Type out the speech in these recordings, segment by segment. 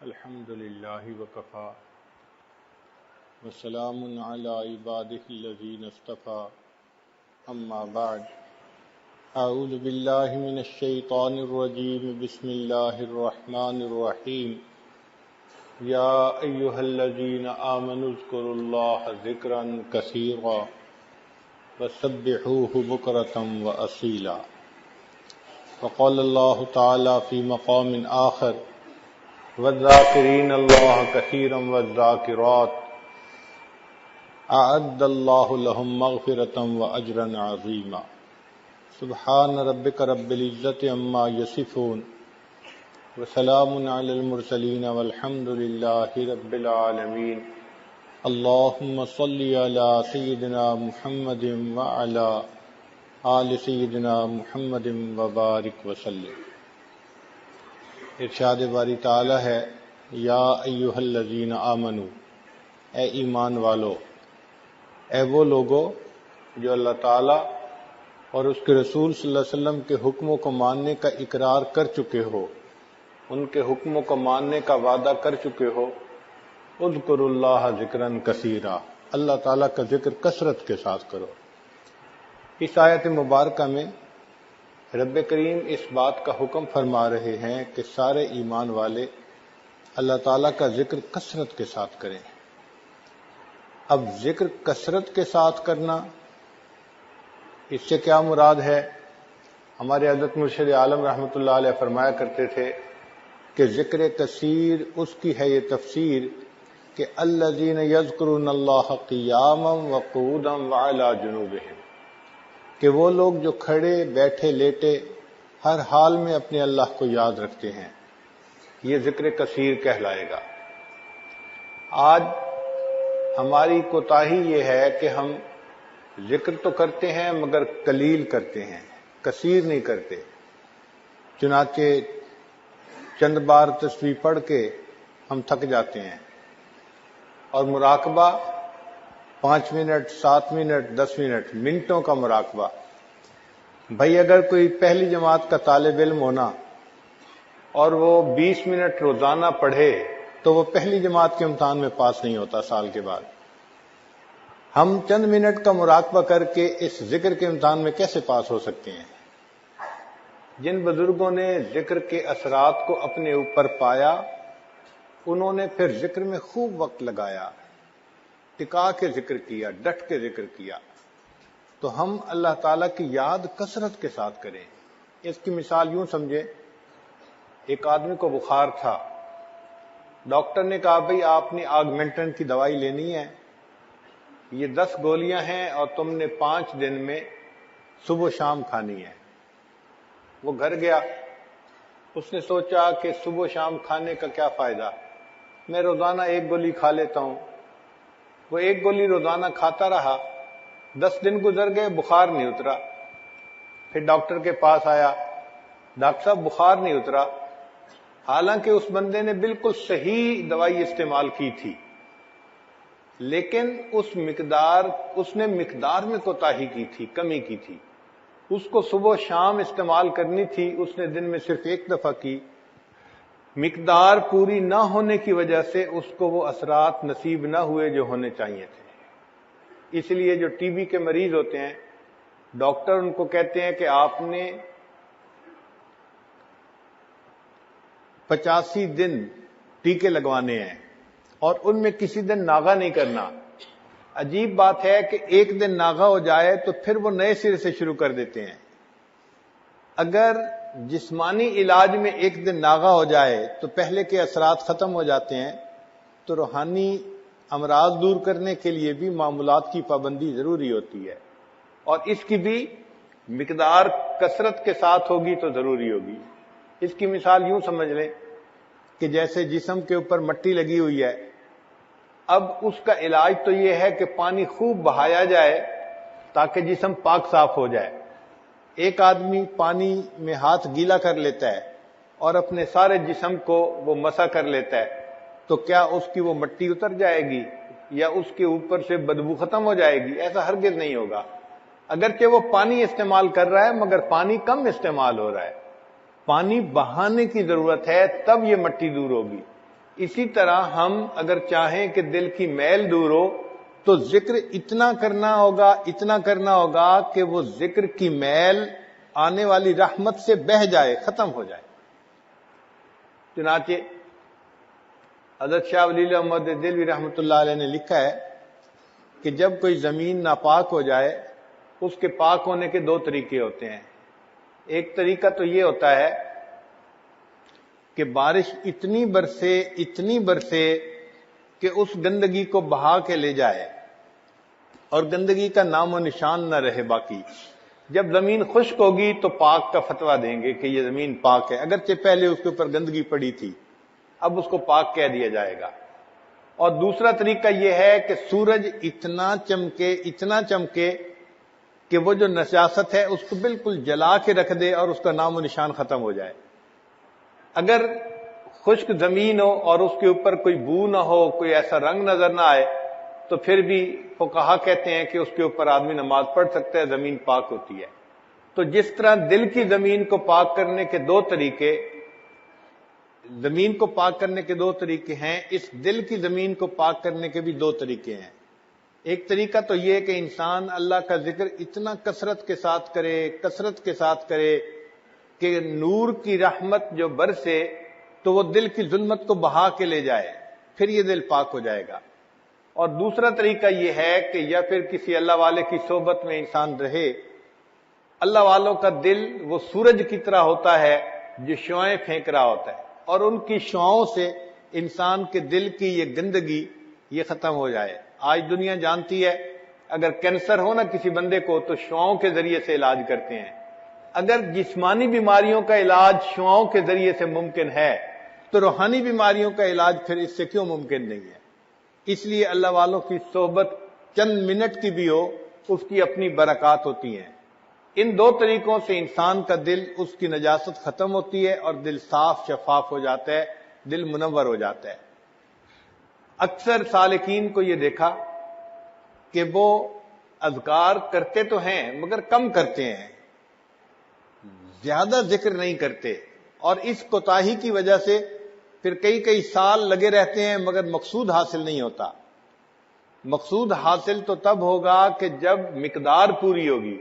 الحمد للہ وکفا وسلام علی عبادہ الذین اصطفا اما بعد اعوذ باللہ من الشیطان الرجیم بسم اللہ الرحمن الرحیم یا ایہا الذین آمنوا اذکروا اللہ ذکرا کثیرا وسبحوہ بکرۃ واصیلا وقال اللہ تعالی فی مقام آخر والذاکرین اللہ کثیرا والذاکرات اعد اللہ لهم مغفرۃ واجرا عظیما سبحان ربک رب العزۃ عما یصفون وسلام علی المرسلین والحمد للہ رب العالمین اللہم صل علی سیدنا محمد وعلی آل سیدنا محمد وبارک وسلم۔ ارشاد باری تعالی ہے یا ایہا الذین آمنو، اے ایمان والو، اے وہ لوگو جو اللہ تعالی اور اس کے رسول صلی اللہ علیہ وسلم کے حکموں کو ماننے کا اقرار کر چکے ہو، ان کے حکموں کو ماننے کا وعدہ کر چکے ہو، اذکروا اللہ ذکرا کثیرا، اللہ تعالیٰ کا ذکر کثرت کے ساتھ کرو۔ اس آیت مبارکہ میں رب کریم اس بات کا حکم فرما رہے ہیں کہ سارے ایمان والے اللہ تعالیٰ کا ذکر کثرت کے ساتھ کریں۔ اب ذکر کثرت کے ساتھ کرنا، اس سے کیا مراد ہے؟ ہمارے حضرت مرشد عالم رحمۃ اللہ علیہ فرمایا کرتے تھے کہ ذکر کثیر اس کی ہے یہ تفسیر کہ الذین یذکرون اللہ قیاما وقعودا وعلی جنوبہم، کہ وہ لوگ جو کھڑے بیٹھے لیٹے ہر حال میں اپنے اللہ کو یاد رکھتے ہیں، یہ ذکر کثیر کہلائے گا۔ آج ہماری کوتاہی یہ ہے کہ ہم ذکر تو کرتے ہیں مگر قلیل کرتے ہیں، کثیر نہیں کرتے۔ چنانچہ چند بار تسبیح پڑھ کے ہم تھک جاتے ہیں، اور مراقبہ 5 منٹ 7 منٹ 10 منٹ منٹوں کا مراقبہ۔ بھائی اگر کوئی پہلی جماعت کا طالب علم ہونا اور وہ 20 منٹ روزانہ پڑھے تو وہ پہلی جماعت کے امتحان میں پاس نہیں ہوتا سال کے بعد۔ ہم چند منٹ کا مراقبہ کر کے اس ذکر کے امتحان میں کیسے پاس ہو سکتے ہیں؟ جن بزرگوں نے ذکر کے اثرات کو اپنے اوپر پایا، انہوں نے پھر ذکر میں خوب وقت لگایا، ٹکا کے ذکر کیا، ڈٹ کے ذکر کیا۔ تو ہم اللہ تعالیٰ کی یاد کثرت کے ساتھ کریں۔ اس کی مثال یوں سمجھے، ایک آدمی کو بخار تھا، ڈاکٹر نے کہا بھئی آپ نے آگمنٹن کی دوائی لینی ہے، یہ 10 گولیاں ہیں اور تم نے 5 دن میں صبح و شام کھانی ہے۔ وہ گھر گیا، اس نے سوچا کہ صبح و شام کھانے کا کیا فائدہ، میں روزانہ 1 گولی کھا لیتا ہوں۔ وہ 1 گولی روزانہ کھاتا رہا، 10 دن گزر گئے، بخار نہیں اترا۔ پھر ڈاکٹر کے پاس آیا، ڈاکٹر صاحب بخار نہیں اترا، حالانکہ اس بندے نے بالکل صحیح دوائی استعمال کی تھی، لیکن اس نے مقدار میں کوتاہی کی تھی، کمی کی تھی۔ اس کو صبح و شام استعمال کرنی تھی، اس نے دن میں صرف 1 دفعہ کی۔ مقدار پوری نہ ہونے کی وجہ سے اس کو وہ اثرات نصیب نہ ہوئے جو ہونے چاہیے تھے۔ اس لیے جو ٹی بی کے مریض ہوتے ہیں، ڈاکٹر ان کو کہتے ہیں کہ آپ نے 85 دن ٹیکے لگوانے ہیں اور ان میں کسی دن ناغہ نہیں کرنا۔ عجیب بات ہے کہ 1 دن ناغہ ہو جائے تو پھر وہ نئے سرے سے شروع کر دیتے ہیں۔ اگر جسمانی علاج میں 1 دن ناغہ ہو جائے تو پہلے کے اثرات ختم ہو جاتے ہیں، تو روحانی امراض دور کرنے کے لیے بھی معمولات کی پابندی ضروری ہوتی ہے، اور اس کی بھی مقدار کثرت کے ساتھ ہوگی تو ضروری ہوگی۔ اس کی مثال یوں سمجھ لیں کہ جیسے جسم کے اوپر مٹی لگی ہوئی ہے، اب اس کا علاج تو یہ ہے کہ پانی خوب بہایا جائے تاکہ جسم پاک صاف ہو جائے۔ ایک آدمی پانی میں ہاتھ گیلا کر لیتا ہے اور اپنے سارے جسم کو وہ مسح کر لیتا ہے، تو کیا اس کی وہ مٹی اتر جائے گی یا اس کے اوپر سے بدبو ختم ہو جائے گی؟ ایسا ہرگز نہیں ہوگا۔ اگرچہ وہ پانی استعمال کر رہا ہے مگر پانی کم استعمال ہو رہا ہے، پانی بہانے کی ضرورت ہے، تب یہ مٹی دور ہوگی۔ اسی طرح ہم اگر چاہیں کہ دل کی میل دور ہو تو ذکر اتنا کرنا ہوگا کہ وہ ذکر کی میل آنے والی رحمت سے بہہ جائے، ختم ہو جائے۔ چنانچہ حضرت شاہ ولی اللہ محمد دہلوی رحمۃ اللہ علیہ نے لکھا ہے کہ جب کوئی زمین ناپاک ہو جائے، اس کے پاک ہونے کے دو طریقے ہوتے ہیں۔ ایک طریقہ تو یہ ہوتا ہے کہ بارش اتنی برسے کہ اس گندگی کو بہا کے لے جائے اور گندگی کا نام و نشان نہ رہے باقی۔ جب زمین خشک ہوگی تو پاک کا فتویٰ دیں گے کہ یہ زمین پاک ہے، اگرچہ پہلے اس کے اوپر گندگی پڑی تھی، اب اس کو پاک کہہ دیا جائے گا۔ اور دوسرا طریقہ یہ ہے کہ سورج اتنا چمکے کہ وہ جو نجاست ہے اس کو بالکل جلا کے رکھ دے اور اس کا نام و نشان ختم ہو جائے۔ اگر خشک زمین ہو اور اس کے اوپر کوئی بو نہ ہو، کوئی ایسا رنگ نظر نہ آئے، تو پھر بھی فقہا کہتے ہیں کہ اس کے اوپر آدمی نماز پڑھ سکتا ہے، زمین پاک ہوتی ہے۔ تو جس طرح دل کی زمین کو پاک کرنے کے دو طریقے ہیں، اس دل کی زمین کو پاک کرنے کے بھی دو طریقے ہیں۔ ایک طریقہ تو یہ کہ انسان اللہ کا ذکر اتنا کثرت کے ساتھ کرے کہ نور کی رحمت جو برسے تو وہ دل کی ظلمت کو بہا کے لے جائے، پھر یہ دل پاک ہو جائے گا۔ اور دوسرا طریقہ یہ ہے کہ یا پھر کسی اللہ والے کی صحبت میں انسان رہے۔ اللہ والوں کا دل وہ سورج کی طرح ہوتا ہے جو شعاعیں پھینک رہا ہوتا ہے، اور ان کی شعاعوں سے انسان کے دل کی یہ گندگی یہ ختم ہو جائے۔ آج دنیا جانتی ہے اگر کینسر ہو نا کسی بندے کو تو شعاعوں کے ذریعے سے علاج کرتے ہیں۔ اگر جسمانی بیماریوں کا علاج شعاعوں کے ذریعے سے ممکن ہے تو روحانی بیماریوں کا علاج پھر اس سے کیوں ممکن نہیں ہے؟ اس لیے اللہ والوں کی صحبت چند منٹ کی بھی ہو، اس کی اپنی برکات ہوتی ہیں۔ ان دو طریقوں سے انسان کا دل، اس کی نجاست ختم ہوتی ہے اور دل صاف شفاف ہو جاتا ہے، دل منور ہو جاتا ہے۔ اکثر سالکین کو یہ دیکھا کہ وہ اذکار کرتے تو ہیں مگر کم کرتے ہیں، زیادہ ذکر نہیں کرتے، اور اس کوتاہی کی وجہ سے پھر کئی سال لگے رہتے ہیں مگر مقصود حاصل نہیں ہوتا۔ مقصود حاصل تو تب ہوگا کہ جب مقدار پوری ہوگی۔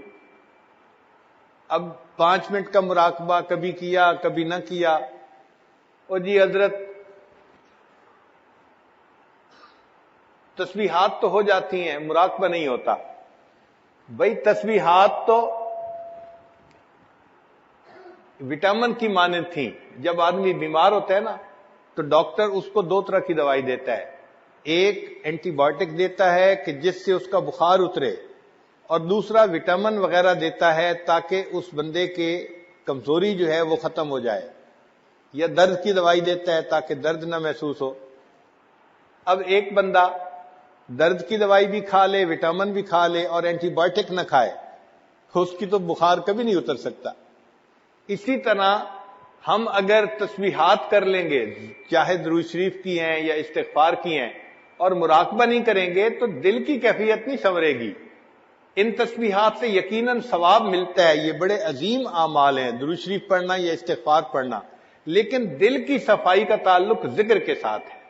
اب 5 منٹ کا مراقبہ کبھی کیا کبھی نہ کیا، اور جی حضرت تسبیحات تو ہو جاتی ہیں، مراقبہ نہیں ہوتا۔ بھئی تسبیحات تو وٹامن کی مانند تھیں۔ جب آدمی بیمار ہوتا ہے نا تو ڈاکٹر اس کو 2 طرح کی دوائی دیتا ہے، ایک اینٹی بایوٹک دیتا ہے کہ جس سے اس کا بخار اترے، اور دوسرا وٹامن وغیرہ دیتا ہے تاکہ اس بندے کے کمزوری جو ہے وہ ختم ہو جائے، یا درد کی دوائی دیتا ہے تاکہ درد نہ محسوس ہو۔ اب ایک بندہ درد کی دوائی بھی کھا لے، وٹامن بھی کھا لے اور اینٹی بایوٹک نہ کھائے، اس کی تو بخار کبھی نہیں اتر سکتا۔ اسی طرح ہم اگر تسبیحات کر لیں گے، چاہے درود شریف کی ہیں یا استغفار کی ہیں، اور مراقبہ نہیں کریں گے تو دل کی کیفیت نہیں سنورے گی۔ ان تسبیحات سے یقیناً ثواب ملتا ہے، یہ بڑے عظیم اعمال ہیں، درود شریف پڑھنا یا استغفار پڑھنا، لیکن دل کی صفائی کا تعلق ذکر کے ساتھ ہے۔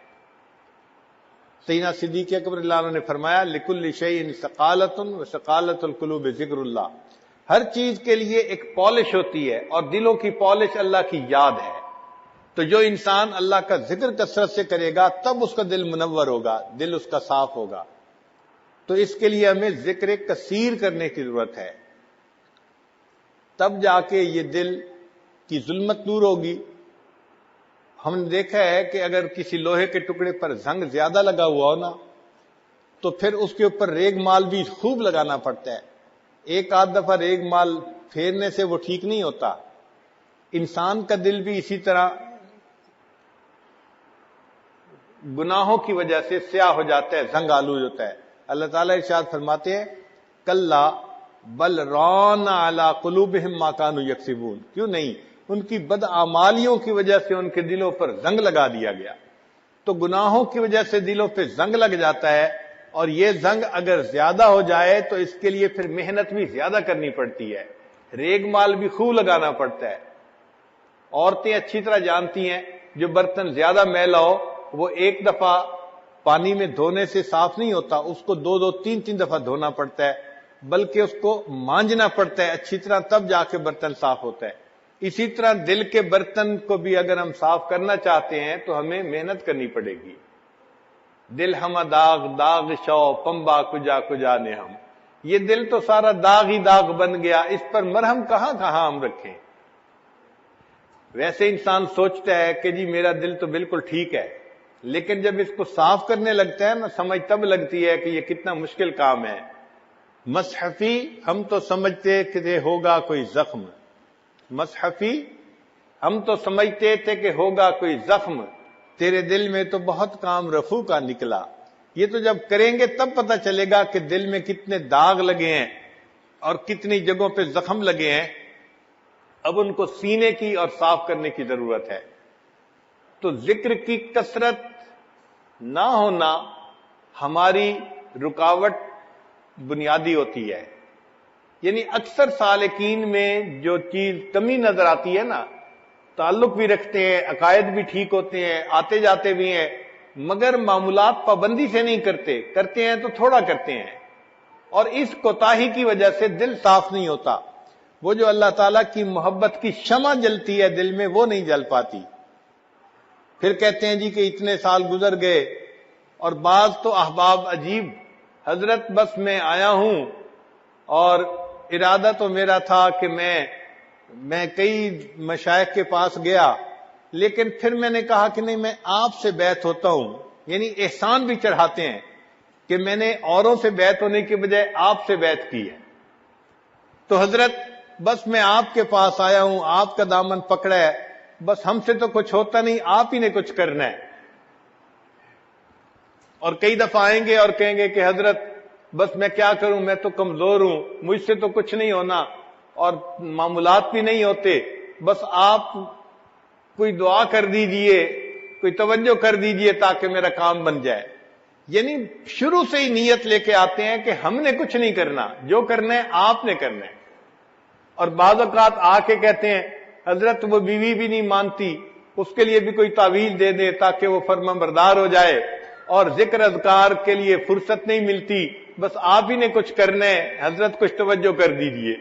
سیدنا صدیق اکبر اللہ عنہ نے فرمایا لِكُلِّ شَيْءٍ ثَقَالَةٌ وَثَقَالَةُ الْقُلُوبِ ذِكْرُ اللَّهِ، ہر چیز کے لیے ایک پالش ہوتی ہے، اور دلوں کی پالش اللہ کی یاد ہے۔ تو جو انسان اللہ کا ذکر کثرت سے کرے گا تب اس کا دل منور ہوگا، دل اس کا صاف ہوگا۔ تو اس کے لیے ہمیں ذکر کثیر کرنے کی ضرورت ہے، تب جا کے یہ دل کی ظلمت دور ہوگی۔ ہم نے دیکھا ہے کہ اگر کسی لوہے کے ٹکڑے پر زنگ زیادہ لگا ہوا ہو نا تو پھر اس کے اوپر ریگ مال بھی خوب لگانا پڑتا ہے۔ ایک آدھ دفعہ ریگ مال پھیرنے سے وہ ٹھیک نہیں ہوتا۔ انسان کا دل بھی اسی طرح گناہوں کی وجہ سے سیاہ ہو جاتا ہے، زنگ آلود ہوتا ہے۔ اللہ تعالیٰ ارشاد فرماتے ہیں کلا بل ران علی قلوبہم ما کانوا یکسبون، کیوں نہیں، ان کی بدعمالیوں کی وجہ سے ان کے دلوں پر زنگ لگا دیا گیا۔ تو گناہوں کی وجہ سے دلوں پہ زنگ لگ جاتا ہے، اور یہ زنگ اگر زیادہ ہو جائے تو اس کے لیے پھر محنت بھی زیادہ کرنی پڑتی ہے، ریگ مال بھی خوب لگانا پڑتا ہے۔ عورتیں اچھی طرح جانتی ہیں جو برتن زیادہ میلا ہو وہ ایک دفعہ پانی میں دھونے سے صاف نہیں ہوتا، اس کو دو دو تین تین دفعہ دھونا پڑتا ہے، بلکہ اس کو مانجنا پڑتا ہے اچھی طرح، تب جا کے برتن صاف ہوتا ہے۔ اسی طرح دل کے برتن کو بھی اگر ہم صاف کرنا چاہتے ہیں تو ہمیں محنت کرنی پڑے گی۔ دل ہم داغ داغ شو پمبا کجا کجا نے ہم، یہ دل تو سارا داغ ہی داغ بن گیا، اس پر مرہم کہاں کہاں ہم رکھیں۔ ویسے انسان سوچتا ہے کہ جی میرا دل تو بالکل ٹھیک ہے، لیکن جب اس کو صاف کرنے لگتا ہے نا، سمجھ تب لگتی ہے کہ یہ کتنا مشکل کام ہے۔ مصحفی ہم تو سمجھتے کہ ہوگا کوئی زخم، مصحفی ہم تو سمجھتے تھے کہ ہوگا کوئی زخم، تیرے دل میں تو بہت کام رفو کا نکلا۔ یہ تو جب کریں گے تب پتہ چلے گا کہ دل میں کتنے داغ لگے ہیں اور کتنی جگہوں پہ زخم لگے ہیں، اب ان کو سینے کی اور صاف کرنے کی ضرورت ہے۔ تو ذکر کی کثرت نہ ہونا ہماری رکاوٹ بنیادی ہوتی ہے۔ یعنی اکثر سالکین میں جو چیز کمی نظر آتی ہے نا، تعلق بھی رکھتے ہیں، عقائد بھی ٹھیک ہوتے ہیں، آتے جاتے بھی ہیں، مگر معمولات پابندی سے نہیں کرتے ہیں تو تھوڑا کرتے ہیں، اور اس کوتاہی کی وجہ سے دل صاف نہیں ہوتا۔ وہ جو اللہ تعالیٰ کی محبت کی شمع جلتی ہے دل میں، وہ نہیں جل پاتی۔ پھر کہتے ہیں جی کہ اتنے سال گزر گئے، اور بعض تو احباب عجیب، حضرت بس میں آیا ہوں اور ارادہ تو میرا تھا کہ میں کئی مشائخ کے پاس گیا، لیکن پھر میں نے کہا کہ نہیں، میں آپ سے بیعت ہوتا ہوں۔ یعنی احسان بھی چڑھاتے ہیں کہ میں نے اوروں سے بیعت ہونے کے بجائے آپ سے بیعت کی ہے۔ تو حضرت بس میں آپ کے پاس آیا ہوں، آپ کا دامن پکڑا ہے، بس ہم سے تو کچھ ہوتا نہیں، آپ ہی نے کچھ کرنا ہے۔ اور کئی دفعہ آئیں گے اور کہیں گے کہ حضرت بس میں کیا کروں، میں تو کمزور ہوں، مجھ سے تو کچھ نہیں ہونا اور معاملات بھی نہیں ہوتے، بس آپ کوئی دعا کر دیجئے، کوئی توجہ کر دیجئے تاکہ میرا کام بن جائے۔ یعنی شروع سے ہی نیت لے کے آتے ہیں کہ ہم نے کچھ نہیں کرنا، جو کرنا ہے آپ نے کرنا ہے۔ اور بعض اوقات آ کے کہتے ہیں حضرت وہ بیوی بھی نہیں مانتی، اس کے لیے بھی کوئی تعویذ دے دے تاکہ وہ فرما بردار ہو جائے، اور ذکر اذکار کے لیے فرصت نہیں ملتی، بس آپ ہی نے کچھ کرنا ہے، حضرت کچھ توجہ کر دیجئے۔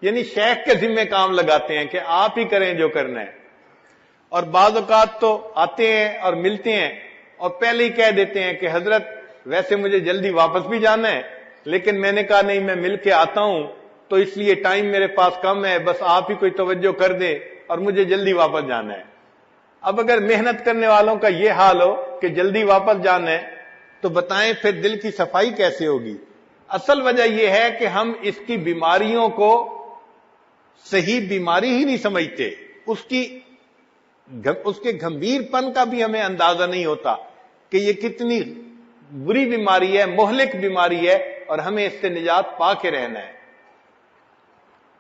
یعنی شیخ کے ذمہ کام لگاتے ہیں کہ آپ ہی کریں جو کرنا ہے۔ اور بعض اوقات تو آتے ہیں اور ملتے ہیں اور پہلے ہی کہہ دیتے ہیں کہ حضرت ویسے مجھے جلدی واپس بھی جانا ہے، لیکن میں نے کہا نہیں، میں مل کے آتا ہوں تو اس لیے ٹائم میرے پاس کم ہے، بس آپ ہی کوئی توجہ کر دیں اور مجھے جلدی واپس جانا ہے۔ اب اگر محنت کرنے والوں کا یہ حال ہو کہ جلدی واپس جانا ہے تو بتائیں پھر دل کی صفائی کیسے ہوگی؟ اصل وجہ یہ ہے کہ ہم اس کی بیماریوں کو صحیح بیماری ہی نہیں سمجھتے، اس کے گھمبیر پن کا بھی ہمیں اندازہ نہیں ہوتا کہ یہ کتنی بری بیماری ہے، مہلک بیماری ہے، اور ہمیں اس سے نجات پا کے رہنا ہے۔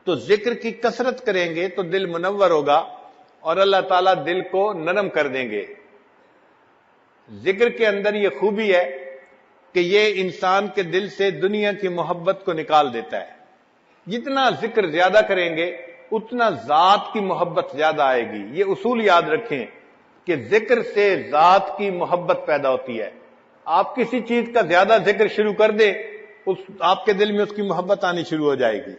تو ذکر کی کثرت کریں گے تو دل منور ہوگا اور اللہ تعالیٰ دل کو نرم کر دیں گے۔ ذکر کے اندر یہ خوبی ہے کہ یہ انسان کے دل سے دنیا کی محبت کو نکال دیتا ہے۔ جتنا ذکر زیادہ کریں گے اتنا ذات کی محبت زیادہ آئے گی۔ یہ اصول یاد رکھیں کہ ذکر سے ذات کی محبت پیدا ہوتی ہے۔ آپ کسی چیز کا زیادہ ذکر شروع کر دیں، آپ کے دل میں اس کی محبت آنی شروع ہو جائے گی۔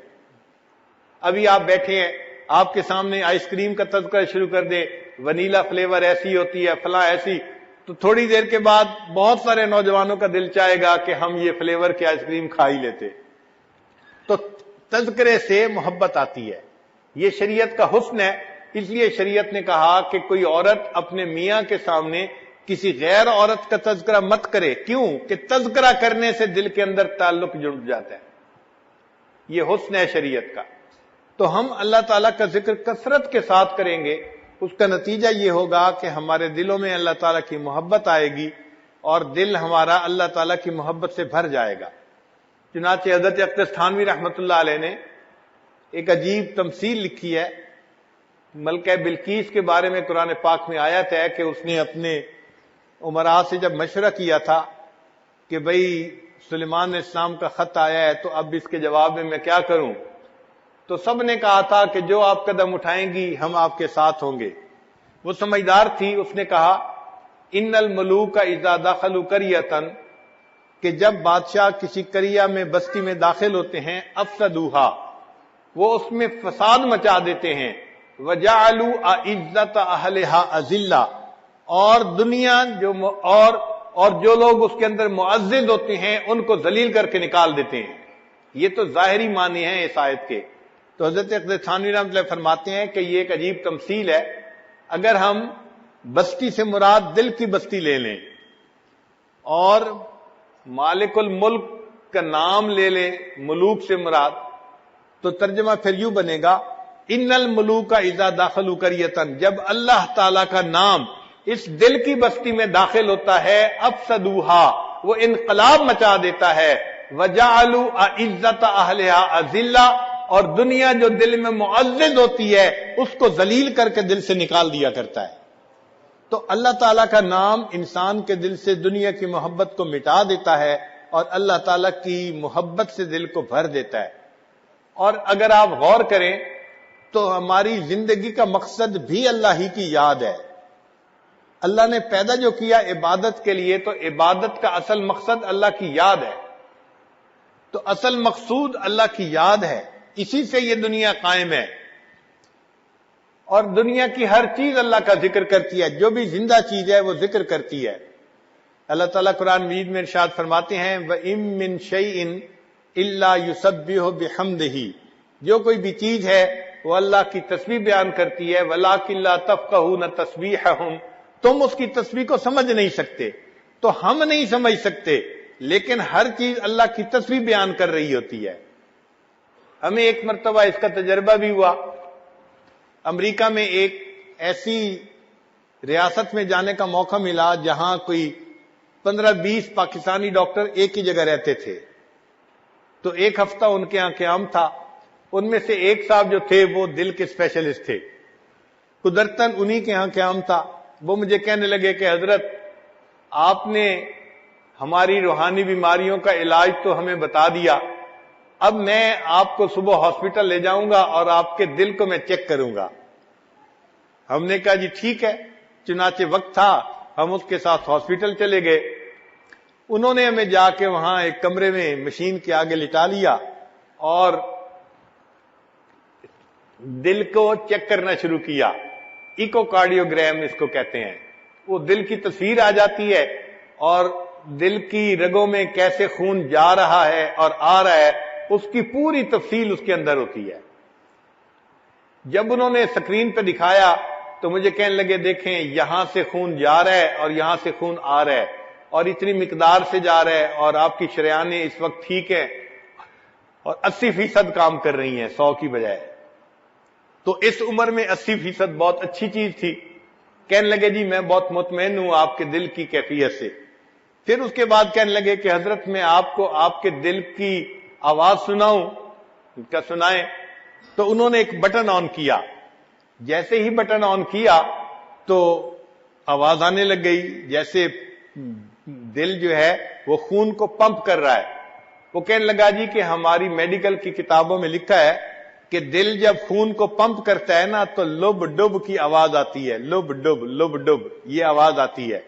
ابھی آپ بیٹھے ہیں، آپ کے سامنے آئس کریم کا تذکرہ شروع کر دیں، ونیلا فلیور ایسی ہوتی ہے، فلاں ایسی، تو تھوڑی دیر کے بعد بہت سارے نوجوانوں کا دل چاہے گا کہ ہم یہ فلیور کی آئس کریم کھا ہی لیتے۔ تو تذکرے سے محبت آتی ہے، یہ شریعت کا حسن ہے۔ اس لیے شریعت نے کہا کہ کوئی عورت اپنے میاں کے سامنے کسی غیر عورت کا تذکرہ مت کرے۔ کیوں؟ کہ تذکرہ کرنے سے دل کے اندر تعلق جڑ جاتا ہے۔ یہ حسن ہے شریعت کا۔ تو ہم اللہ تعالیٰ کا ذکر کثرت کے ساتھ کریں گے، اس کا نتیجہ یہ ہوگا کہ ہمارے دلوں میں اللہ تعالیٰ کی محبت آئے گی اور دل ہمارا اللہ تعالیٰ کی محبت سے بھر جائے گا۔ چنانچہ حضرت اقدس تھانوی رحمۃ اللہ علیہ نے ایک عجیب تمثیل لکھی ہے۔ ملکہ بلقیس کے بارے میں قرآن پاک میں آیت ہے کہ اس نے اپنے امراء سے جب مشورہ کیا تھا کہ بھئی سلیمان علیہ السلام کا خط آیا ہے تو اب اس کے جواب میں کیا کروں، تو سب نے کہا تھا کہ جو آپ قدم اٹھائیں گی ہم آپ کے ساتھ ہوں گے۔ وہ سمجھدار تھی، اس نے کہا ان الملوک اذا دخلوا قریۃ، کہ جب بادشاہ کسی قریہ میں بستی میں داخل ہوتے ہیں، افسدوہا، وہ اس میں فساد مچا دیتے ہیں، وجعلوا اعزت اہلہا اذلہ، اور دنیا اور جو لوگ اس کے اندر معزز ہوتے ہیں ان کو ذلیل کر کے نکال دیتے ہیں۔ یہ تو ظاہری معنی ہیں اس آیت کے۔ تو حضرت اقدس تھانوی رحمۃ اللہ فرماتے ہیں کہ یہ ایک عجیب تمثیل ہے۔ اگر ہم بستی سے مراد دل کی بستی لے لیں اور مالک الملک کا نام لے لیں ملوک سے مراد، تو ترجمہ پھر یوں بنے گا، ان الملوک اذا دخلوا قریۃ، جب اللہ تعالی کا نام اس دل کی بستی میں داخل ہوتا ہے، افسدوہا، وہ انقلاب مچا دیتا ہے، وجعلوا اعزت اہلہا اذلہ، اور دنیا جو دل میں معزز ہوتی ہے اس کو ذلیل کر کے دل سے نکال دیا کرتا ہے۔ تو اللہ تعالیٰ کا نام انسان کے دل سے دنیا کی محبت کو مٹا دیتا ہے اور اللہ تعالیٰ کی محبت سے دل کو بھر دیتا ہے۔ اور اگر آپ غور کریں تو ہماری زندگی کا مقصد بھی اللہ ہی کی یاد ہے۔ اللہ نے پیدا جو کیا عبادت کے لیے، تو عبادت کا اصل مقصد اللہ کی یاد ہے۔ تو اصل مقصود اللہ کی یاد ہے، اسی سے یہ دنیا قائم ہے، اور دنیا کی ہر چیز اللہ کا ذکر کرتی ہے، جو بھی زندہ چیز ہے وہ ذکر کرتی ہے۔ اللہ تعالیٰ قرآن مجید میں ارشاد فرماتے ہیں وَإِن مِّن شَيْءٍ إِلَّا يُسَبِّحُ بِحَمْدِهِ، جو کوئی بھی چیز ہے وہ اللہ کی تسبیح بیان کرتی ہے، وَلَٰكِن لَّا تَفْقَهُونَ تَسْبِيحَهُمْ، تم اس کی تسبیح کو سمجھ نہیں سکتے، تو ہم نہیں سمجھ سکتے، لیکن ہر چیز اللہ کی تسبیح بیان کر رہی ہوتی ہے۔ ہمیں ایک مرتبہ اس کا تجربہ بھی ہوا، امریکہ میں ایک ایسی ریاست میں جانے کا موقع ملا جہاں کوئی 15-20 پاکستانی ڈاکٹر ایک ہی جگہ رہتے تھے۔ تو ایک ہفتہ ان کے یہاں قیام تھا۔ ان میں سے ایک صاحب جو تھے وہ دل کے اسپیشلسٹ تھے، قدرتاً انہی کے یہاں قیام تھا۔ وہ مجھے کہنے لگے کہ حضرت آپ نے ہماری روحانی بیماریوں کا علاج تو ہمیں بتا دیا، اب میں آپ کو صبح ہاسپٹل لے جاؤں گا اور آپ کے دل کو میں چیک کروں گا۔ ہم نے کہا جی ٹھیک ہے، چنانچہ وقت تھا، ہم اس کے ساتھ ہاسپٹل چلے گئے۔ انہوں نے ہمیں جا کے وہاں ایک کمرے میں مشین کے آگے لٹا لیا اور دل کو چیک کرنا شروع کیا۔ ایکو کارڈیوگرام اس کو کہتے ہیں۔ وہ دل کی تصویر آ جاتی ہے اور دل کی رگوں میں کیسے خون جا رہا ہے اور آ رہا ہے اس کی پوری تفصیل اس کے اندر ہوتی ہے۔ جب انہوں نے اسکرین پہ دکھایا تو مجھے کہنے لگے دیکھیں یہاں سے خون جا رہا ہے اور یہاں سے خون آ رہا ہے اور اتنی مقدار سے جا رہا ہے اور آپ کی شریانیں اس وقت ٹھیک ہیں اور 80% کام کر رہی ہیں 100 کی بجائے۔ تو اس عمر میں 80% بہت اچھی چیز تھی۔ کہنے لگے جی میں بہت مطمئن ہوں آپ کے دل کی کیفیت سے۔ پھر اس کے بعد کہنے لگے کہ حضرت میں آپ کو آپ کے دل کی آواز سناؤں؟ کیا سنائیں؟ تو انہوں نے ایک بٹن آن کیا، جیسے ہی بٹن آن کیا تو آواز آنے لگ گئی، جیسے دل جو ہے وہ خون کو پمپ کر رہا ہے۔ وہ کہنے لگا جی کہ ہماری میڈیکل کی کتابوں میں لکھا ہے کہ دل جب خون کو پمپ کرتا ہے نا تو لب ڈب کی آواز آتی ہے، لب ڈب یہ آواز آتی ہے۔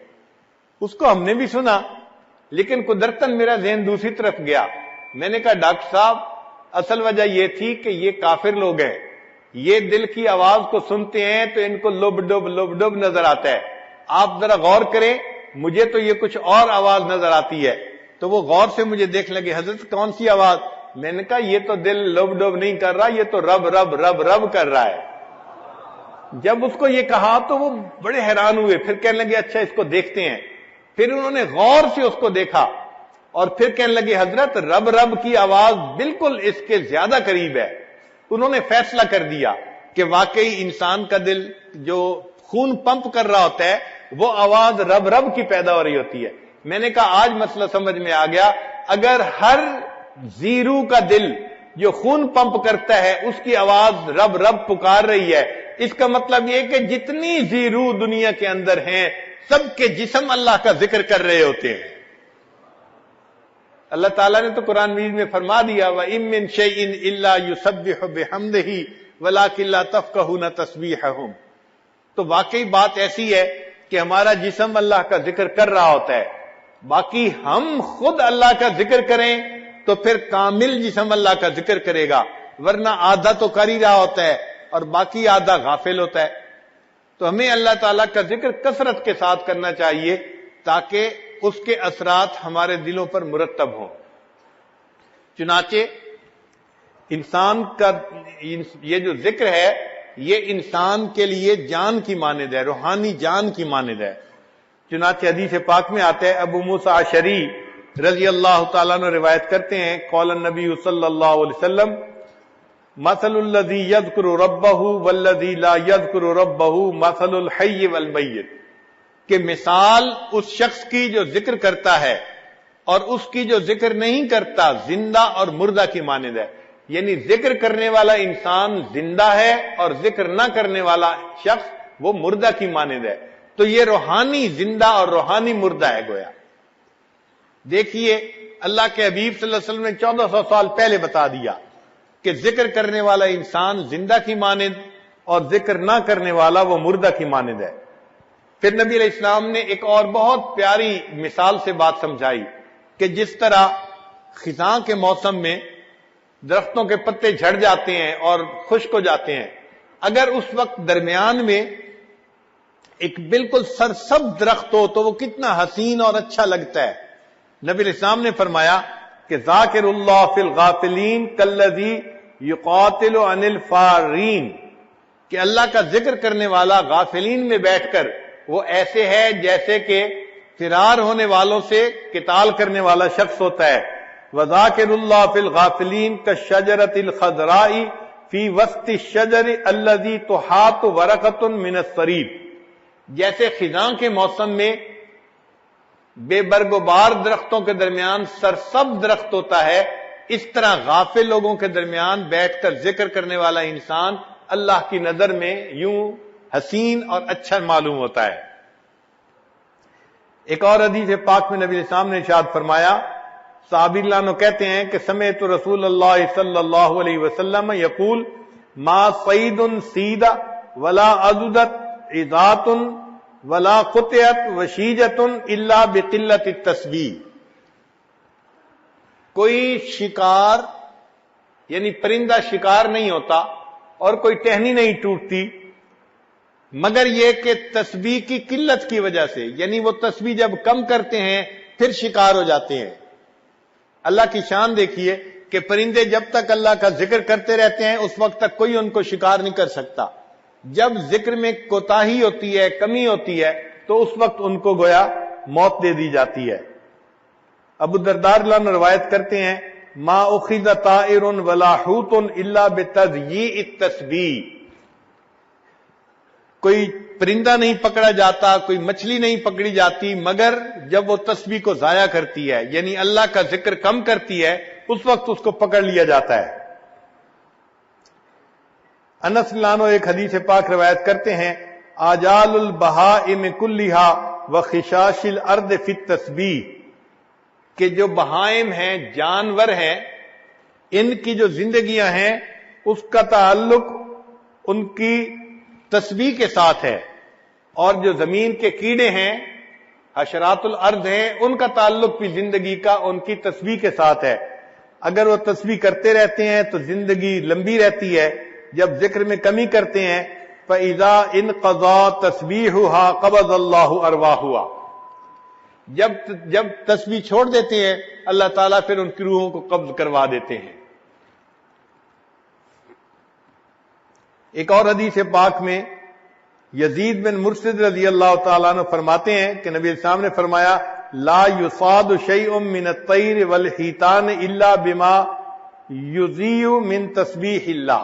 اس کو ہم نے بھی سنا، لیکن قدرتاً میرا ذہن دوسری طرف گیا۔ میں نے کہا ڈاکٹر صاحب اصل وجہ یہ تھی کہ یہ کافر لوگ ہیں، یہ دل کی آواز کو سنتے ہیں تو ان کو لب ڈب نظر آتا ہے۔ آپ ذرا غور کریں، مجھے تو یہ کچھ اور آواز نظر آتی ہے۔ تو وہ غور سے مجھے دیکھ لگے، حضرت کون سی آواز؟ میں نے کہا یہ تو دل لب ڈب نہیں کر رہا، یہ تو رب رب رب رب کر رہا ہے۔ جب اس کو یہ کہا تو وہ بڑے حیران ہوئے، پھر کہنے لگے اچھا اس کو دیکھتے ہیں۔ پھر انہوں نے غور سے اس کو دیکھا اور پھر کہنے لگے حضرت رب رب کی آواز بالکل اس کے زیادہ قریب ہے۔ انہوں نے فیصلہ کر دیا کہ واقعی انسان کا دل جو خون پمپ کر رہا ہوتا ہے وہ آواز رب رب کی پیدا ہو رہی ہوتی ہے۔ میں نے کہا آج مسئلہ سمجھ میں آ گیا، اگر ہر زیرو کا دل جو خون پمپ کرتا ہے اس کی آواز رب رب پکار رہی ہے، اس کا مطلب یہ کہ جتنی زیرو دنیا کے اندر ہیں سب کے جسم اللہ کا ذکر کر رہے ہوتے ہیں۔ اللہ تعالیٰ نے تو قرآن مجید میں فرما دیا وَإِن مِّن شَيْءٍ إِلَّا يُسَبِّحُ بِحَمْدِهِ وَلَٰكِن لَّا تَفْقَهُونَ تَسْبِيحَهُمْ۔ تو واقعی بات ایسی ہے کہ ہمارا جسم اللہ کا ذکر کر رہا ہوتا ہے، باقی ہم خود اللہ کا ذکر کریں تو پھر کامل جسم اللہ کا ذکر کرے گا، ورنہ آدھا تو کر ہی رہا ہوتا ہے اور باقی آدھا غافل ہوتا ہے۔ تو ہمیں اللہ تعالیٰ کا ذکر کثرت کے ساتھ کرنا چاہیے تاکہ اس کے اثرات ہمارے دلوں پر مرتب ہوں۔ چنانچہ انسان کا یہ جو ذکر ہے یہ انسان کے لیے جان کی مانند ہے، روحانی جان کی مانند ہے۔ چنانچہ حدیث پاک میں آتا ہے، ابو موسیٰ اشعری رضی اللہ تعالیٰ عنہ روایت کرتے ہیں، قول النبی صلی اللہ علیہ وسلم مثل الذی یذکر ربہ والذی لا یذکر ربہ مثل الحی والمیت، کہ مثال اس شخص کی جو ذکر کرتا ہے اور اس کی جو ذکر نہیں کرتا زندہ اور مردہ کی مانند ہے، یعنی ذکر کرنے والا انسان زندہ ہے اور ذکر نہ کرنے والا شخص وہ مردہ کی مانند ہے۔ تو یہ روحانی زندہ اور روحانی مردہ ہے گویا۔ دیکھیے اللہ کے حبیب صلی اللہ علیہ وسلم نے 1400 سال پہلے بتا دیا کہ ذکر کرنے والا انسان زندہ کی مانند اور ذکر نہ کرنے والا وہ مردہ کی مانند ہے۔ پھر نبی علیہ السلام نے ایک اور بہت پیاری مثال سے بات سمجھائی کہ جس طرح خزاں کے موسم میں درختوں کے پتے جھڑ جاتے ہیں اور خشک ہو جاتے ہیں، اگر اس وقت درمیان میں ایک بالکل سرسبز درخت ہو تو وہ کتنا حسین اور اچھا لگتا ہے۔ نبی علیہ السلام نے فرمایا کہ ذاکر اللہ فی الغافلین کالذی یقاتل عن الفارین، کہ اللہ کا ذکر کرنے والا غافلین میں بیٹھ کر وہ ایسے ہے جیسے کہ فرار ہونے والوں سے قتال کرنے والا شخص ہوتا ہے۔ وذاکر اللہ فی الغافلین کالشجرۃ الخضراء فی وسط الشجر الذی تحاط ورقۃ من الصریب، جیسے خزاں کے موسم میں بے برگ و بار درختوں کے درمیان سرسبز درخت ہوتا ہے، اس طرح غافل لوگوں کے درمیان بیٹھ کر ذکر کرنے والا انسان اللہ کی نظر میں یوں حسین اور اچھا معلوم ہوتا ہے۔ ایک اور حدیث پاک میں نبی علیہ السلام نے ارشاد فرمایا، صحابی اللہ عنہ کہتے ہیں کہ سمعت رسول اللہ صلی اللہ علیہ وسلم یقول ما صید سید ولا عضدت عظات ولا قطعت وشیجت الا بقلت التسبیح، کوئی شکار یعنی پرندہ شکار نہیں ہوتا اور کوئی ٹہنی نہیں ٹوٹتی مگر یہ کہ تسبیح کی قلت کی وجہ سے، یعنی وہ تسبیح جب کم کرتے ہیں پھر شکار ہو جاتے ہیں۔ اللہ کی شان دیکھیے کہ پرندے جب تک اللہ کا ذکر کرتے رہتے ہیں اس وقت تک کوئی ان کو شکار نہیں کر سکتا، جب ذکر میں کوتاہی ہوتی ہے، کمی ہوتی ہے، تو اس وقت ان کو گویا موت دے دی جاتی ہے۔ ابو الدرداء رضی اللہ عنہ روایت کرتے ہیں، ما اخذ طائر ولا حوت الا بتضییع التسبیح، کوئی پرندہ نہیں پکڑا جاتا، کوئی مچھلی نہیں پکڑی جاتی مگر جب وہ تسبیح کو ضائع کرتی ہے، یعنی اللہ کا ذکر کم کرتی ہے، اس وقت اس کو پکڑ لیا جاتا ہے۔ انس رضی اللہ عنہ ایک حدیث پاک روایت کرتے ہیں، آجال البہائم کلھا وخشاش الارض فی التسبیح، کہ جو بہائم ہیں، جانور ہیں، ان کی جو زندگیاں ہیں اس کا تعلق ان کی تسبیح کے ساتھ ہے، اور جو زمین کے کیڑے ہیں، حشرات الارض ہیں، ان کا تعلق بھی زندگی کا ان کی تسبیح کے ساتھ ہے۔ اگر وہ تسبیح کرتے رہتے ہیں تو زندگی لمبی رہتی ہے، جب ذکر میں کمی کرتے ہیں فَإِذَا إِنْقَضَى تَسْبِيحُهَا قَبَضَ اللَّهُ أَرْوَاحُهَا، جب تسبیح چھوڑ دیتے ہیں اللہ تعالیٰ پھر ان کی روحوں کو قبض کروا دیتے ہیں۔ ایک اور حدیث پاک میں یزید بن مرشد رضی اللہ تعالیٰ عنہ فرماتے ہیں کہ نبی السلام نے فرمایا، لا يصاد شيء من الطير والحيتان الا بما يذيع من تسبيح الله،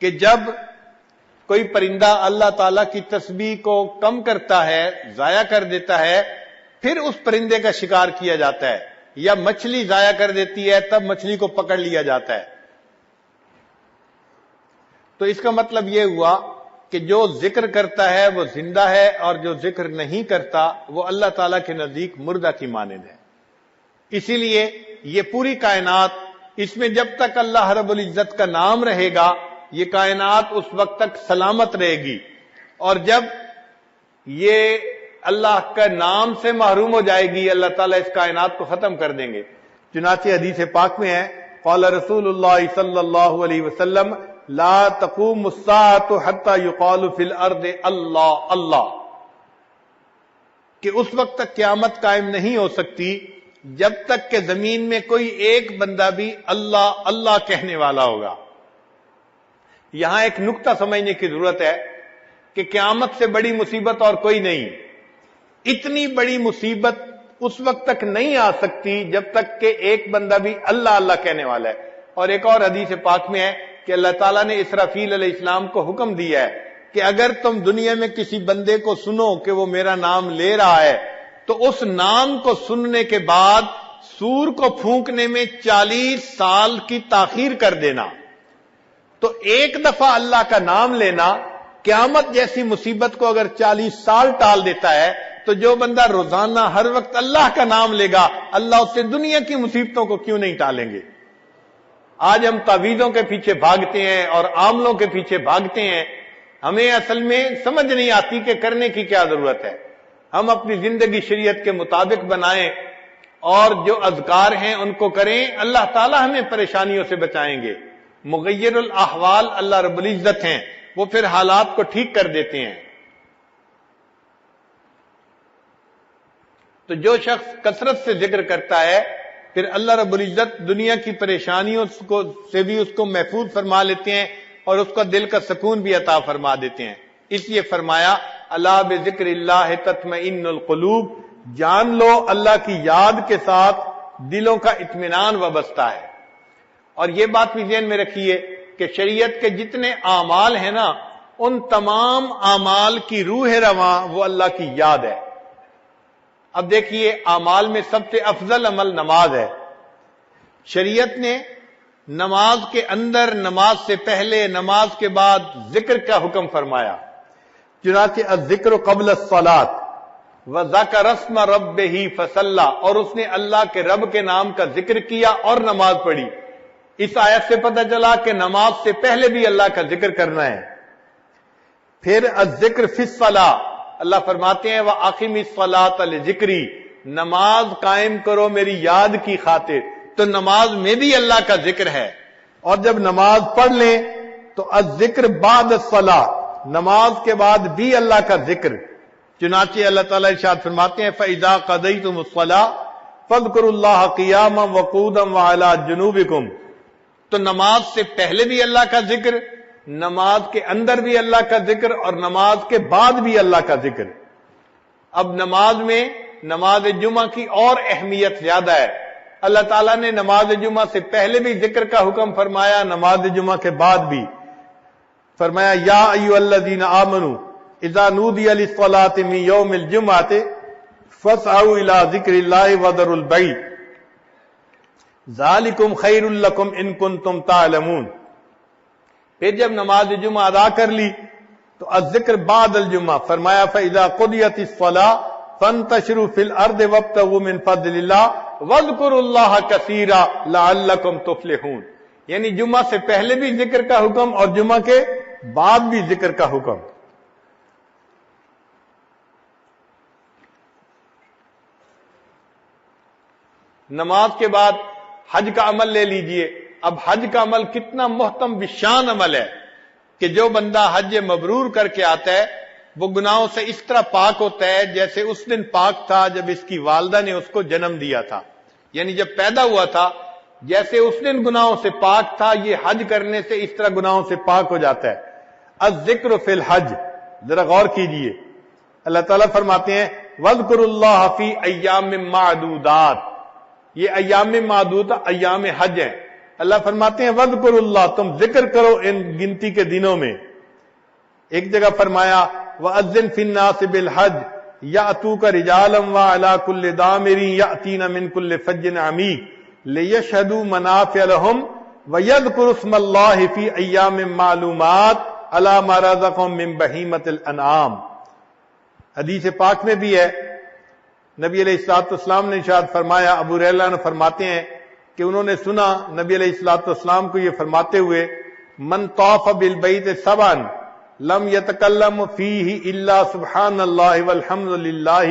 کہ جب کوئی پرندہ اللہ تعالیٰ کی تسبیح کو کم کرتا ہے، ضائع کر دیتا ہے، پھر اس پرندے کا شکار کیا جاتا ہے، یا مچھلی ضائع کر دیتی ہے تب مچھلی کو پکڑ لیا جاتا ہے۔ تو اس کا مطلب یہ ہوا کہ جو ذکر کرتا ہے وہ زندہ ہے، اور جو ذکر نہیں کرتا وہ اللہ تعالیٰ کے نزدیک مردہ کی مانند ہے۔ اسی لیے یہ پوری کائنات، اس میں جب تک اللہ رب العزت کا نام رہے گا یہ کائنات اس وقت تک سلامت رہے گی، اور جب یہ اللہ کا نام سے محروم ہو جائے گی، اللہ تعالیٰ اس کائنات کو ختم کر دیں گے۔ چنانچہ حدیث پاک میں ہے، قال رسول اللہ صلی اللہ علیہ وسلم لا تقوم الساعة حتى يقال في الارض اللہ اللہ، کہ اس وقت تک قیامت قائم نہیں ہو سکتی جب تک کہ زمین میں کوئی ایک بندہ بھی اللہ اللہ کہنے والا ہوگا۔ یہاں ایک نقطہ سمجھنے کی ضرورت ہے کہ قیامت سے بڑی مصیبت اور کوئی نہیں۔ اتنی بڑی مصیبت اس وقت تک نہیں آ سکتی جب تک کہ ایک بندہ بھی اللہ اللہ کہنے والا ہے۔ اور ایک اور حدیث پاک میں ہے کہ اللہ تعالیٰ نے اسرافیل علیہ السلام کو حکم دیا ہے کہ اگر تم دنیا میں کسی بندے کو سنو کہ وہ میرا نام لے رہا ہے تو اس نام کو سننے کے بعد سور کو پھونکنے میں 40 سال کی تاخیر کر دینا۔ تو ایک دفعہ اللہ کا نام لینا قیامت جیسی مصیبت کو اگر 40 سال ٹال دیتا ہے تو جو بندہ روزانہ ہر وقت اللہ کا نام لے گا، اللہ اس سے دنیا کی مصیبتوں کو کیوں نہیں ٹالیں گے۔ آج ہم تعویذوں کے پیچھے بھاگتے ہیں اور عاملوں کے پیچھے بھاگتے ہیں، ہمیں اصل میں سمجھ نہیں آتی کہ کرنے کی کیا ضرورت ہے۔ ہم اپنی زندگی شریعت کے مطابق بنائیں اور جو اذکار ہیں ان کو کریں، اللہ تعالی ہمیں پریشانیوں سے بچائیں گے۔ مغیر الاحوال اللہ رب العزت ہیں، وہ پھر حالات کو ٹھیک کر دیتے ہیں۔ تو جو شخص کثرت سے ذکر کرتا ہے پھر اللہ رب العزت دنیا کی پریشانیوں سے بھی اس کو محفوظ فرما لیتے ہیں اور اس کا دل کا سکون بھی عطا فرما دیتے ہیں۔ اس لیے فرمایا الا بذکر اللہ تطمئن القلوب، جان لو اللہ کی یاد کے ساتھ دلوں کا اطمینان وابستہ ہے۔ اور یہ بات بھی ذہن میں رکھیے کہ شریعت کے جتنے اعمال ہیں نا، ان تمام اعمال کی روح رواں وہ اللہ کی یاد ہے۔ اب دیکھیے اعمال میں سب سے افضل عمل نماز ہے۔ شریعت نے نماز کے اندر، نماز سے پہلے، نماز کے بعد ذکر کا حکم فرمایا۔ چنانچہ الذکر قبل الصلاۃ وذکر اسم ربہ فصلی، اور اس نے اللہ کے رب کے نام کا ذکر کیا اور نماز پڑھی۔ اس آیت سے پتہ چلا کہ نماز سے پہلے بھی اللہ کا ذکر کرنا ہے۔ پھر الذکر فی الصلاۃ، اللہ فرماتے ہیں وَأَقِمِ الصَّلَاةَ لِذِكْرِی، نماز قائم کرو میری یاد کی خاطر۔ تو نماز میں بھی اللہ کا ذکر ہے۔ اور جب نماز پڑھ لیں تو الذکر بعد الصلاۃ، نماز کے بعد بھی اللہ کا ذکر۔ چنانچہ اللہ تعالیٰ ارشاد فرماتے ہیں فَإِذَا قَضَيْتُمُ الصَّلَاةَ فَاذْكُرُوا اللَّهَ قِيَامًا وَقُعُودًا وَعَلَىٰ جُنُوبِكُمْ، تو نماز سے پہلے بھی اللہ کا ذکر، نماز کے اندر بھی اللہ کا ذکر، اور نماز کے بعد بھی اللہ کا ذکر۔ اب نماز میں نماز جمعہ کی اور اہمیت زیادہ ہے۔ اللہ تعالیٰ نے نماز جمعہ سے پہلے بھی ذکر کا حکم فرمایا، نماز جمعہ کے بعد بھی فرمایا یا ایھا الذین آمنوا اذا نودی للصلاۃ من یوم الجمعۃ فاسعوا الی ذکر اللہ وذروا البیع ذالکم خیر لکم ان کنتم تعلمون۔ پھر جب نماز جمعہ ادا کر لی تو الذکر بعد الجمعہ فرمایا فاذا قضیت الصلاۃ فانتشروا فی الارض وابتغوا من فضل اللہ واذکروا اللہ کثیرا لعلکم تفلحون۔ یعنی جمعہ سے پہلے بھی ذکر کا حکم اور جمعہ کے بعد بھی ذکر کا حکم۔ نماز کے بعد حج کا عمل لے لیجئے۔ اب حج کا عمل کتنا محترم بشان عمل ہے کہ جو بندہ حج مبرور کر کے آتا ہے وہ گناہوں سے اس طرح پاک ہوتا ہے جیسے اس دن پاک تھا جب اس کی والدہ نے اس کو جنم دیا تھا۔ یعنی جب پیدا ہوا تھا جیسے اس دن گناہوں سے پاک تھا، یہ حج کرنے سے اس طرح گناہوں سے پاک ہو جاتا ہے۔ الذکر فی الحج، ذرا غور کیجئے، اللہ تعالیٰ فرماتے ہیں وَاذْكُرُوا اللَّهَ فِي أَيَّامٍ مَّعْدُودَاتٍ، یہ ایام معدودہ ایام حج ہیں۔ اللہ فرماتے ہیں وَاذْكُرُوا اللَّهَ، تم ذکر کرو ان گنتی کے دنوں میں۔ ایک جگہ فرمایا وَأَذِّن فِي النَّاسِ بِالْحَجِّ يَأْتُوكَ رِجَالًا وَعَلَىٰ كُلِّ ضَامِرٍ يَأْتِينَ مِنْ كُلِّ فَجٍّ عَمِيقٍ لِيَشْهَدُوا مَنَافِعَ لَهُمْ وَيَذْكُرُوا اسْمَ اللَّهِ فِي أَيَّامٍ مَّعْلُومَاتٍ عَلَىٰ مَا رَزَقَهُم مِّن بَهِيمَةِ الْأَنْعَامِ۔ حدیث پاک میں بھی ہے، نبی علیہ السلام نے ارشاد فرمایا، ابو ہریرہ نے فرماتے ہیں کہ انہوں نے سنا نبی علیہ السلام کو یہ فرماتے ہوئے من طاف بالبیت سبعا لم یتکلم فیہ الا سبحان اللہ والحمد للہ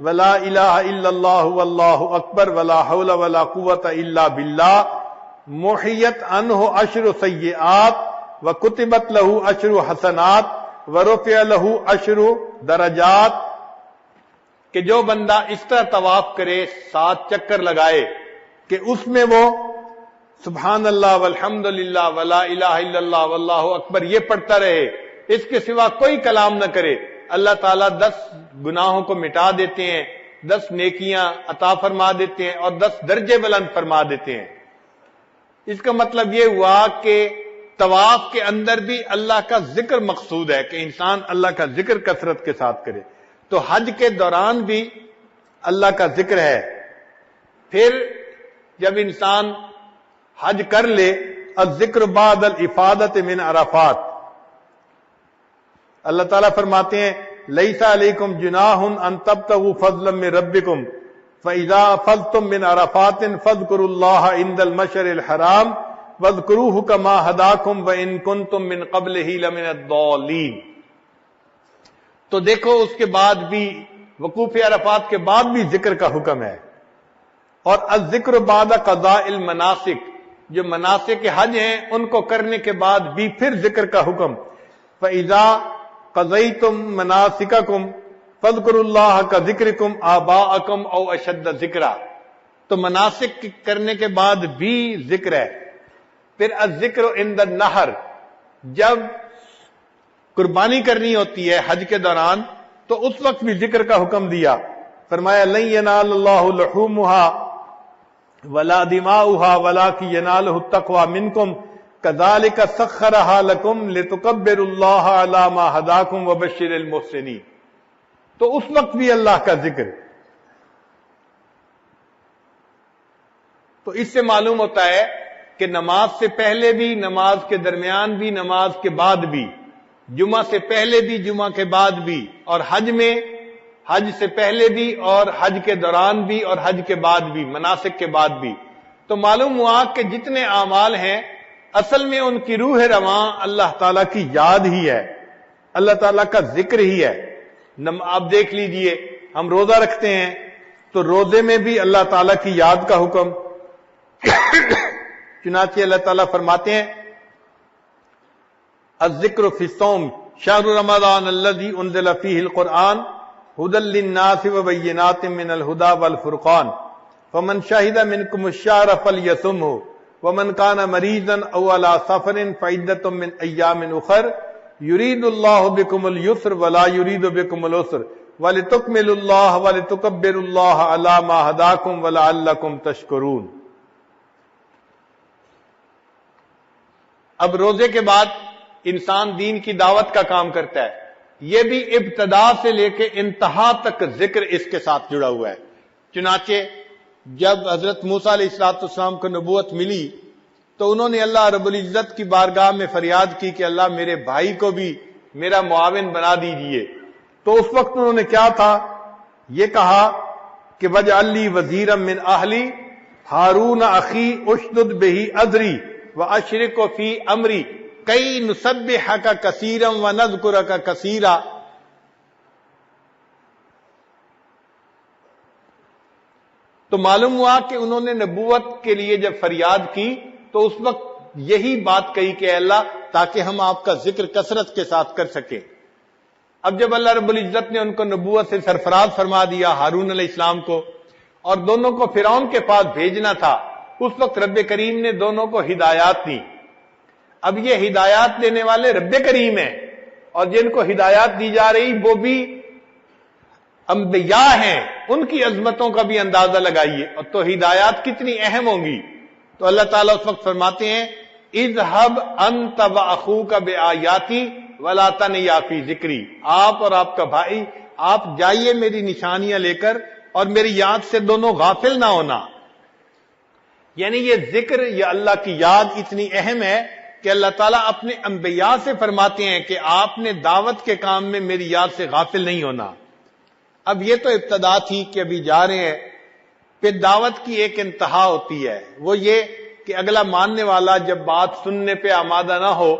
ولا الہ الا اللہ واللہ اکبر ولا حول ولا قوة الا باللہ محیت عنہ عشر سیئات وکتبت لہ عشر حسنات ورفع لہ عشر درجات، کہ جو بندہ اس طرح طواف کرے 7 چکر لگائے کہ اس میں وہ سبحان اللہ والحمد للہ ولا الہ الا اللہ واللہ اکبر یہ پڑھتا رہے، اس کے سوا کوئی کلام نہ کرے، اللہ تعالیٰ 10 گناہوں کو مٹا دیتے ہیں، 10 نیکیاں عطا فرما دیتے ہیں اور 10 درجے بلند فرما دیتے ہیں۔ اس کا مطلب یہ ہوا کہ طواف کے اندر بھی اللہ کا ذکر مقصود ہے کہ انسان اللہ کا ذکر کثرت کے ساتھ کرے، تو حج کے دوران بھی اللہ کا ذکر ہے۔ پھر جب انسان حج کر لے، الذکر بعد الافادۃ من عرفات، اللہ تعالیٰ فرماتے ہیں لیس علیکم جناح ان تبتغوا فضلا من ربکم فاذا افضتم من عرفات فاذکروا اللہ عند المشعر الحرام واذکروہ کما ہداکم وان کنتم من قبلہ لمن الضالین۔ تو دیکھو اس کے بعد بھی وقوف عرفات کے بعد بھی ذکر کا حکم ہے، اور الذکر بعد قضاء المناسک، جو مناسک حج ہیں ان کو کرنے کے بعد بھی پھر ذکر کا حکم، فَإِذَا قَضَيْتُم مَنَاسِكَكُمْ فَاذْكُرُوا اللَّهَ كَذِكْرِكُمْ آبَاءَكُمْ أَوْ أَشَدَّ ذِكْرًا۔ تو مناسک کرنے کے بعد بھی ذکر ہے۔ پھر الذکر عند النحر، جب قربانی کرنی ہوتی ہے حج کے دوران تو اس وقت بھی ذکر کا حکم دیا، فرمایا لن ینال اللہ لحومها ولا دماؤها ولكن يناله التقوى منكم كذلك سخرها لكم لتكبروا الله على ما هداكم وبشر المحسنين۔ تو اس وقت بھی اللہ کا ذکر۔ تو اس سے معلوم ہوتا ہے کہ نماز سے پہلے بھی، نماز کے درمیان بھی، نماز کے بعد بھی، جمعہ سے پہلے بھی، جمعہ کے بعد بھی، اور حج میں حج سے پہلے بھی اور حج کے دوران بھی اور حج کے بعد بھی، مناسک کے بعد بھی۔ تو معلوم ہوا کہ جتنے اعمال ہیں اصل میں ان کی روح رواں اللہ تعالیٰ کی یاد ہی ہے، اللہ تعالیٰ کا ذکر ہی ہے۔ آپ دیکھ لیجئے، ہم روزہ رکھتے ہیں تو روزے میں بھی اللہ تعالیٰ کی یاد کا حکم، چنانچہ اللہ تعالیٰ فرماتے ہیں الذکر فی الصوم شہر رمضان الذی انزل فیہ القرآن ہدی للناس وبینات من الہدی والفرقان فمن شہد منکم الشہر فلیصمہ ومن کان مریضا او علی سفر فعدۃ من ایام اخر یرید اللہ بکم اليسر ولا یرید بکم العسر ولتکملوا اللہ ولتکبروا اللہ علی ما ہداکم ولعلکم تشکرون۔ اب روزے کے بعد انسان دین کی دعوت کا کام کرتا ہے، یہ بھی ابتدا سے لے کے انتہا تک ذکر اس کے ساتھ جڑا ہوا ہے۔ چنانچہ جب حضرت موسیٰ علیہ السلام کو نبوت ملی تو انہوں نے اللہ رب العزت کی بارگاہ میں فریاد کی کہ اللہ میرے بھائی کو بھی میرا معاون بنا دیجئے۔ تو اس وقت انہوں نے کیا تھا، یہ کہا کہ وَاجْعَل لِّي وَزِيرًا مِّنْ أَهْلِي هَارُونَ أَخِي أُشْدُدْ بِهِ أَزْرِي وَأَشْرِكْهُ فِي أَمْرِي كَيْ نُسَبِّحَكَ كَثِيرًا وَنَذْكُرَكَ كَثِيرًا۔ تو معلوم ہوا کہ انہوں نے نبوت کے لیے جب فریاد کی تو اس وقت یہی بات کہی کہ اے اللہ تاکہ ہم آپ کا ذکر کثرت کے ساتھ کر سکیں۔ اب جب اللہ رب العزت نے ان کو نبوت سے سرفراز فرما دیا ہارون علیہ السلام کو، اور دونوں کو فرعون کے پاس بھیجنا تھا، اس وقت رب کریم نے دونوں کو ہدایات دی۔ اب یہ ہدایات دینے والے رب کریم ہیں، اور جن کو ہدایات دی جا رہی وہ بھی انبیاء ہیں، ان کی عظمتوں کا بھی اندازہ لگائیے، اور تو ہدایات کتنی اہم ہوں گی۔ تو اللہ تعالیٰ اس وقت فرماتے ہیں اذهب انت واخوک بآیاتی ولا تنیا فی ذکری، آپ اور آپ کا بھائی آپ جائیے میری نشانیاں لے کر اور میری یاد سے دونوں غافل نہ ہونا۔ یعنی یہ ذکر، یہ اللہ کی یاد اتنی اہم ہے کہ اللہ تعالیٰ اپنے انبیاء سے فرماتے ہیں کہ آپ نے دعوت کے کام میں میری یاد سے غافل نہیں ہونا۔ اب یہ تو ابتدا تھی کہ ابھی جا رہے ہیں، پھر دعوت کی ایک انتہا ہوتی ہے، وہ یہ کہ اگلا ماننے والا جب بات سننے پہ آمادہ نہ ہو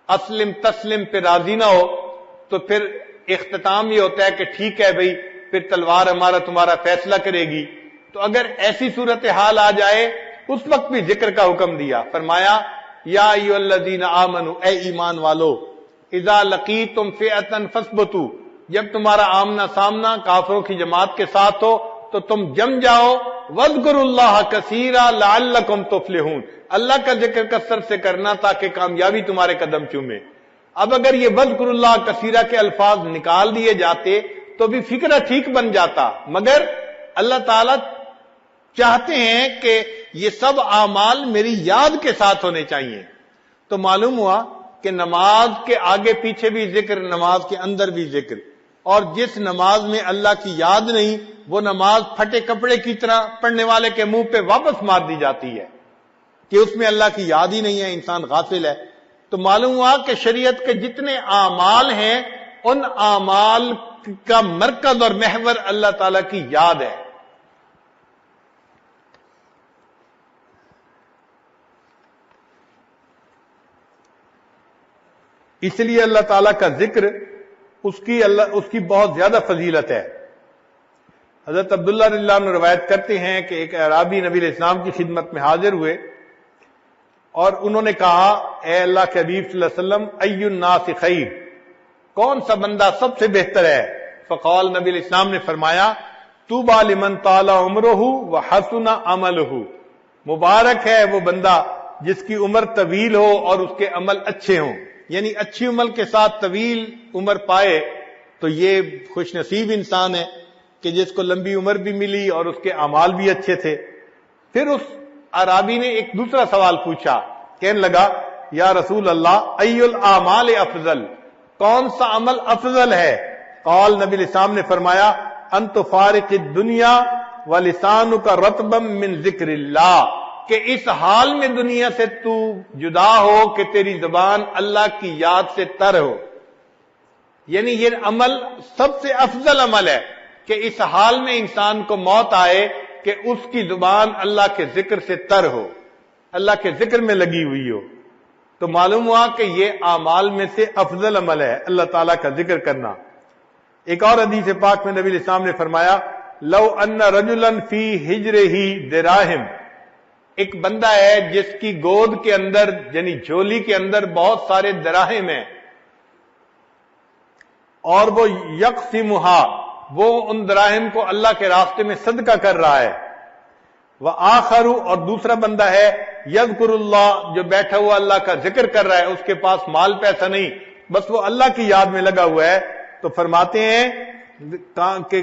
اسلم تسلم پہ راضی نہ ہو تو پھر اختتام یہ ہوتا ہے کہ ٹھیک ہے بھئی پھر تلوار ہمارا تمہارا فیصلہ کرے گی. تو اگر ایسی صورتحال آ جائے اس وقت بھی ذکر کا حکم دیا. فرمایا یا ایھا الذین آمنو، اے ایمان والو، اذا لقیتم فئۃ فاثبتوا، جب تمہارا آمنا سامنا کافروں کی جماعت کے ساتھ ہو تو تم جم جاؤ. واذکروا اللہ کثیرا لعلکم تفلحون، اللہ کا ذکر کثرت سے کرنا تاکہ کامیابی تمہارے قدم چومے. اب اگر یہ واذکروا اللہ کثیرا کے الفاظ نکال دیے جاتے تو بھی فکرہ ٹھیک بن جاتا، مگر اللہ تعالیٰ چاہتے ہیں کہ یہ سب اعمال میری یاد کے ساتھ ہونے چاہیے. تو معلوم ہوا کہ نماز کے آگے پیچھے بھی ذکر، نماز کے اندر بھی ذکر. اور جس نماز میں اللہ کی یاد نہیں وہ نماز پھٹے کپڑے کی طرح پڑھنے والے کے منہ پہ واپس مار دی جاتی ہے کہ اس میں اللہ کی یاد ہی نہیں ہے، انسان غافل ہے. تو معلوم ہوا کہ شریعت کے جتنے اعمال ہیں ان اعمال کا مرکز اور محور اللہ تعالیٰ کی یاد ہے. اس لیے اللہ تعالیٰ کا ذکر اس کی بہت زیادہ فضیلت ہے. حضرت عبداللہ رضی اللہ عنہ روایت کرتے ہیں کہ ایک اعرابی نبی علیہ السلام کی خدمت میں حاضر ہوئے اور انہوں نے کہا اے اللہ کے حبیب صلی اللہ علیہ وسلم ای الناس خیر، کون سا بندہ سب سے بہتر ہے؟ فقال، نبی علیہ السلام نے فرمایا طوبی لمن طال عمرہ وحسن عملہ، مبارک ہے وہ بندہ جس کی عمر طویل ہو اور اس کے عمل اچھے ہوں. یعنی اچھی عمر کے ساتھ طویل عمر پائے تو یہ خوش نصیب انسان ہے کہ جس کو لمبی عمر بھی ملی اور اس کے اعمال بھی اچھے تھے. پھر اس اعرابی نے ایک دوسرا سوال پوچھا، کہنے لگا یا رسول اللہ ای الاعمال افضل، کون سا عمل افضل ہے؟ قال، نبی علیہ السلام نے فرمایا ان تفارق الدنیا ولسانک رطبا من ذکر اللہ، کہ اس حال میں دنیا سے تو جدا ہو کہ تیری زبان اللہ کی یاد سے تر ہو. یعنی یہ عمل سب سے افضل عمل ہے کہ اس حال میں انسان کو موت آئے کہ اس کی زبان اللہ کے ذکر سے تر ہو، اللہ کے ذکر میں لگی ہوئی ہو. تو معلوم ہوا کہ یہ اعمال میں سے افضل عمل ہے اللہ تعالیٰ کا ذکر کرنا. ایک اور حدیث پاک میں نبی علیہ السلام نے فرمایا لو ان رجلا فی حجرہ دراہم، ایک بندہ ہے جس کی گود کے اندر یعنی جھولی کے اندر بہت سارے دراہم ہیں اور وہ یقسمھا، وہ ان دراہم کو اللہ کے راستے میں صدقہ کر رہا ہے. وآخر، اور دوسرا بندہ ہے یذکر اللہ، جو بیٹھا ہوا اللہ کا ذکر کر رہا ہے، اس کے پاس مال پیسہ نہیں، بس وہ اللہ کی یاد میں لگا ہوا ہے. تو فرماتے ہیں کہ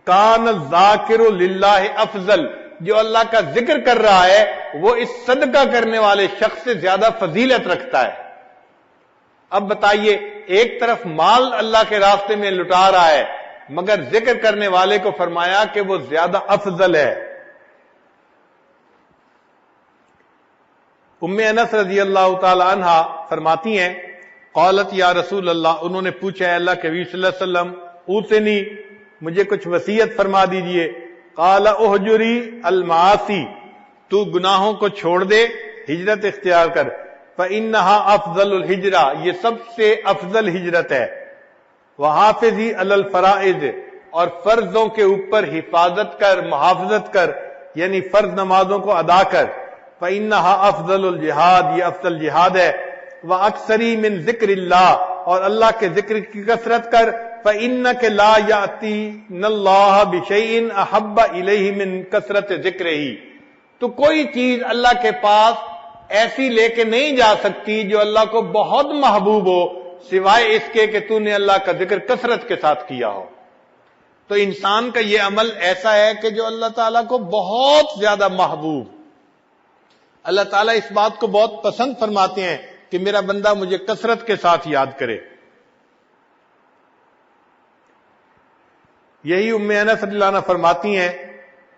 کان الذاکر للہ افضل، جو اللہ کا ذکر کر رہا ہے وہ اس صدقہ کرنے والے شخص سے زیادہ فضیلت رکھتا ہے. اب بتائیے، ایک طرف مال اللہ کے راستے میں لٹا رہا ہے مگر ذکر کرنے والے کو فرمایا کہ وہ زیادہ افضل ہے. ام انس رضی اللہ تعالی عنہا فرماتی ہیں قالت یا رسول اللہ، انہوں نے پوچھا ہے اللہ کے نبی صلی اللہ علیہ وسلم اوصنی، مجھے کچھ وصیت فرما دیجئے. قال اہجری المعاصی، تو گناہوں کو چھوڑ دے، ہجرت اختیار کر. فإنها افضل الہجرہ، یہ سب سے افضل ہجرت ہے. وحافظی علی الفرائض، اور فرضوں کے اوپر حفاظت کر، محافظت کر، یعنی فرض نمازوں کو ادا کر. فإنها افضل الجہاد، یہ افضل جہاد ہے. وأکثری من ذکر اللہ، اور اللہ کے ذکر کی کثرت کر. فإنک لا یأتین اللہ بشیء احب الیہ من کثرت ذکرہ، تو کوئی چیز اللہ کے پاس ایسی لے کے نہیں جا سکتی جو اللہ کو بہت محبوب ہو سوائے اس کے کہ تو نے اللہ کا ذکر کثرت کے ساتھ کیا ہو. تو انسان کا یہ عمل ایسا ہے کہ جو اللہ تعالیٰ کو بہت زیادہ محبوب، اللہ تعالیٰ اس بات کو بہت پسند فرماتے ہیں کہ میرا بندہ مجھے کثرت کے ساتھ یاد کرے. یہی ام انس رضی اللہ عنہ فرماتی ہیں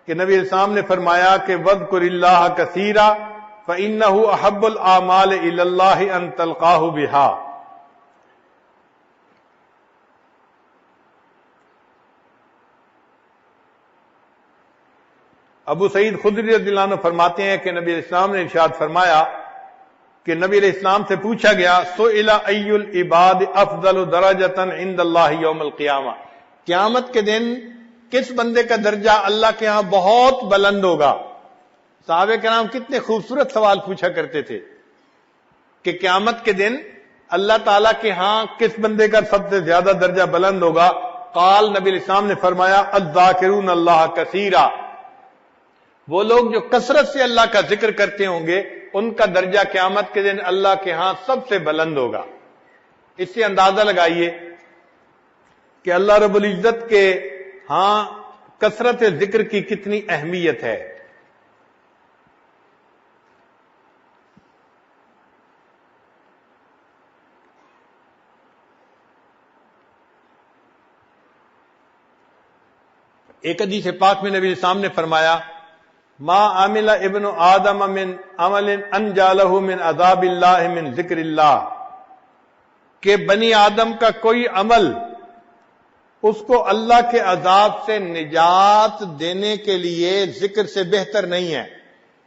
کہ نبی علیہ السلام نے فرمایا کہ وَاذْكُرِ اللَّهَ كَثِيرًا فَإِنَّهُ أَحَبُّ الْأَعْمَالِ إِلَى اللَّهِ أَن تَلْقَاهُ بِهَا. ابو سعید خدری رضی اللہ عنہ فرماتے ہیں کہ نبی علیہ السلام نے ارشاد فرمایا کہ نبی علیہ السلام سے پوچھا گیا سئل ای العباد افضل درجۃ عند اللہ یوم القیامہ، قیامت کے دن کس بندے کا درجہ اللہ کے ہاں بہت بلند ہوگا؟ صحابہ کرام کتنے خوبصورت سوال پوچھا کرتے تھے کہ قیامت کے دن اللہ تعالیٰ کے ہاں کس بندے کا سب سے زیادہ درجہ بلند ہوگا؟ قال، نبی علیہ السلام نے فرمایا الذاکرون اللہ کثیرا، وہ لوگ جو کثرت سے اللہ کا ذکر کرتے ہوں گے ان کا درجہ قیامت کے دن اللہ کے ہاں سب سے بلند ہوگا۔ اس سے اندازہ لگائیے کہ اللہ رب العزت کے ہاں کثرت ذکر کی کتنی اہمیت ہے۔ ایک حدیث پاک میں نبی السلام نے فرمایا ما عمل ابن آدم من عمل انجالہ من عذاب اللہ من ذکر اللہ، کہ بنی آدم کا کوئی عمل اس کو اللہ کے عذاب سے نجات دینے کے لیے ذکر سے بہتر نہیں ہے،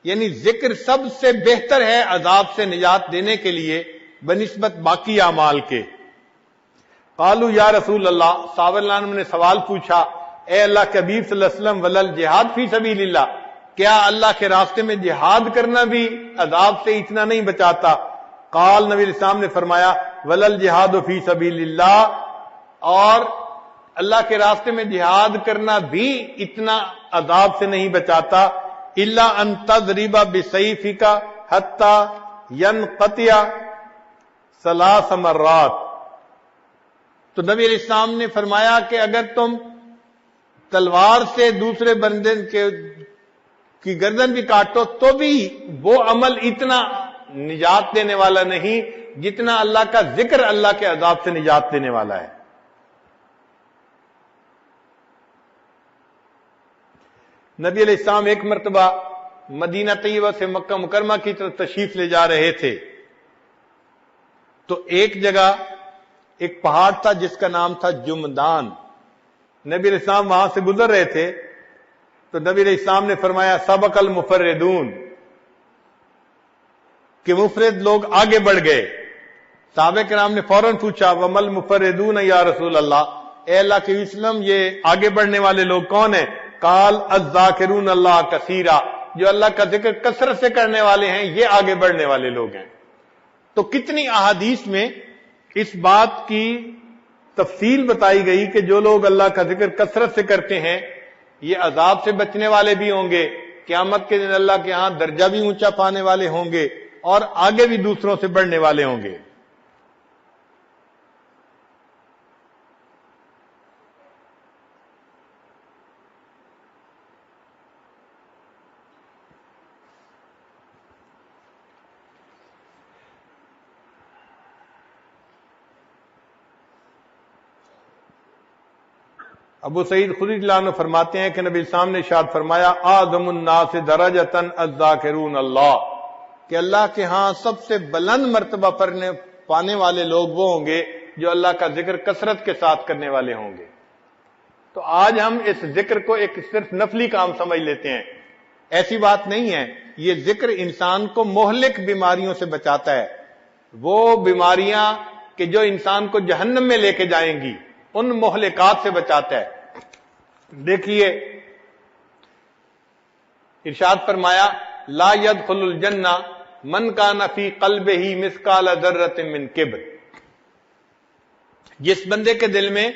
یعنی ذکر سب سے بہتر ہے عذاب سے نجات دینے کے لیے بنسبت باقی اعمال کے۔ قالوا یا رسول اللہ، صحابہ نے سوال پوچھا اے اللہ کے حبیب صلی اللہ علیہ وسلم ولل جہاد فی سبیل اللہ، کیا اللہ کے راستے میں جہاد کرنا بھی عذاب سے اتنا نہیں بچاتا؟ قال، نبی علیہ السلام نے فرمایا ولل جہاد فی سبیل اللہ، اور اللہ کے راستے میں جہاد کرنا بھی اتنا عذاب سے نہیں بچاتا، الا ان تضرب بسیفک حتی ینقطع 3 مرات۔ تو نبی علیہ السلام نے فرمایا کہ اگر تم تلوار سے دوسرے بندے کی گردن بھی کاٹو تو بھی وہ عمل اتنا نجات دینے والا نہیں جتنا اللہ کا ذکر اللہ کے عذاب سے نجات دینے والا ہے۔ نبی علیہ السلام ایک مرتبہ مدینہ طیبہ سے مکہ مکرمہ کی طرف تشریف لے جا رہے تھے، تو ایک جگہ ایک پہاڑ تھا جس کا نام تھا جمدان۔ نبی علیہ السلام وہاں سے گزر رہے تھے تو نبی علیہ السلام نے فرمایا سبق المفردون، کہ مفرد لوگ آگے بڑھ گئے۔ صحابہ کرام نے فوراً پوچھا ومل مفردون یا رسول اللہ، اے اللہ کے وسلم یہ آگے بڑھنے والے لوگ کون ہیں؟ قال الذاکرون اللہ کثیرا، جو اللہ کا ذکر کثرت سے کرنے والے ہیں یہ آگے بڑھنے والے لوگ ہیں۔ تو کتنی احادیث میں اس بات کی تفصیل بتائی گئی کہ جو لوگ اللہ کا ذکر کثرت سے کرتے ہیں یہ عذاب سے بچنے والے بھی ہوں گے، قیامت کے دن اللہ کے ہاں درجہ بھی اونچا پانے والے ہوں گے اور آگے بھی دوسروں سے بڑھنے والے ہوں گے۔ ابو سعید خدری رضی اللہ عنہ فرماتے ہیں کہ نبی السلام نے ارشاد فرمایا اعظم الناس درجۃ الذاکرون اللہ، کہ اللہ کے ہاں سب سے بلند مرتبہ پانے والے لوگ وہ ہوں گے جو اللہ کا ذکر کثرت کے ساتھ کرنے والے ہوں گے۔ تو آج ہم اس ذکر کو ایک صرف نفلی کام سمجھ لیتے ہیں، ایسی بات نہیں ہے۔ یہ ذکر انسان کو مہلک بیماریوں سے بچاتا ہے، وہ بیماریاں کہ جو انسان کو جہنم میں لے کے جائیں گی ان مہلکات سے بچاتا ہے۔ دیکھیے ارشاد فرمایا لا يدخل الجنہ من کان فی قلبہ مثقال ذرۃ من کبر، جس بندے کے دل میں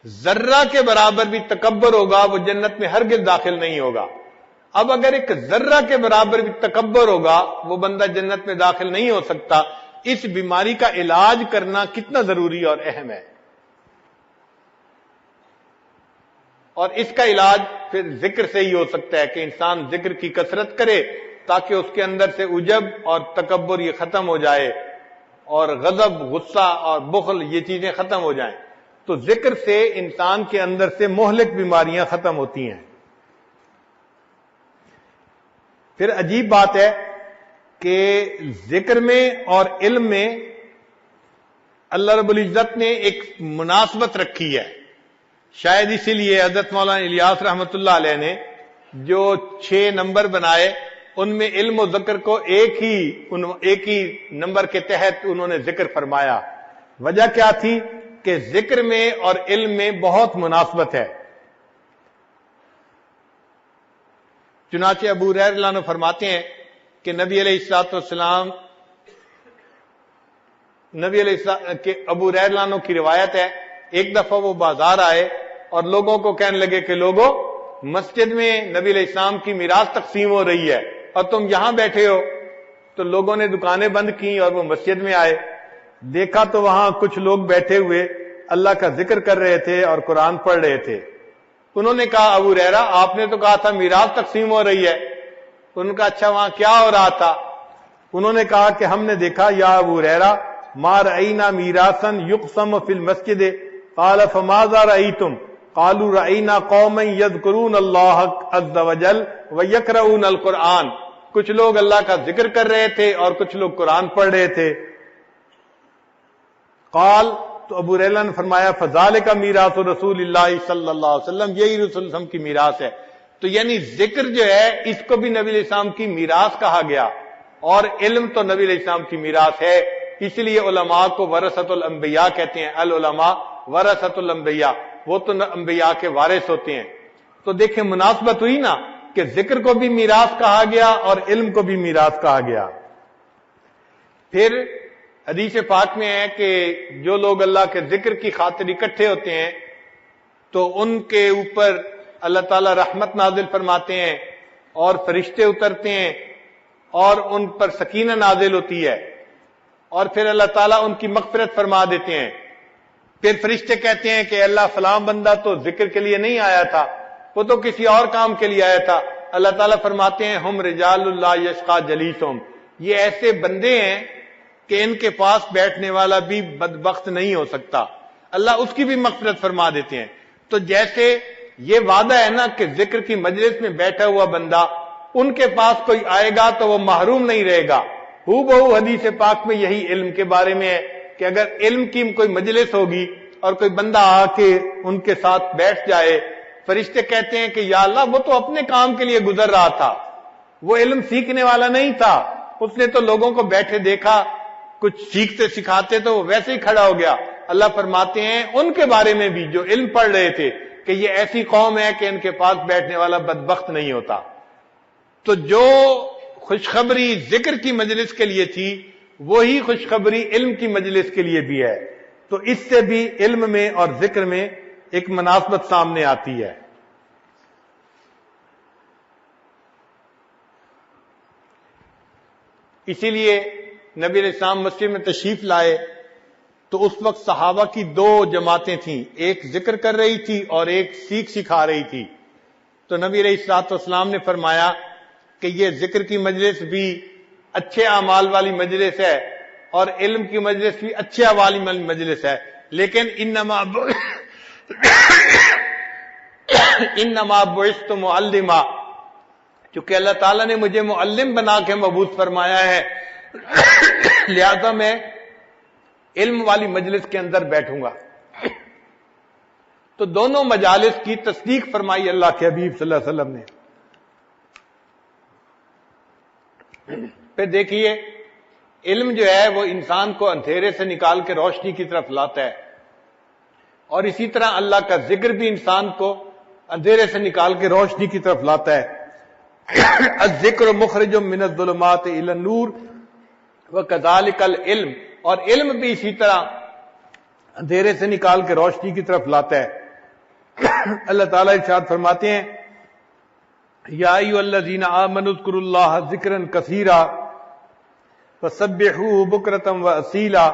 ذرہ کے برابر بھی تکبر ہوگا وہ جنت میں ہرگز داخل نہیں ہوگا۔ اب اگر ایک ذرہ کے برابر بھی تکبر ہوگا وہ بندہ جنت میں داخل نہیں ہو سکتا۔ اس بیماری کا علاج کرنا کتنا ضروری اور اہم ہے، اور اس کا علاج پھر ذکر سے ہی ہو سکتا ہے کہ انسان ذکر کی کثرت کرے تاکہ اس کے اندر سے عجب اور تکبر یہ ختم ہو جائے اور غضب، غصہ اور بخل یہ چیزیں ختم ہو جائیں۔ تو ذکر سے انسان کے اندر سے مہلک بیماریاں ختم ہوتی ہیں۔ پھر عجیب بات ہے کہ ذکر میں اور علم میں اللہ رب العزت نے ایک مناسبت رکھی ہے۔ شاید اسی لیے حضرت مولانا الیاس رحمت اللہ علیہ نے جو 6 نمبر بنائے ان میں علم و ذکر کو ایک ہی نمبر کے تحت انہوں نے ذکر فرمایا. وجہ کیا تھی کہ ذکر میں اور علم میں بہت مناسبت ہے. چنانچہ ابو ہریرہ رضی اللہ عنہ فرماتے ہیں کہ نبی علیہ الصلوۃ والسلام کہ ابو ہریرہ رضی اللہ عنہ کی روایت ہے، ایک دفعہ وہ بازار آئے اور لوگوں کو کہنے لگے کہ لوگوں، مسجد میں نبی علیہ السلام کی میراث تقسیم ہو رہی ہے اور تم یہاں بیٹھے ہو. تو لوگوں نے دکانیں بند کی اور وہ مسجد میں آئے. دیکھا تو وہاں کچھ لوگ بیٹھے ہوئے اللہ کا ذکر کر رہے تھے اور قرآن پڑھ رہے تھے. انہوں نے کہا ابو ہریرہ آپ نے تو کہا تھا میراث تقسیم ہو رہی ہے. انہوں نے کہا اچھا وہاں کیا ہو رہا تھا؟ انہوں نے کہا کہ ہم نے دیکھا یا ابو ہریرہ ما رأینا میراثا یقسم فی المسجد قال فماذا رأیتم قالوا رأینا قوما یذکرون اللہ عز وجل ویقرؤون القرآن. کچھ لوگ اللہ کا ذکر کر رہے تھے اور کچھ لوگ قرآن پڑھ رہے تھے. قال تو ابو ہریرہ نے فرمایا فذالک میراث رسول اللہ صلی اللہ علیہ وسلم، یہی رسول اللہ علیہ وسلم کی میراث ہے. تو یعنی ذکر جو ہے اس کو بھی نبی علیہ السلام کی میراث کہا گیا، اور علم تو نبی علیہ السلام کی میراث ہے. اس لیے علماء کو ورثۃ الانبیاء کہتے ہیں. العلماء ورثۃ الانبیاء، وہ تو انبیاء کے وارث ہوتے ہیں. تو دیکھیں مناسبت ہوئی نا کہ ذکر کو بھی میراث کہا گیا اور علم کو بھی میراث کہا گیا. پھر حدیث پاک میں ہے کہ جو لوگ اللہ کے ذکر کی خاطر اکٹھے ہوتے ہیں تو ان کے اوپر اللہ تعالی رحمت نازل فرماتے ہیں اور فرشتے اترتے ہیں اور ان پر سکینہ نازل ہوتی ہے، اور پھر اللہ تعالیٰ ان کی مغفرت فرما دیتے ہیں. پھر فرشتے کہتے ہیں کہ اللہ فلاں بندہ تو ذکر کے لیے نہیں آیا تھا، وہ تو کسی اور کام کے لیے آیا تھا. اللہ تعالیٰ فرماتے ہیں ہم رجال اللہ یشقى جلیسہم، یہ ایسے بندے ہیں کہ ان کے پاس بیٹھنے والا بھی بدبخت نہیں ہو سکتا. اللہ اس کی بھی مغفرت فرما دیتے ہیں. تو جیسے یہ وعدہ ہے نا کہ ذکر کی مجلس میں بیٹھا ہوا بندہ ان کے پاس کوئی آئے گا تو وہ محروم نہیں رہے گا. ہو بہو حدیث پاک میں یہی علم کے بارے میں ہے کہ اگر علم کی کوئی مجلس ہوگی اور کوئی بندہ آ کے ان کے ساتھ بیٹھ جائے، فرشتے کہتے ہیں کہ یا اللہ وہ تو اپنے کام کے لیے گزر رہا تھا، وہ علم سیکھنے والا نہیں تھا، اس نے تو لوگوں کو بیٹھے دیکھا کچھ سیکھتے سکھاتے تو وہ ویسے ہی کھڑا ہو گیا. اللہ فرماتے ہیں ان کے بارے میں بھی جو علم پڑھ رہے تھے کہ یہ ایسی قوم ہے کہ ان کے پاس بیٹھنے والا بدبخت نہیں ہوتا. تو جو خوشخبری ذکر کی مجلس کے لیے تھی وہی خوشخبری علم کی مجلس کے لیے بھی ہے. تو اس سے بھی علم میں اور ذکر میں ایک مناسبت سامنے آتی ہے. اسی لیے نبی علیہ السلام مسجد میں تشریف لائے تو اس وقت صحابہ کی دو جماعتیں تھیں، ایک ذکر کر رہی تھی اور ایک سیکھ سکھا رہی تھی. تو نبی علیہ الصلوۃ والسلام نے فرمایا کہ یہ ذکر کی مجلس بھی اچھے اعمال والی مجلس ہے اور علم کی مجلس بھی اچھے اعمال والی مجلس ہے، لیکن انما بعثت معلما، چونکہ اللہ تعالیٰ نے مجھے معلم بنا کے مبعوث فرمایا ہے لہذا میں علم والی مجلس کے اندر بیٹھوں گا. تو دونوں مجالس کی تصدیق فرمائی اللہ کے حبیب صلی اللہ علیہ وسلم نے. پھر دیکھیے علم جو ہے وہ انسان کو اندھیرے سے نکال کے روشنی کی طرف لاتا ہے، اور اسی طرح اللہ کا ذکر بھی انسان کو اندھیرے سے نکال کے روشنی کی طرف لاتا ہے. الذکر مخرج من الظلمات الی النور وکذالک العلم، اور علم بھی اسی طرح اندھیرے سے نکال کے روشنی کی طرف لاتا ہے. اللہ تعالیٰ ارشاد فرماتے ہیں یا ایھا الذین آمنوا اذکروا اللہ ذکرا کثیرا فسبحوہ بکرۃ واصیلا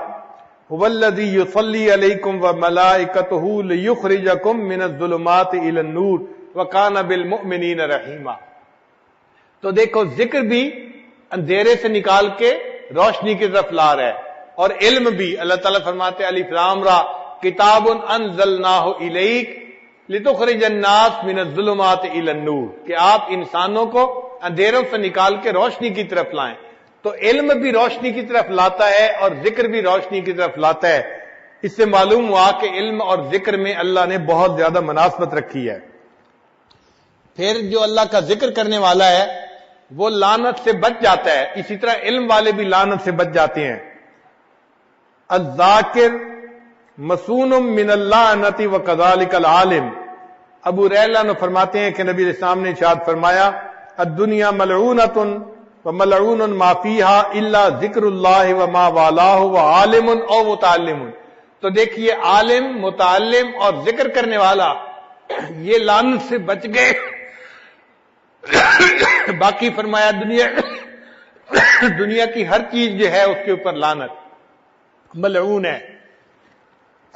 هو الذی یصلی علیکم وملائکتہ لیخرجکم من الظلمات الی النور وکان بالمؤمنین رحیما. تو دیکھو ذکر بھی اندھیرے سے نکال کے روشنی کی طرف لا رہا ہے، اور علم بھی. اللہ تعالیٰ فرماتے الف لام را کتاب انزلناہ الیک لتخرج الناس من الظلمات الی النور، کہ آپ انسانوں کو اندھیروں سے نکال کے روشنی کی طرف لائیں. تو علم بھی روشنی کی طرف لاتا ہے اور ذکر بھی روشنی کی طرف لاتا ہے. اس سے معلوم ہوا کہ علم اور ذکر میں اللہ نے بہت زیادہ مناسبت رکھی ہے. پھر جو اللہ کا ذکر کرنے والا ہے وہ لعنت سے بچ جاتا ہے، اسی طرح علم والے بھی لعنت سے بچ جاتے ہیں۔ الذاکر مسون من اللعنت وکذالک العالم، ابو ریلہ نے فرماتے ہیں کہ نبی علیہ السلام نے ارشاد فرمایا الدنیا ملعونۃ وملعون ما فیہا الا ذکر اللہ وما والاہ وعالم او متعلم۔ تو دیکھیے عالم، متعلم اور ذکر کرنے والا یہ لعنت سے بچ گئے، باقی فرمایا دنیا کی ہر چیز جو ہے اس کے اوپر لعنت ملعون ہے۔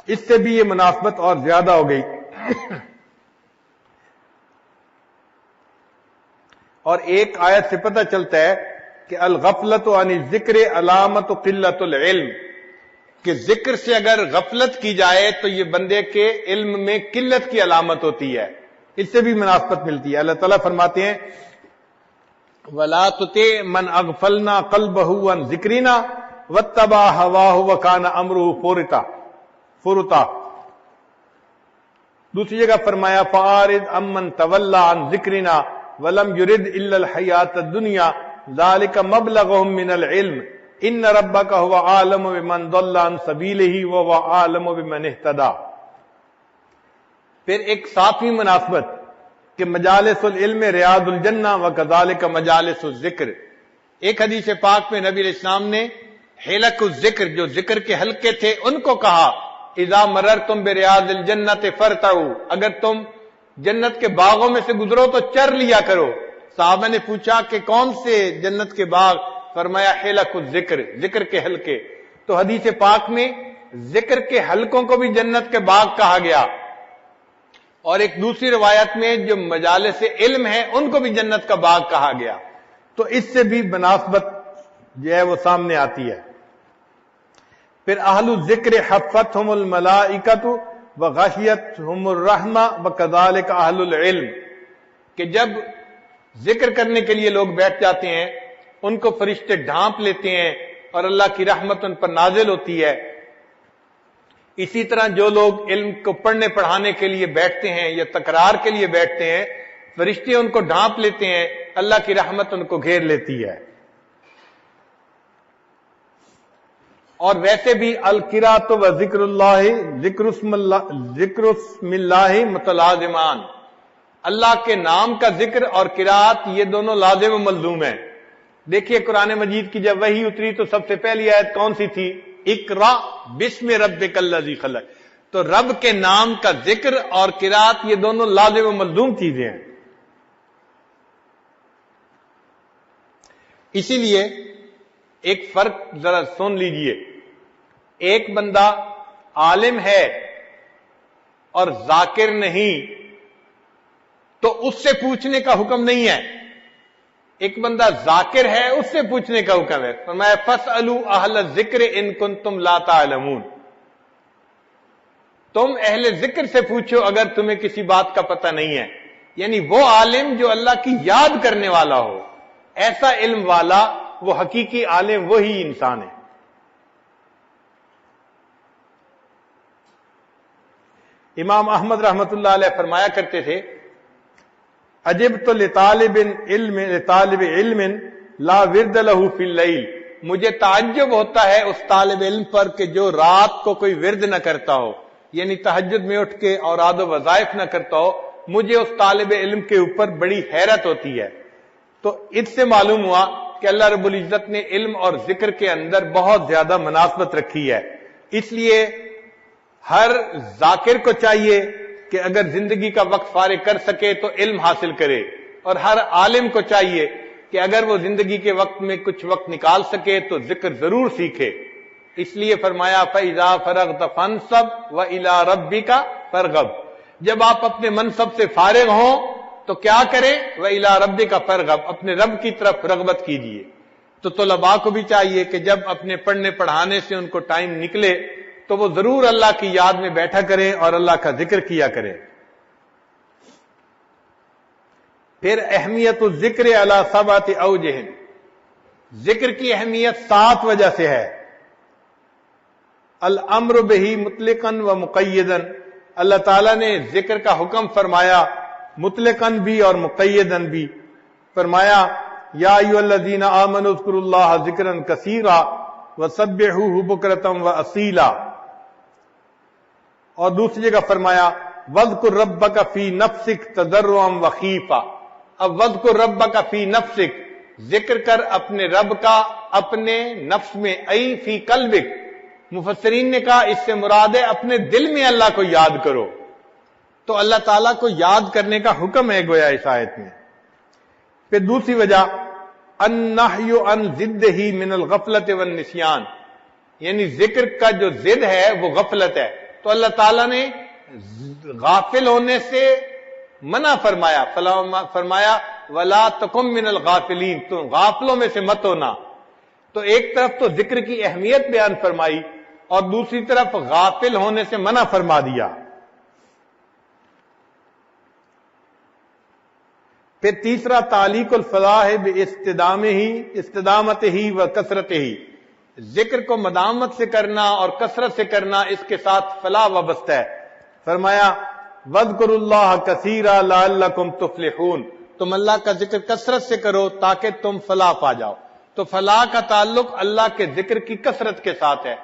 اس سے بھی یہ مناسبت اور زیادہ ہو گئی۔ اور ایک آیت سے پتہ چلتا ہے کہ الغفلۃ عن الذکر علامت قلت العلم، کہ ذکر سے اگر غفلت کی جائے تو یہ بندے کے علم میں قلت کی علامت ہوتی ہے، اس سے بھی مناسبت ملتی ہے۔ اللہ تعالیٰ فرماتے ہیں وَلَا تُطِعْ مَنْ أَغْفَلْنَا قَلْبَهُ عَنْ ذِكْرِنَا وَاتَّبَعَ هَوَاهُ وَكَانَ أَمْرُهُ فرطا۔ دوسری جگہ فرمایا فَأَعْرِضْ عَمَّنْ تَوَلَّىٰ عَنْ ذِكْرِنَا وَلَمْ يُرِدْ إِلَّا الْحَيَاةَ الدُّنْيَا ذَلِكَ مَبْلَغُهُم مِّنَ الْعِلْمِ إِنَّ رَبَّكَ هُوَ أَعْلَمُ بِمَنْ ضَلَّ عَنْ سَبِيلِهِ وَهُوَ أَعْلَمُ بِمَنِ اهْتَدَىٰ۔ پھر ایک ساتویں مناسبت کہ مجالس العلم ریاض الجنہ وکذالک مجالس الذکر۔ ایک حدیث پاک میں نبی علیہ السلام نے حلق الذکر، جو ذکر کے حلقے تھے، ان کو کہا اذا مررتم بریاض الجنۃ فرتعوا، اگر تم جنت کے باغوں میں سے گزرو تو چر لیا کرو۔ صحابہ نے پوچھا کہ کون سے جنت کے باغ؟ فرمایا حلق الذکر، ذکر کے حلقے۔ تو حدیث پاک میں ذکر کے حلقوں کو بھی جنت کے باغ کہا گیا، اور ایک دوسری روایت میں جو مجالس علم ہیں ان کو بھی جنت کا باغ کہا گیا۔ تو اس سے بھی مناسبت جو ہے وہ سامنے آتی ہے۔ پھر اہل الذکر حفتہم الملائکۃ وغشیتہم الرحمہ وکذالک اہل العلم، کہ جب ذکر کرنے کے لیے لوگ بیٹھ جاتے ہیں ان کو فرشتے ڈھانپ لیتے ہیں اور اللہ کی رحمت ان پر نازل ہوتی ہے۔ اسی طرح جو لوگ علم کو پڑھنے پڑھانے کے لیے بیٹھتے ہیں یا تکرار کے لیے بیٹھتے ہیں، فرشتے ان کو ڈھانپ لیتے ہیں، اللہ کی رحمت ان کو گھیر لیتی ہے۔ اور ویسے بھی القراءۃ و ذکر اللہ ذکر اسم اللہ متلازمان، اللہ کے نام کا ذکر اور قراءت یہ دونوں لازم و ملزوم ہیں۔ دیکھیے قرآن مجید کی جب وحی اتری تو سب سے پہلی آیت کون سی تھی؟ اقرا بسم ربک الذی خلق۔ تو رب کے نام کا ذکر اور قراءت یہ دونوں لازم و ملزوم چیزیں ہیں۔ اسی لیے ایک فرق ذرا سن لیجئے، ایک بندہ عالم ہے اور ذاکر نہیں تو اس سے پوچھنے کا حکم نہیں ہے، ایک بندہ ذاکر ہے اس سے پوچھنے کا حکم ہے۔ فرمایا فاسألوا اہل الذکر ان کنتم لا تعلمون، تم اہل ذکر سے پوچھو اگر تمہیں کسی بات کا پتہ نہیں ہے، یعنی وہ عالم جو اللہ کی یاد کرنے والا ہو، ایسا علم والا، وہ حقیقی عالم وہی انسان ہے۔ امام احمد رحمت اللہ علیہ فرمایا کرتے تھے عجبت لطالب علم لا ورد له فی اللیل، مجھے تعجب ہوتا ہے اس طالب علم پر کہ جو رات کو کوئی ورد نہ کرتا ہو، یعنی تہجد میں اٹھ کے اوراد و وظائف نہ کرتا ہو، مجھے اس طالب علم کے اوپر بڑی حیرت ہوتی ہے۔ تو اس سے معلوم ہوا کہ اللہ رب العزت نے علم اور ذکر کے اندر بہت زیادہ مناسبت رکھی ہے۔ اس لیے ہر ذاکر کو چاہیے کہ اگر زندگی کا وقت فارغ کر سکے تو علم حاصل کرے، اور ہر عالم کو چاہیے کہ اگر وہ زندگی کے وقت میں کچھ وقت نکال سکے تو ذکر ضرور سیکھے۔ اس لیے فرمایا فَإِذَا فَرَغْتَ فَانْصَبْ وَإِلَىٰ رَبِّكَ فَارْغَب، جب آپ اپنے منصب سے فارغ ہوں تو کیا کریں؟ وَإِلَىٰ رَبِّكَ فَارْغَب، اپنے رب کی طرف رغبت کیجئے۔ تو طلباء کو بھی چاہیے کہ جب اپنے پڑھنے پڑھانے سے ان کو ٹائم نکلے تو وہ ضرور اللہ کی یاد میں بیٹھا کریں اور اللہ کا ذکر کیا کریں۔ پھر اہمیت الذکر علی سبعۃ اوجہ، ذکر کی اہمیت 7 وجہ سے ہے۔ الامر بہ مطلقا و مقیدا، اللہ تعالیٰ نے ذکر کا حکم فرمایا مطلقاً بھی اور مقیداً بھی۔ فرمایا یا ایھا الذین آمنوا اذکروا اللہ ذکرا کثیرا وسبحوہ بکرۃ واصیلا، اور دوسری جگہ فرمایا وَاذْكُرْ رَبَّكَ فِي نَفْسِكَ تَضَرُّعًا وَخِيفًا۔ اب وَاذْكُرْ رَبَّكَ فِي نَفْسِكَ، ذکر کر اپنے رب کا اپنے نفس میں، ای فی قلبک۔ مفسرین نے کہا اس سے مراد ہے اپنے دل میں اللہ کو یاد کرو، تو اللہ تعالیٰ کو یاد کرنے کا حکم ہے گویا اس آیت میں۔ پھر دوسری وجہ النہی عن ضدہ من الغفلۃ والنسیان، یعنی ذکر کا جو ضد ہے وہ غفلت ہے، تو اللہ تعالیٰ نے غافل ہونے سے منع فرمایا، فرمایا ولا تکن من الغافلین، تو غافلوں میں سے مت ہونا۔ تو ایک طرف تو ذکر کی اہمیت بیان فرمائی اور دوسری طرف غافل ہونے سے منع فرما دیا۔ پھر تیسرا تعلیق الفلاح باستدامتہ و کثرتہ، ذکر کو مدامت سے کرنا اور کثرت سے کرنا، اس کے ساتھ فلاح وابستہ ہے۔ فرمایا وَاذْكُرُوا اللَّهَ كَثِيرًا لَعَلَّكُمْ تُفْلِحُونَ، تم اللہ کا ذکر کثرت سے کرو تاکہ تم فلاح پا جاؤ۔ تو فلاح کا تعلق اللہ کے ذکر کی کثرت کے ساتھ ہے،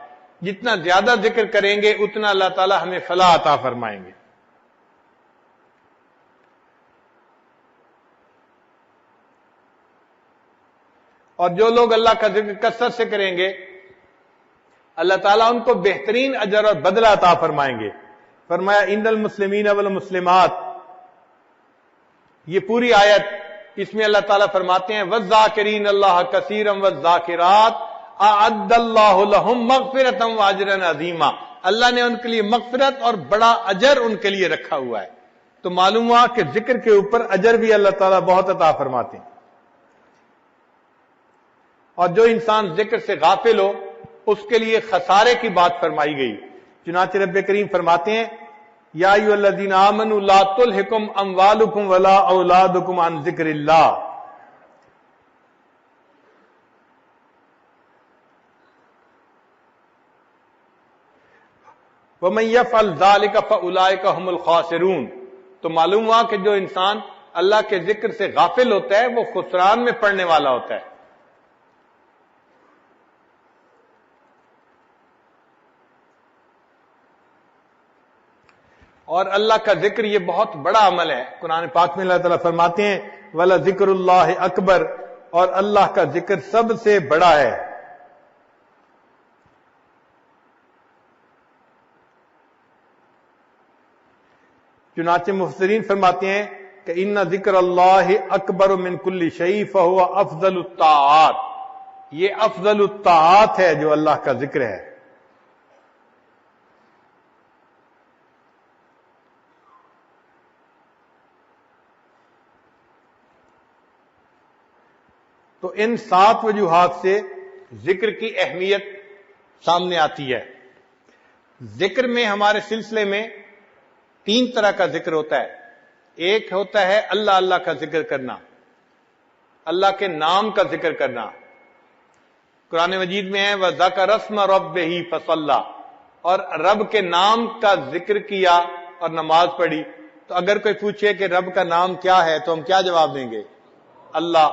جتنا زیادہ ذکر کریں گے اتنا اللہ تعالی ہمیں فلاح عطا فرمائیں گے۔ اور جو لوگ اللہ کا ذکر کثرت سے کریں گے اللہ تعالیٰ ان کو بہترین اجر اور بدلہ عطا فرمائیں گے۔ فرمایا ان المسلمین والمسلمات، یہ پوری آیت اس میں اللہ تعالیٰ فرماتے ہیں والذاکرین اللہ کثیرا والذاکرات اعد اللہ لہم مغفرۃ واجرا عظیما، اللہ نے ان کے لیے مغفرت اور بڑا اجر ان کے لیے رکھا ہوا ہے۔ تو معلوم ہوا کہ ذکر کے اوپر اجر بھی اللہ تعالیٰ بہت عطا فرماتے ہیں۔ اور جو انسان ذکر سے غافل ہو اس کے لیے خسارے کی بات فرمائی گئی، چنانچہ رب کریم فرماتے ہیں یا ایھا الذین آمنوا لا تلھکم اموالکم ولا اولادکم عن ذکر اللہ، ومن یفعل ذلک فاولئک هم الخاسرون۔ تو معلوم ہوا کہ جو انسان اللہ کے ذکر سے غافل ہوتا ہے وہ خسران میں پڑنے والا ہوتا ہے۔ اور اللہ کا ذکر یہ بہت بڑا عمل ہے۔ قرآن پاک میں اللہ تعالیٰ فرماتے ہیں وَلَذِكْرُ اللَّهِ اکبر، اور اللہ کا ذکر سب سے بڑا ہے۔ چنانچہ مفسرین فرماتے ہیں کہ ان ذکر اللہ اکبر من کل شیء فہو افضل الطاعات، یہ افضل الطاعات ہے جو اللہ کا ذکر ہے۔ تو ان 7 وجوہات سے ذکر کی اہمیت سامنے آتی ہے۔ ذکر میں ہمارے سلسلے میں 3 طرح کا ذکر ہوتا ہے۔ ایک ہوتا ہے اللہ اللہ کا ذکر کرنا، اللہ کے نام کا ذکر کرنا۔ قرآن مجید میں ہے وَذَكَرَ اسْمَ رَبِّهِ فَصَلَّى، اور رب کے نام کا ذکر کیا اور نماز پڑھی۔ تو اگر کوئی پوچھے کہ رب کا نام کیا ہے تو ہم کیا جواب دیں گے؟ اللہ۔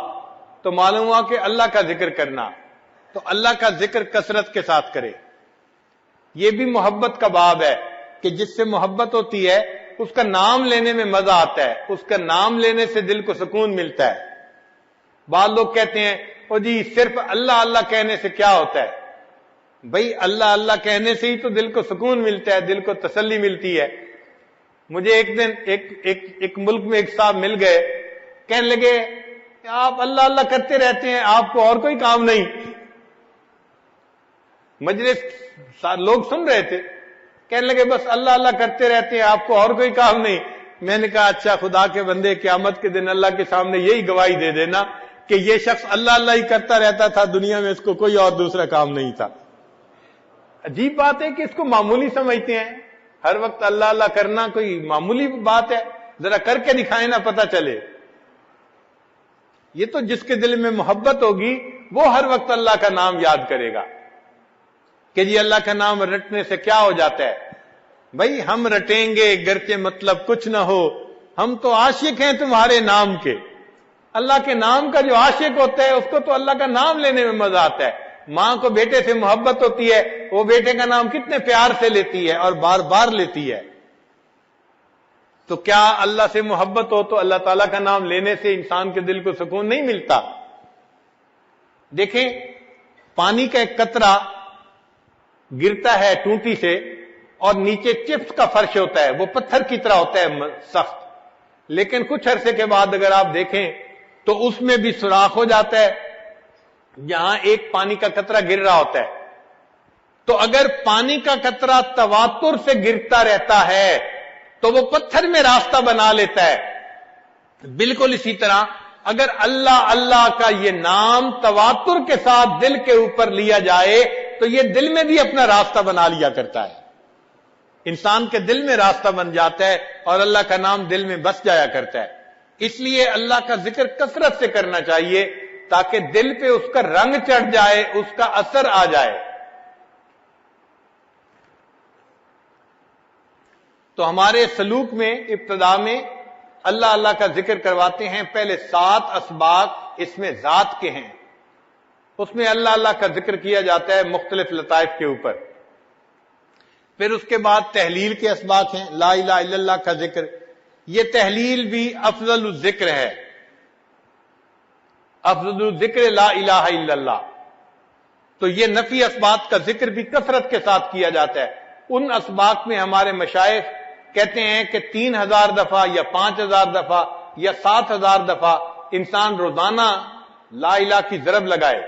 تو معلوم ہوا کہ اللہ کا ذکر کرنا، تو اللہ کا ذکر کثرت کے ساتھ کرے۔ یہ بھی محبت کا باب ہے کہ جس سے محبت ہوتی ہے اس کا نام لینے میں مزہ آتا ہے، اس کا نام لینے سے دل کو سکون ملتا ہے۔ بعض لوگ کہتے ہیں او جی صرف اللہ اللہ کہنے سے کیا ہوتا ہے؟ بھائی اللہ اللہ کہنے سے ہی تو دل کو سکون ملتا ہے، دل کو تسلی ملتی ہے۔ مجھے ایک دن ایک ملک میں ایک صاحب مل گئے، کہنے لگے آپ اللہ اللہ کرتے رہتے ہیں، آپ کو اور کوئی کام نہیں؟ مجلس لوگ سن رہے تھے، کہنے لگے بس اللہ اللہ کرتے رہتے ہیں، آپ کو اور کوئی کام نہیں۔ میں نے کہا اچھا خدا کے بندے، قیامت کے دن اللہ کے سامنے یہی گواہی دے دینا کہ یہ شخص اللہ اللہ ہی کرتا رہتا تھا، دنیا میں اس کو کوئی اور دوسرا کام نہیں تھا۔ عجیب بات ہے کہ اس کو معمولی سمجھتے ہیں، ہر وقت اللہ اللہ کرنا کوئی معمولی بات ہے، ذرا کر کے دکھائیں نا پتہ چلے۔ یہ تو جس کے دل میں محبت ہوگی وہ ہر وقت اللہ کا نام یاد کرے گا کہ جی اللہ کا نام رٹنے سے کیا ہو جاتا ہے؟ بھائی ہم رٹیں گے گرچہ مطلب کچھ نہ ہو، ہم تو عاشق ہیں تمہارے نام کے۔ اللہ کے نام کا جو عاشق ہوتا ہے اس کو تو اللہ کا نام لینے میں مزہ آتا ہے. ماں کو بیٹے سے محبت ہوتی ہے, وہ بیٹے کا نام کتنے پیار سے لیتی ہے اور بار بار لیتی ہے. تو کیا اللہ سے محبت ہو تو اللہ تعالیٰ کا نام لینے سے انسان کے دل کو سکون نہیں ملتا؟ دیکھیں, پانی کا ایک قطرہ گرتا ہے ٹونٹی سے اور نیچے چپس کا فرش ہوتا ہے, وہ پتھر کی طرح ہوتا ہے سخت, لیکن کچھ عرصے کے بعد اگر آپ دیکھیں تو اس میں بھی سوراخ ہو جاتا ہے جہاں ایک پانی کا قطرہ گر رہا ہوتا ہے. تو اگر پانی کا قطرہ تواتر سے گرتا رہتا ہے تو وہ پتھر میں راستہ بنا لیتا ہے. بالکل اسی طرح اگر اللہ اللہ کا یہ نام تواتر کے ساتھ دل کے اوپر لیا جائے تو یہ دل میں بھی اپنا راستہ بنا لیا کرتا ہے. انسان کے دل میں راستہ بن جاتا ہے اور اللہ کا نام دل میں بس جایا کرتا ہے. اس لیے اللہ کا ذکر کثرت سے کرنا چاہیے تاکہ دل پہ اس کا رنگ چڑھ جائے, اس کا اثر آ جائے. تو ہمارے سلوک میں ابتدا میں اللہ اللہ کا ذکر کرواتے ہیں. پہلے 7 اسباق اس میں ذات کے ہیں, اس میں اللہ اللہ کا ذکر کیا جاتا ہے مختلف لطائف کے اوپر. پھر اس کے بعد تحلیل کے اسباق ہیں, لا الہ الا اللہ کا ذکر. یہ تحلیل بھی افضل الذکر ہے, افضل الذکر لا الہ الا اللہ. تو یہ نفی اسباق کا ذکر بھی کثرت کے ساتھ کیا جاتا ہے. ان اسباق میں ہمارے مشائخ کہتے ہیں کہ 3000 دفعہ یا 5000 دفعہ یا 7000 دفعہ انسان روزانہ لا الہ کی ضرب لگائے,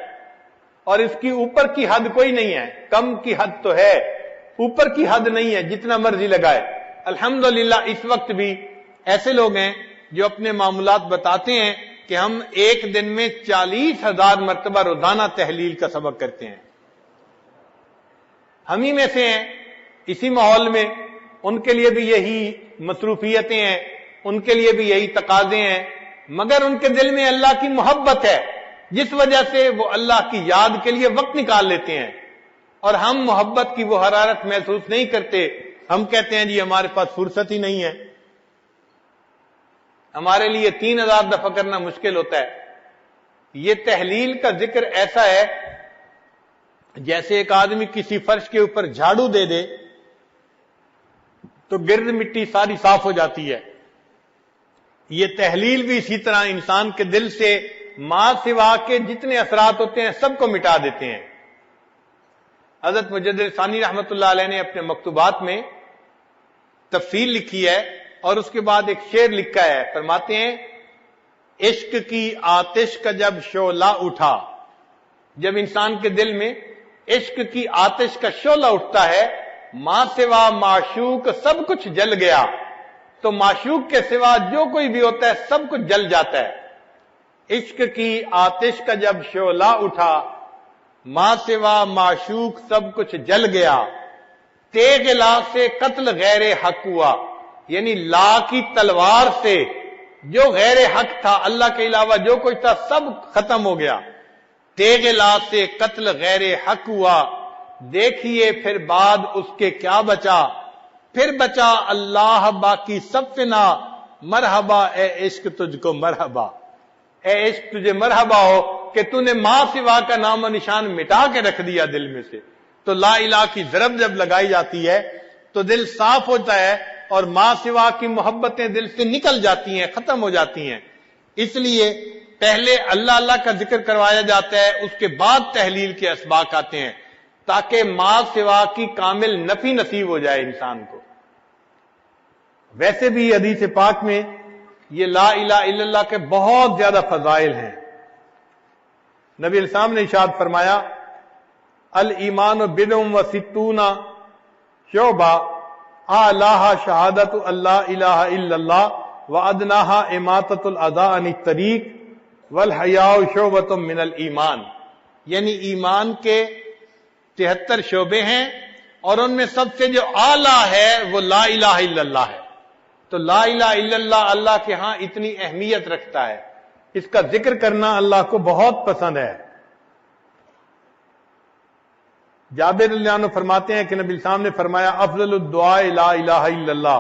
اور اس کی اوپر کی حد کوئی نہیں ہے. کم کی حد تو ہے, اوپر کی حد نہیں ہے, جتنا مرضی لگائے. الحمدللہ اس وقت بھی ایسے لوگ ہیں جو اپنے معاملات بتاتے ہیں کہ ہم ایک دن میں 40,000 مرتبہ روزانہ تحلیل کا سبق کرتے ہیں. ہم ہی میں سے ہیں اسی ماحول میں, ان کے لیے بھی یہی مصروفیتیں ہیں, ان کے لیے بھی یہی تقاضے ہیں, مگر ان کے دل میں اللہ کی محبت ہے جس وجہ سے وہ اللہ کی یاد کے لیے وقت نکال لیتے ہیں. اور ہم محبت کی وہ حرارت محسوس نہیں کرتے. ہم کہتے ہیں جی ہمارے پاس فرصت ہی نہیں ہے, ہمارے لیے 3000 دفعہ کرنا مشکل ہوتا ہے. یہ تحلیل کا ذکر ایسا ہے جیسے ایک آدمی کسی فرش کے اوپر جھاڑو دے دے تو گرد مٹی ساری صاف ہو جاتی ہے. یہ تحلیل بھی اسی طرح انسان کے دل سے ما سوا کے جتنے اثرات ہوتے ہیں سب کو مٹا دیتے ہیں. حضرت مجدد ثانی رحمت اللہ علیہ نے اپنے مکتوبات میں تفصیل لکھی ہے اور اس کے بعد ایک شعر لکھا ہے. فرماتے ہیں عشق کی آتش کا جب شعلہ اٹھا, جب انسان کے دل میں عشق کی آتش کا شعلہ اٹھتا ہے, ما سوا معشوق سب کچھ جل گیا. تو معشوق کے سوا جو کوئی بھی ہوتا ہے سب کچھ جل جاتا ہے. عشق کی آتش کا جب شعلہ اٹھا, ما سوا معشوق سب کچھ جل گیا. تیغ لا سے قتل غیر حق ہوا, یعنی لا کی تلوار سے جو غیر حق تھا, اللہ کے علاوہ جو کچھ تھا سب ختم ہو گیا. تیغ لا سے قتل غیر حق ہوا, دیکھیے پھر بعد اس کے کیا بچا. پھر بچا اللہ باقی سب فنا, مرحبا اے عشق تجھ کو مرحبا. اے عشق تجھے مرحبا ہو کہ تو نے ماں سوا کا نام و نشان مٹا کے رکھ دیا دل میں سے. تو لا الہ کی ضرب جب لگائی جاتی ہے تو دل صاف ہوتا ہے اور ماں سوا کی محبتیں دل سے نکل جاتی ہیں, ختم ہو جاتی ہیں. اس لیے پہلے اللہ اللہ کا ذکر کروایا جاتا ہے, اس کے بعد تحلیل کے اسباق آتے ہیں تاکہ ماں سوا کی کامل نفی نصیب ہو جائے انسان کو. ویسے بھی حدیث پاک میں یہ لا الہ الا اللہ کے بہت زیادہ فضائل ہیں. نبی علیہ السلام نے ارشاد فرمایا الایمان بضع و ستون شعبہ اعلیھا شہادت اللہ الہ الا اللہ وادناھا اماطۃ الاذى عن الطریق والحیاء شعبۃ من الایمان. یعنی ایمان کے 73 شعبے ہیں اور ان میں سب سے جو اعلیٰ ہے وہ لا الہ الا اللہ ہے. تو لا الہ الا اللہ اللہ کے ہاں اتنی اہمیت رکھتا ہے, اس کا ذکر کرنا اللہ کو بہت پسند ہے. جابر رضی اللہ عنہ فرماتے ہیں کہ نبی السلام نے فرمایا افضل الدعاء لا الہ الا اللہ,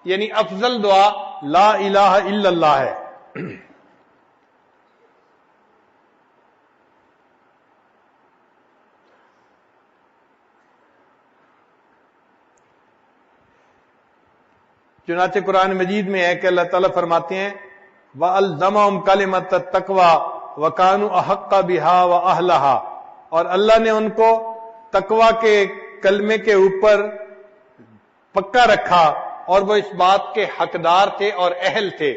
یعنی افضل دعا لا الہ الا اللہ ہے. چنانچہ قرآن مجید میں ہے کہ اللہ تعالیٰ فرماتے ہیں وَأَلْزَمَهُمْ كَلِمَةَ التَّقْوَى وَكَانُوا أَحَقَّ بِهَا وَأَهْلَهَا، اور اللہ نے ان کو تقوی کے کلمے کے اوپر پکا رکھا اور وہ اس بات کے حقدار تھے اور اہل تھے۔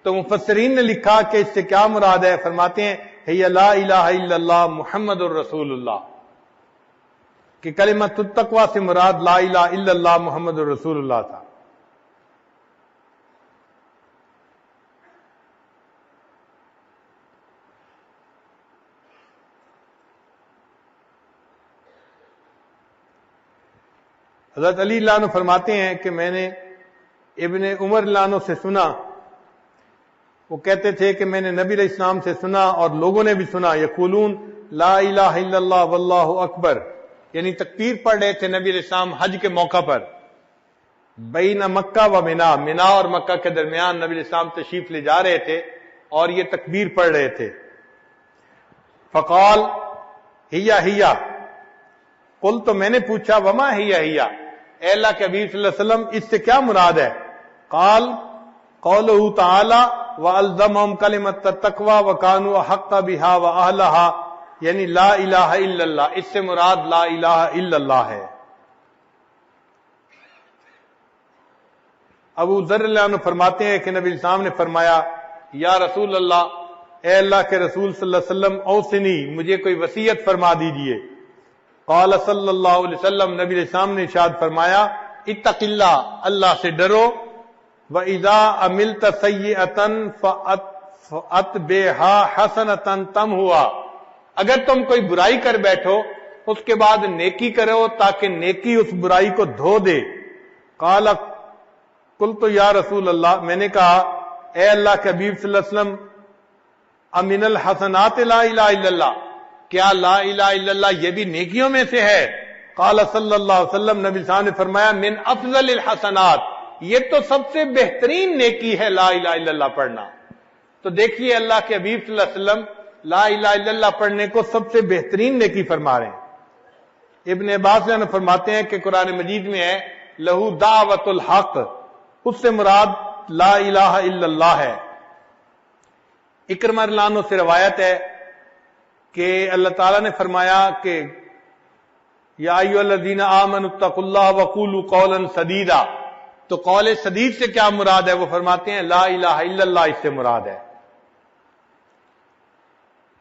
تو مفسرین نے لکھا کہ اس سے کیا مراد ہے، فرماتے ہیں ہی لا الہ الا اللہ محمد الرسول اللہ، کہ کلمۃ التقوی سے مراد لا الہ الا اللہ محمد الرسول اللہ تھا۔ حضرت علی اللہ عنہ فرماتے ہیں کہ میں نے ابن عمر اللہ عنہ سے سنا، وہ کہتے تھے کہ میں نے نبی علیہ السلام سے سنا اور لوگوں نے بھی سنا، یقولون لا الہ الا اللہ واللہ اکبر، یعنی تکبیر پڑھ رہے تھے نبی علیہ السلام حج کے موقع پر، بین مکہ و منا، منا اور مکہ کے درمیان نبی علیہ السلام تشریف لے جا رہے تھے اور یہ تکبیر پڑھ رہے تھے۔ فقال ہیا قل، تو میں نے پوچھا وما ہیا، اے اللہ کے حبیب صلی اللہ علیہ وسلم اس سے کیا مراد ہے؟ قال قولہ تعالی وَأَلْزَمَهُمْ كَلِمَةَ التَّقْوَى وَكَانُوا أَحَقَّ بِهَا وَأَهْلَهَا، یعنی لا الہ الا اللہ، اس سے مراد لا الہ الا اللہ ہے۔ ابو ذر اللہ عنہ فرماتے ہیں کہ نبی السلام نے فرمایا یا رسول اللہ، اے اللہ کے رسول صلی اللہ علیہ وسلم اوصنی، مجھے کوئی وصیت فرما دیجئے۔ قال صلی اللہ علیہ وسلم، نبی علیہ السلام نے ارشاد فرمایا اتق اللہ، اللہ سے ڈرو، وَإِذَا عَمِلْتَ سَيِّئَةً فَأَتْبِعْهَا حَسَنَةً تَمْحُهَا، اگر تم کوئی برائی کر بیٹھو اس کے بعد نیکی کرو تاکہ نیکی اس برائی کو دھو دے۔ قال قلت یا رسول اللہ، میں نے کہا اے اللہ کے حبیب صلی اللہ علیہ وسلم امن الحسنات لا الہ الا اللہ، کیا لا الہ الا اللہ یہ بھی نیکیوں میں سے ہے؟ قال صلی اللہ علیہ وسلم، نبی صاحب نے فرمایا من افضل الحسنات، یہ تو سب سے بہترین نیکی ہے لا الہ الا اللہ پڑھنا۔ تو دیکھیے اللہ کے حبیب صلی اللہ علیہ وسلم لا الہ الا اللہ پڑھنے کو سب سے بہترین نیکی فرما رہے ہیں۔ ابن عباس نے فرماتے ہیں کہ قرآن مجید میں ہے لہو دعوت الحق، اس سے مراد لا الہ الا اللہ ہے۔ اکرمہ رضی اللہ عنہ سے روایت ہے کہ اللہ تعالیٰ نے فرمایا کہ یا ایھا الذین آمنوا اتقوا اللہ وقولوا قولا سدیدا، تو قول سدید سے کیا مراد ہے؟ وہ فرماتے ہیں لا الہ الا اللہ اس سے مراد ہے۔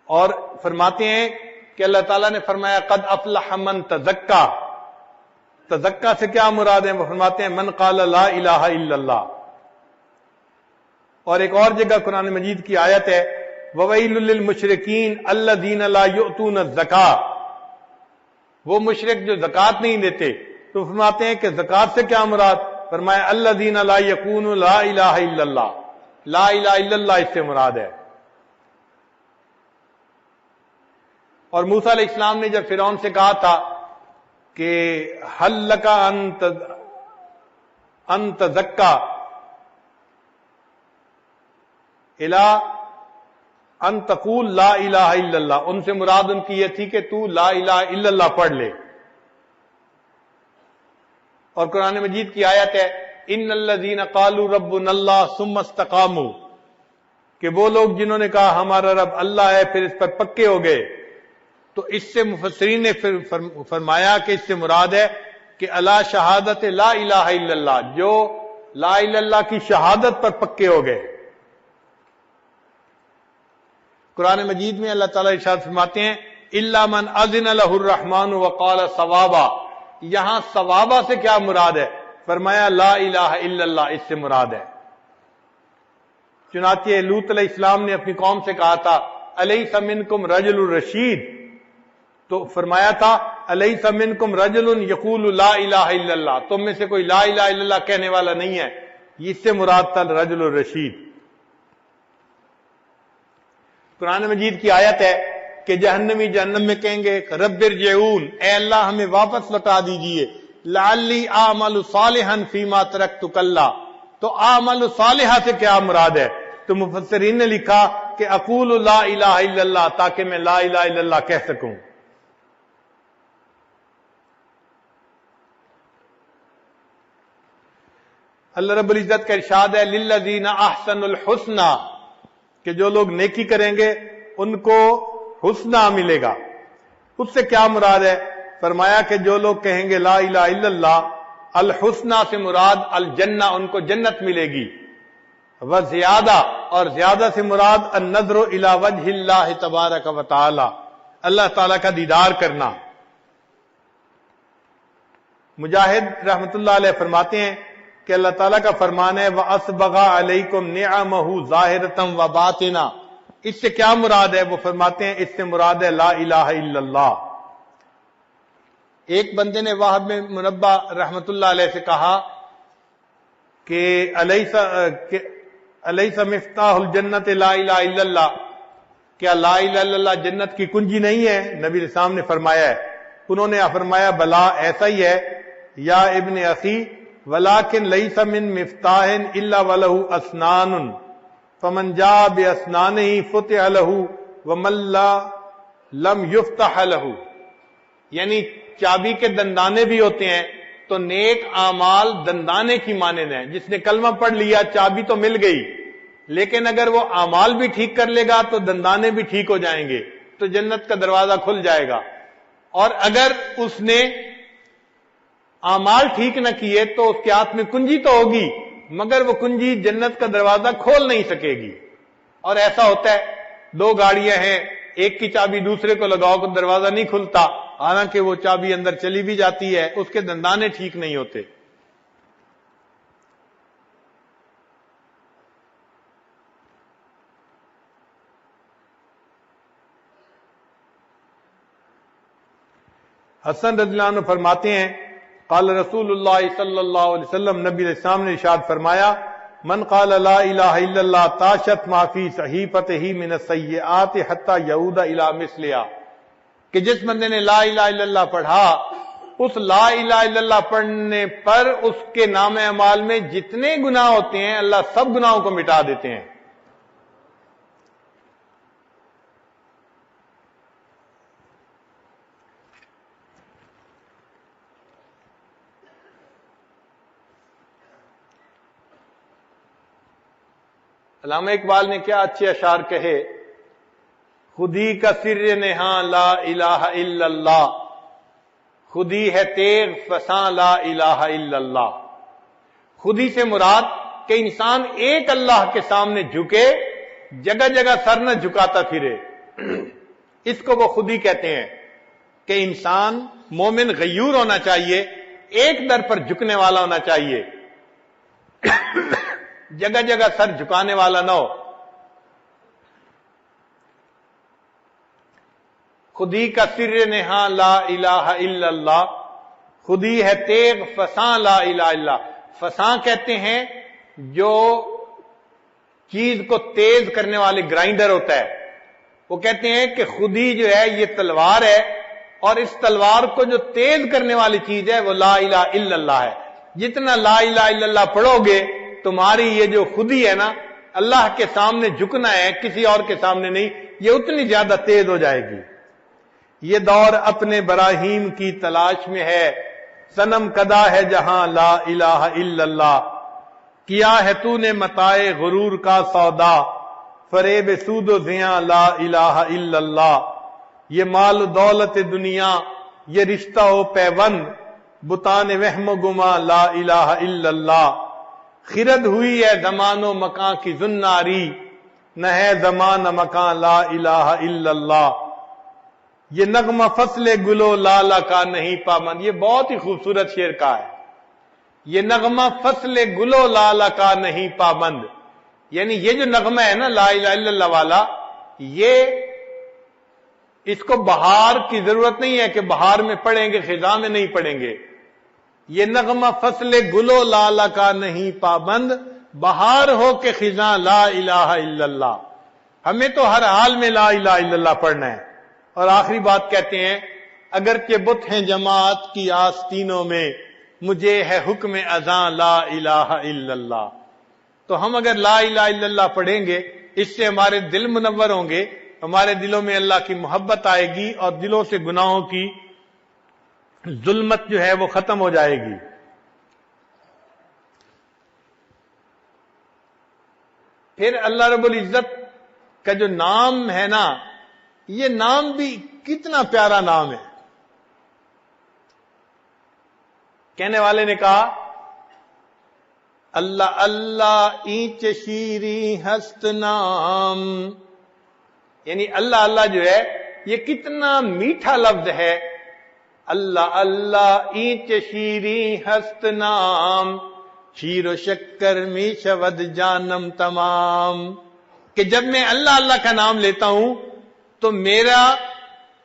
اور فرماتے ہیں کہ اللہ تعالیٰ نے فرمایا قد افلح من تزکا، تزکا سے کیا مراد ہے؟ وہ فرماتے ہیں من قال لا الہ الا اللہ۔ اور ایک اور جگہ قرآن مجید کی آیت ہے وَوَيْلٌ لِّلْمُشْرِكِينَ الَّذِينَ لَا يُؤْتُونَ الزَّكَاةَ، وہ مشرک جو زکوٰۃ نہیں دیتے، تو فرماتے ہیں کہ زکوٰۃ سے کیا مراد؟ فرمایا الَّذِينَ لَا يَقُولُونَ لَا إِلَٰهَ إِلَّا اللَّهُ، لا الہ الا اللہ اس سے مراد ہے۔ اور موسیٰ علیہ السلام نے جب فرعون سے کہا تھا کہ هَلْ لَكَ أَن تَزَكَّىٰ إِلَىٰ ان تقول لا الہ الا اللہ، ان سے مراد ان کی یہ تھی کہ تو لا الہ الا اللہ پڑھ لے۔ اور قرآن مجید کی آیت ہے ان الذین قالوا ربنا اللہ ثم استقاموا، کہ وہ لوگ جنہوں نے کہا ہمارا رب اللہ ہے پھر اس پر پکے ہو گئے۔ تو اس سے مفسرین نے فرمایا کہ اس سے مراد ہے کہ اللہ شہادت لا الہ الا اللہ، جو لا الہ الا اللہ کی شہادت پر پکے ہو گئے۔ قرآن مجید میں اللہ تعالیٰ ارشاد فرماتے ہیں الا من اذن له الرحمن وقال صوابا، یہاں صوابا سے کیا مراد ہے؟ فرمایا لا الہ الا اللہ اس سے مراد ہے۔ چنانچہ لوط علیہ السلام نے اپنی قوم سے کہا تھا الیس منکم رجل رشید، تو فرمایا تھا الیس منکم رجل یقول لا الہ الا اللہ، تم میں سے کوئی لا الہ الا اللہ کہنے والا نہیں ہے، اس سے مراد تھا رجل الرشید۔ قرآن مجید کی آیت ہے کہ جہنمی جہنم میں کہیں گے رب ارجعون، اے اللہ ہمیں واپس لوٹا دیجئے، لعلی اعمل صالحا فیما ترکت کلا، تو اعمل صالحہ سے کیا مراد ہے؟ تو مفسرین نے لکھا کہ اقول لا الہ الا اللہ، تاکہ میں لا الہ الا اللہ کہہ سکوں۔ اللہ رب العزت کا ارشاد ہے للذین احسنوا الحسنى کہ جو لوگ نیکی کریں گے ان کو حسنہ ملے گا. اس سے کیا مراد ہے؟ فرمایا کہ جو لوگ کہیں گے لا الہ الا اللہ، الحسنہ سے مراد الجنہ، ان کو جنت ملے گی. وزیادہ، اور زیادہ سے مراد النظر الی وجہ اللہ تبارک و تعالی، اللہ تعالی کا دیدار کرنا. مجاہد رحمت اللہ علیہ فرماتے ہیں کہ اللہ تعالیٰ کا فرمان ہے وَأَسْبَغَ عَلَيْكُمْ نِعَمَهُ ظَاهِرَةً وَبَاطِنًا. اس سے کیا مراد ہے؟ وہ فرماتے ہیں اس سے مراد ہے لا الہ الا اللہ. ایک بندے نے وہب میں منبہ رحمت اللہ علیہ سے کہا کہ الیس مفتاح الجنت لا الہ الا اللہ، کیا لا الہ الا اللہ جنت کی کنجی نہیں ہے؟ نبی علیہ السلام نے فرمایا ہے. انہوں نے فرمایا بلا ایسا ہی ہے یا ابن اخی، ولیکن لیس من مفتاح الا ولہ اسنان فمن جاء باسنانہ فتح لہ ومن لم یفتح لہ. یعنی چابی کے دندانے بھی ہوتے ہیں، تو نیک اعمال دندانے کی مانند ہیں. جس نے کلمہ پڑھ لیا چابی تو مل گئی، لیکن اگر وہ اعمال بھی ٹھیک کر لے گا تو دندانے بھی ٹھیک ہو جائیں گے، تو جنت کا دروازہ کھل جائے گا. اور اگر اس نے اعمال ٹھیک نہ کیے تو اس کے ہاتھ میں کنجی تو ہوگی، مگر وہ کنجی جنت کا دروازہ کھول نہیں سکے گی. اور ایسا ہوتا ہے، دو گاڑیاں ہیں، ایک کی چابی دوسرے کو لگاؤ تو دروازہ نہیں کھلتا، حالانکہ وہ چابی اندر چلی بھی جاتی ہے، اس کے دندانے ٹھیک نہیں ہوتے. حسن رضی اللہ عنہ فرماتے ہیں قال رسول اللہ صلی اللہ علیہ وسلم، نبی علیہ السلام نے ارشاد فرمایا من قال لا الہ الا اللہ تاشت ما فی صحیفتہ من السیئات حتی یعود الی مثلہا، کہ جس بندے نے لا الہ الا اللہ پڑھا، اس لا الہ الا اللہ پڑھنے پر اس کے نام اعمال میں جتنے گناہ ہوتے ہیں اللہ سب گناہوں کو مٹا دیتے ہیں. علامہ اقبال نے کیا اچھے اشعار کہے، خودی کا سر نہاں لا الہ الا اللہ، خودی ہے تیغ فساں لا الہ الا اللہ. خودی سے مراد کہ انسان ایک اللہ کے سامنے جھکے، جگہ جگہ سر نہ جھکاتا پھرے، اس کو وہ خودی کہتے ہیں. کہ انسان مومن غیور ہونا چاہیے، ایک در پر جھکنے والا ہونا چاہیے، جگہ جگہ سر جھکانے والا نہ ہو. خودی کا سر نہاں لا الہ الا اللہ، خودی ہے تیغ فساں لا الہ الا اللہ. فساں کہتے ہیں جو چیز کو تیز کرنے والے گرائنڈر ہوتا ہے. وہ کہتے ہیں کہ خودی جو ہے یہ تلوار ہے، اور اس تلوار کو جو تیز کرنے والی چیز ہے وہ لا الہ الا اللہ ہے. جتنا لا الہ الا اللہ پڑھو گے تمہاری یہ جو خودی ہے نا، اللہ کے سامنے جھکنا ہے کسی اور کے سامنے نہیں، یہ اتنی زیادہ تیز ہو جائے گی. یہ دور اپنے براہیم کی تلاش میں ہے، صنم کدا ہے جہاں لا الہ الا اللہ. کیا ہے تو نے متاع غرور کا سودا، فریب سود و زیاں لا الہ الا اللہ. یہ مال و دولت دنیا، یہ رشتہ و پیوند، بتان وہم و گما لا الہ الا اللہ. خرد ہوئی ہے زمان و مکان کی زناری، نہ ہے زمان مکان لا الہ الا اللہ. یہ نغمہ فصل گلو لالا کا نہیں پابند. یہ بہت ہی خوبصورت شعر کا ہے. یہ نغمہ فصل گلو لالا کا نہیں پابند، یعنی یہ جو نغمہ ہے نا لا الہ الا اللہ والا، یہ اس کو بہار کی ضرورت نہیں ہے کہ بہار میں پڑھیں گے خزاں میں نہیں پڑھیں گے. یہ نغمہ فصل گلو لالا کا نہیں پابند، بہار ہو کہ خزاں لا الہ الا اللہ. ہمیں تو ہر حال میں لا الہ الا اللہ پڑھنا ہے. اور آخری بات کہتے ہیں اگرچہ بت ہیں جماعت کی آستینوں میں، مجھے ہے حکم اذاں لا الہ الا اللہ. تو ہم اگر لا الہ الا اللہ پڑھیں گے، اس سے ہمارے دل منور ہوں گے، ہمارے دلوں میں اللہ کی محبت آئے گی، اور دلوں سے گناہوں کی ظلمت جو ہے وہ ختم ہو جائے گی. پھر اللہ رب العزت کا جو نام ہے نا، یہ نام بھی کتنا پیارا نام ہے. کہنے والے نے کہا اللہ اللہ اینچ شیریں ہست نام، یعنی اللہ اللہ جو ہے یہ کتنا میٹھا لفظ ہے. اللہ اللہ اینچ شیریں ہست نام، شیر و شکر می شود جانم تمام، کہ جب میں اللہ اللہ کا نام لیتا ہوں تو میرا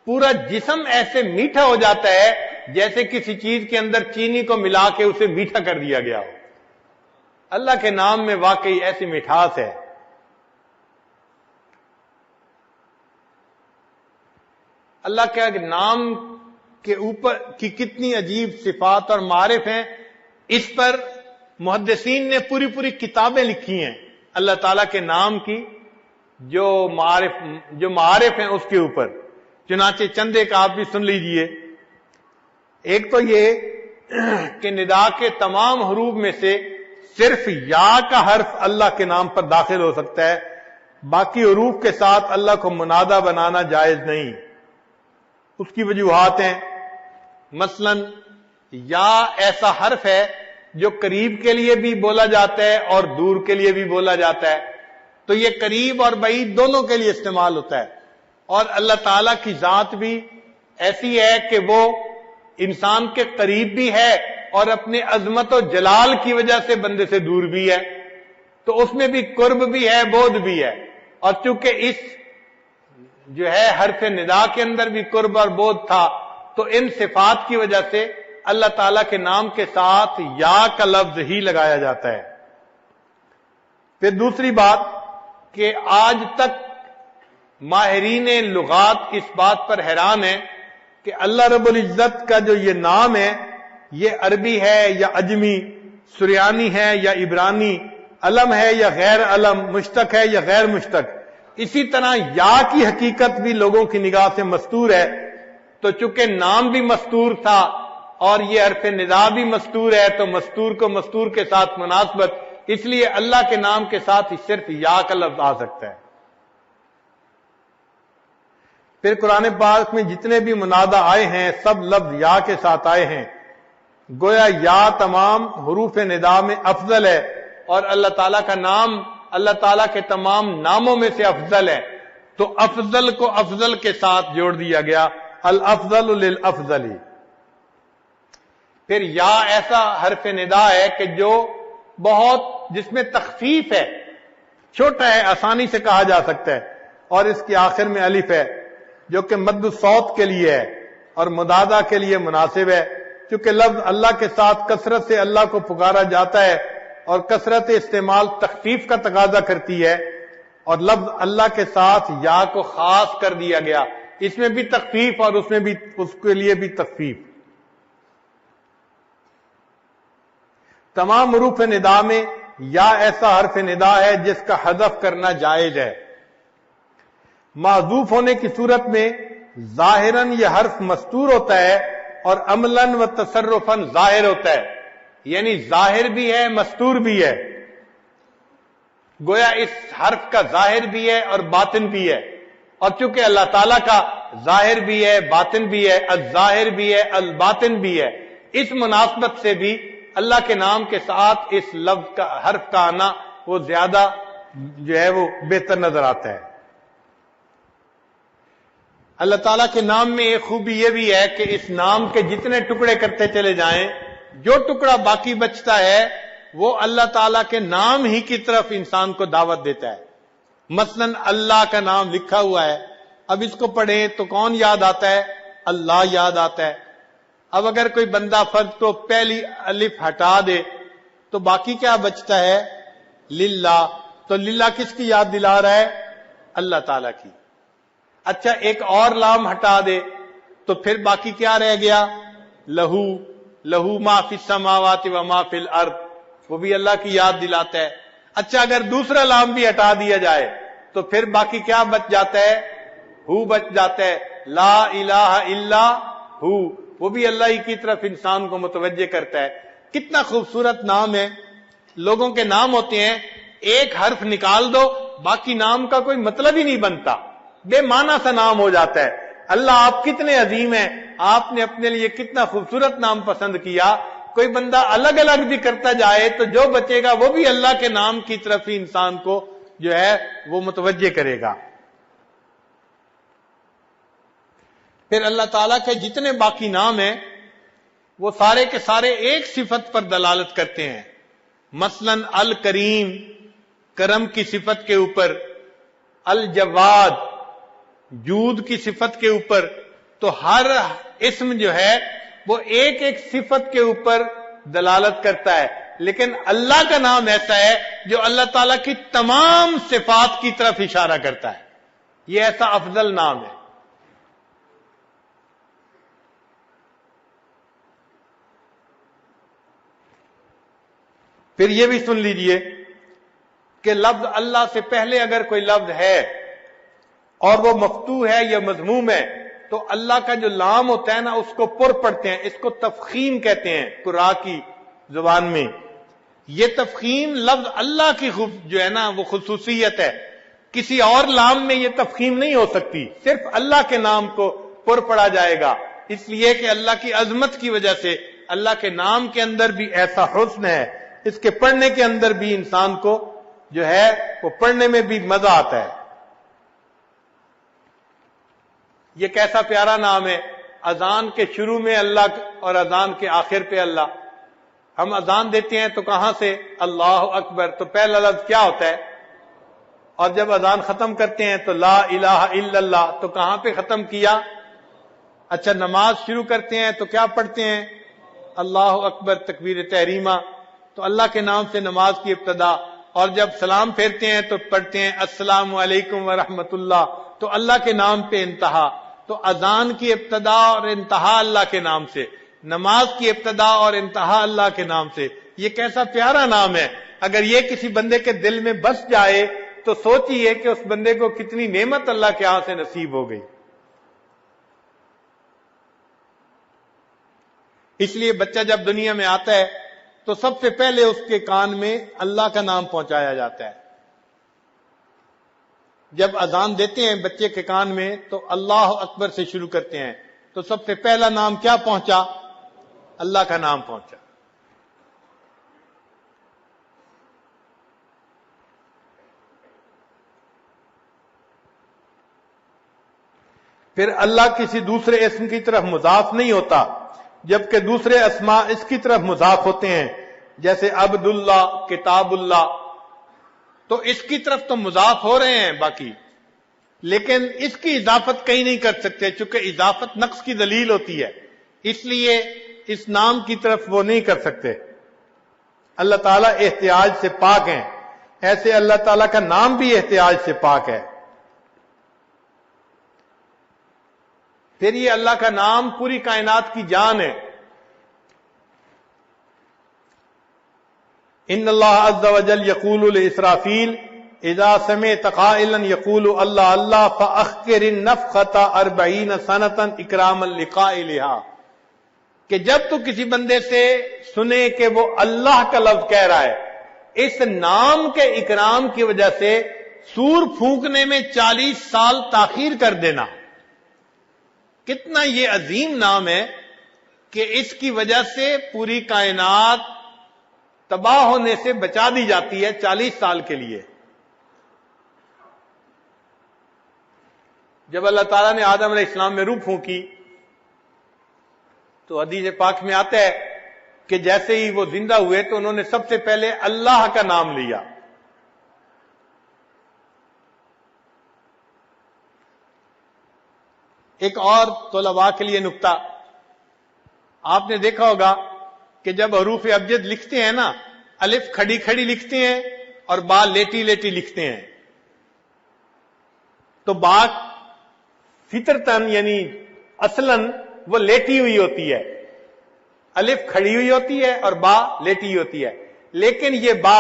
پورا جسم ایسے میٹھا ہو جاتا ہے جیسے کسی چیز کے اندر چینی کو ملا کے اسے میٹھا کر دیا گیا ہو. اللہ کے نام میں واقعی ایسی مٹھاس ہے. اللہ کے نام کے اوپر کی کتنی عجیب صفات اور معارف ہیں. اس پر محدثین نے پوری پوری کتابیں لکھی ہیں اللہ تعالیٰ کے نام کی، جو معارف ہیں اس کے اوپر. چنانچہ چند ایک آپ بھی سن لیجئے. ایک تو یہ کہ ندا کے تمام حروف میں سے صرف یا کا حرف اللہ کے نام پر داخل ہو سکتا ہے، باقی حروف کے ساتھ اللہ کو منادہ بنانا جائز نہیں. اس کی وجوہات ہیں. مثلا یا ایسا حرف ہے جو قریب کے لیے بھی بولا جاتا ہے اور دور کے لیے بھی بولا جاتا ہے، تو یہ قریب اور بعید دونوں کے لیے استعمال ہوتا ہے. اور اللہ تعالیٰ کی ذات بھی ایسی ہے کہ وہ انسان کے قریب بھی ہے اور اپنے عظمت و جلال کی وجہ سے بندے سے دور بھی ہے، تو اس میں بھی قرب بھی ہے، بعد بھی ہے. اور چونکہ اس جو ہے حرف ندا کے اندر بھی قرب اور بعد تھا، تو ان صفات کی وجہ سے اللہ تعالیٰ کے نام کے ساتھ یا کا لفظ ہی لگایا جاتا ہے. پھر دوسری بات کہ آج تک ماہرین لغات اس بات پر حیران ہیں کہ اللہ رب العزت کا جو یہ نام ہے یہ عربی ہے یا عجمی، سریانی ہے یا عبرانی، علم ہے یا غیر علم، مشتق ہے یا غیر مشتق. اسی طرح یا کی حقیقت بھی لوگوں کی نگاہ سے مستور ہے. تو چونکہ نام بھی مستور تھا اور یہ حرف ندا بھی مستور ہے، تو مستور کو مستور کے ساتھ مناسبت، اس لیے اللہ کے نام کے ساتھ ہی صرف یا کا لفظ آ سکتا ہے. پھر قرآن پاک میں جتنے بھی منادہ آئے ہیں سب لفظ یا کے ساتھ آئے ہیں. گویا یا تمام حروف ندا میں افضل ہے، اور اللہ تعالیٰ کا نام اللہ تعالیٰ کے تمام ناموں میں سے افضل ہے، تو افضل کو افضل کے ساتھ جوڑ دیا گیا، الافضل للافضل. پھر یا ایسا حرف ندا ہے کہ جو بہت جس میں تخفیف ہے، چھوٹا ہے، آسانی سے کہا جا سکتا ہے، اور اس کے آخر میں الف ہے جو کہ مد الصوت کے لیے ہے اور مدادہ کے لیے مناسب ہے. چونکہ لفظ اللہ کے ساتھ کثرت سے اللہ کو پکارا جاتا ہے اور کثرت استعمال تخفیف کا تقاضا کرتی ہے، اور لفظ اللہ کے ساتھ یا کو خاص کر دیا گیا، اس میں بھی تخفیف اور اس میں بھی اس کے لیے بھی تخفیف. تمام حروف ندا میں یا ایسا حرف ندا ہے جس کا حذف کرنا جائز ہے. معذوف ہونے کی صورت میں ظاہراً یہ حرف مستور ہوتا ہے اور عملاً و تصرفاً ظاہر ہوتا ہے، یعنی ظاہر بھی ہے مستور بھی ہے. گویا اس حرف کا ظاہر بھی ہے اور باطن بھی ہے، اور چونکہ اللہ تعالیٰ کا ظاہر بھی ہے باطن بھی ہے، الظاہر بھی ہے الباطن بھی ہے، اس مناسبت سے بھی اللہ کے نام کے ساتھ اس لفظ کا حرف کا آنا وہ زیادہ جو ہے وہ بہتر نظر آتا ہے. اللہ تعالیٰ کے نام میں ایک خوبی یہ بھی ہے کہ اس نام کے جتنے ٹکڑے کرتے چلے جائیں، جو ٹکڑا باقی بچتا ہے وہ اللہ تعالیٰ کے نام ہی کی طرف انسان کو دعوت دیتا ہے. مثلا اللہ کا نام لکھا ہوا ہے، اب اس کو پڑھیں تو کون یاد آتا ہے؟ اللہ یاد آتا ہے. اب اگر کوئی بندہ فرض تو پہلی الف ہٹا دے تو باقی کیا بچتا ہے؟ للہ. تو للہ کس کی یاد دلا رہا ہے؟ اللہ تعالیٰ کی. اچھا ایک اور لام ہٹا دے تو پھر باقی کیا رہ گیا؟ لہو. لہو ما فی السماوات و ما فی الارض، وہ بھی اللہ کی یاد دلاتا ہے. اچھا اگر دوسرا لام بھی ہٹا دیا جائے تو پھر باقی کیا بچ جاتا ہے؟ ہو بچ جاتا ہے. لا الہ الا ہو، وہ بھی اللہ ہی کی طرف انسان کو متوجہ کرتا ہے. کتنا خوبصورت نام ہے. لوگوں کے نام ہوتے ہیں ایک حرف نکال دو باقی نام کا کوئی مطلب ہی نہیں بنتا، بے معنی سا نام ہو جاتا ہے۔ اللہ آپ کتنے عظیم ہیں، آپ نے اپنے لیے کتنا خوبصورت نام پسند کیا، کوئی بندہ الگ الگ بھی کرتا جائے تو جو بچے گا وہ بھی اللہ کے نام کی طرف ہی انسان کو جو ہے وہ متوجہ کرے گا۔ پھر اللہ تعالیٰ کے جتنے باقی نام ہیں وہ سارے کے سارے ایک صفت پر دلالت کرتے ہیں، مثلا الکریم کرم کی صفت کے اوپر، الجواد جود کی صفت کے اوپر، تو ہر اسم جو ہے وہ ایک ایک صفت کے اوپر دلالت کرتا ہے، لیکن اللہ کا نام ایسا ہے جو اللہ تعالیٰ کی تمام صفات کی طرف اشارہ کرتا ہے، یہ ایسا افضل نام ہے۔ پھر یہ بھی سن لیجئے کہ لفظ اللہ سے پہلے اگر کوئی لفظ ہے اور وہ مفتوح ہے یا مضموم ہے تو اللہ کا جو لام ہوتا ہے نا اس کو پر پڑھتے ہیں، اس کو تفخیم کہتے ہیں قراء کی زبان میں۔ یہ تفخیم لفظ اللہ کی جو ہے نا وہ خصوصیت ہے، کسی اور لام میں یہ تفخیم نہیں ہو سکتی، صرف اللہ کے نام کو پر پڑھا جائے گا، اس لیے کہ اللہ کی عظمت کی وجہ سے اللہ کے نام کے اندر بھی ایسا حسن ہے، اس کے پڑھنے کے اندر بھی انسان کو جو ہے وہ پڑھنے میں بھی مزہ آتا ہے۔ یہ کیسا پیارا نام ہے، اذان کے شروع میں اللہ اور اذان کے آخر پہ اللہ۔ ہم اذان دیتے ہیں تو کہاں سے؟ اللہ اکبر، تو پہلا لفظ کیا ہوتا ہے؟ اور جب اذان ختم کرتے ہیں تو لا الہ الا اللہ، تو کہاں پہ ختم کیا؟ اچھا، نماز شروع کرتے ہیں تو کیا پڑھتے ہیں؟ اللہ اکبر تکبیر تحریمہ، تو اللہ کے نام سے نماز کی ابتدا، اور جب سلام پھیرتے ہیں تو پڑھتے ہیں السلام علیکم ورحمۃ اللہ، تو اللہ کے نام پہ انتہا۔ تو اذان کی ابتدا اور انتہا اللہ کے نام سے، نماز کی ابتدا اور انتہا اللہ کے نام سے، یہ کیسا پیارا نام ہے۔ اگر یہ کسی بندے کے دل میں بس جائے تو سوچئے کہ اس بندے کو کتنی نعمت اللہ کے ہاں سے نصیب ہو گئی۔ اس لیے بچہ جب دنیا میں آتا ہے تو سب سے پہلے اس کے کان میں اللہ کا نام پہنچایا جاتا ہے۔ جب اذان دیتے ہیں بچے کے کان میں تو اللہ اکبر سے شروع کرتے ہیں، تو سب سے پہلا نام کیا پہنچا؟ اللہ کا نام پہنچا۔ پھر اللہ کسی دوسرے اسم کی طرف مضاف نہیں ہوتا، جبکہ دوسرے اسماء اس کی طرف مضاف ہوتے ہیں، جیسے عبداللہ، کتاب اللہ، تو اس کی طرف تو مضاف ہو رہے ہیں باقی، لیکن اس کی اضافت کہیں نہیں کر سکتے، چونکہ اضافت نقص کی دلیل ہوتی ہے، اس لیے اس نام کی طرف وہ نہیں کر سکتے۔ اللہ تعالیٰ احتیاج سے پاک ہیں، ایسے اللہ تعالیٰ کا نام بھی احتیاج سے پاک ہے۔ پھر یہ اللہ کا نام پوری کائنات کی جان ہے۔ ان اللہ عز وجل یقول لاسرافیل اذا سمعت قائلا یقول اللہ اللہ فاخر النفخۃ 40 سنۃ اکراما لقائلها، کہ جب تو کسی بندے سے سنے کہ وہ اللہ کا لفظ کہہ رہا ہے، اس نام کے اکرام کی وجہ سے سور پھونکنے میں 40 سال تاخیر کر دینا۔ کتنا یہ عظیم نام ہے کہ اس کی وجہ سے پوری کائنات تباہ ہونے سے بچا دی جاتی ہے 40 سال کے لیے۔ جب اللہ تعالیٰ نے آدم علیہ السلام میں روح پھونکی تو حدیث پاک میں آتا ہے کہ جیسے ہی وہ زندہ ہوئے تو انہوں نے سب سے پہلے اللہ کا نام لیا۔ ایک اور طلباء کے لیے نکتہ، آپ نے دیکھا ہوگا کہ جب حروف ابجد لکھتے ہیں نا، الف کھڑی کھڑی لکھتے ہیں اور با لیٹی لیٹی لکھتے ہیں، تو با فطرتاً یعنی اصلاً وہ لیٹی ہوئی ہوتی ہے، الف کھڑی ہوئی ہوتی ہے اور با لیٹی ہوئی ہوتی ہے، لیکن یہ با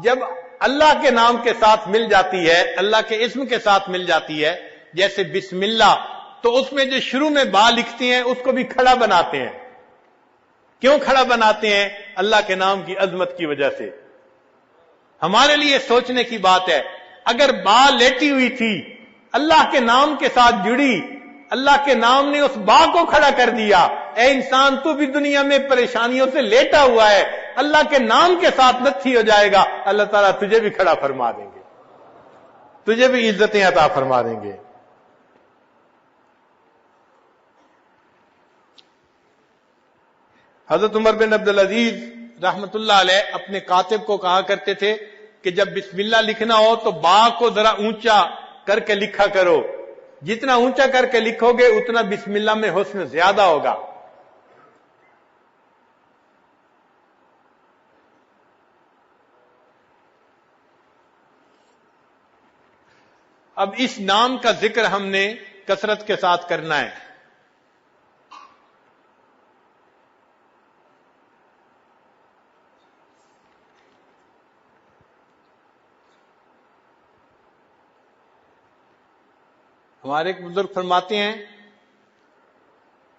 جب اللہ کے نام کے ساتھ مل جاتی ہے، اللہ کے اسم کے ساتھ مل جاتی ہے، جیسے بسم اللہ، تو اس میں جو شروع میں با لکھتے ہیں اس کو بھی کھڑا بناتے ہیں۔ کیوں کھڑا بناتے ہیں؟ اللہ کے نام کی عظمت کی وجہ سے۔ ہمارے لیے سوچنے کی بات ہے، اگر باں لیٹی ہوئی تھی، اللہ کے نام کے ساتھ جڑی، اللہ کے نام نے اس باں کو کھڑا کر دیا، اے انسان تو بھی دنیا میں پریشانیوں سے لیٹا ہوا ہے، اللہ کے نام کے ساتھ نتھی ہو جائے گا، اللہ تعالیٰ تجھے بھی کھڑا فرما دیں گے، تجھے بھی عزتیں عطا فرما دیں گے۔ حضرت عمر بن عبدالعزیز رحمت اللہ علیہ اپنے کاتب کو کہا کرتے تھے کہ جب بسم اللہ لکھنا ہو تو با کو ذرا اونچا کر کے لکھا کرو، جتنا اونچا کر کے لکھو گے اتنا بسم اللہ میں حسن زیادہ ہوگا۔ اب اس نام کا ذکر ہم نے کثرت کے ساتھ کرنا ہے۔ ہمارے ایک بزرگ فرماتے ہیں،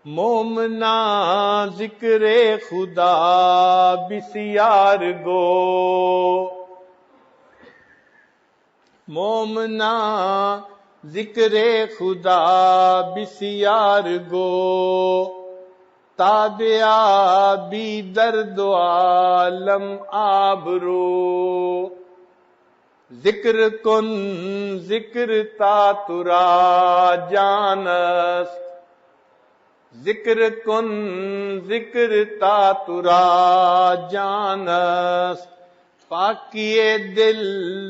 مومنا ذکر خدا بسیار گو، مومنا ذکر خدا بسیار گو، تابعہ بی درد عالم آبرو، ذکر کن ذکر تا ترا جانست، ذکر کن ذکر تا ترا جانست، پاکی دل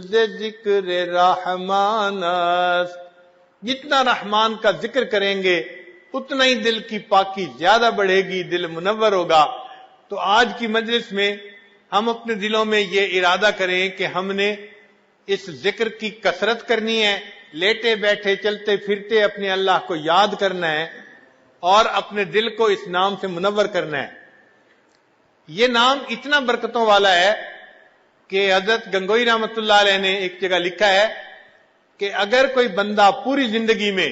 ز ذکر رحمان است۔ جتنا رحمان کا ذکر کریں گے اتنا ہی دل کی پاکی زیادہ بڑھے گی، دل منور ہوگا۔ تو آج کی مجلس میں ہم اپنے دلوں میں یہ ارادہ کریں کہ ہم نے اس ذکر کی کثرت کرنی ہے، لیٹے بیٹھے چلتے پھرتے اپنے اللہ کو یاد کرنا ہے اور اپنے دل کو اس نام سے منور کرنا ہے۔ یہ نام اتنا برکتوں والا ہے کہ حضرت گنگوئی رحمت اللہ علیہ نے ایک جگہ لکھا ہے کہ اگر کوئی بندہ پوری زندگی میں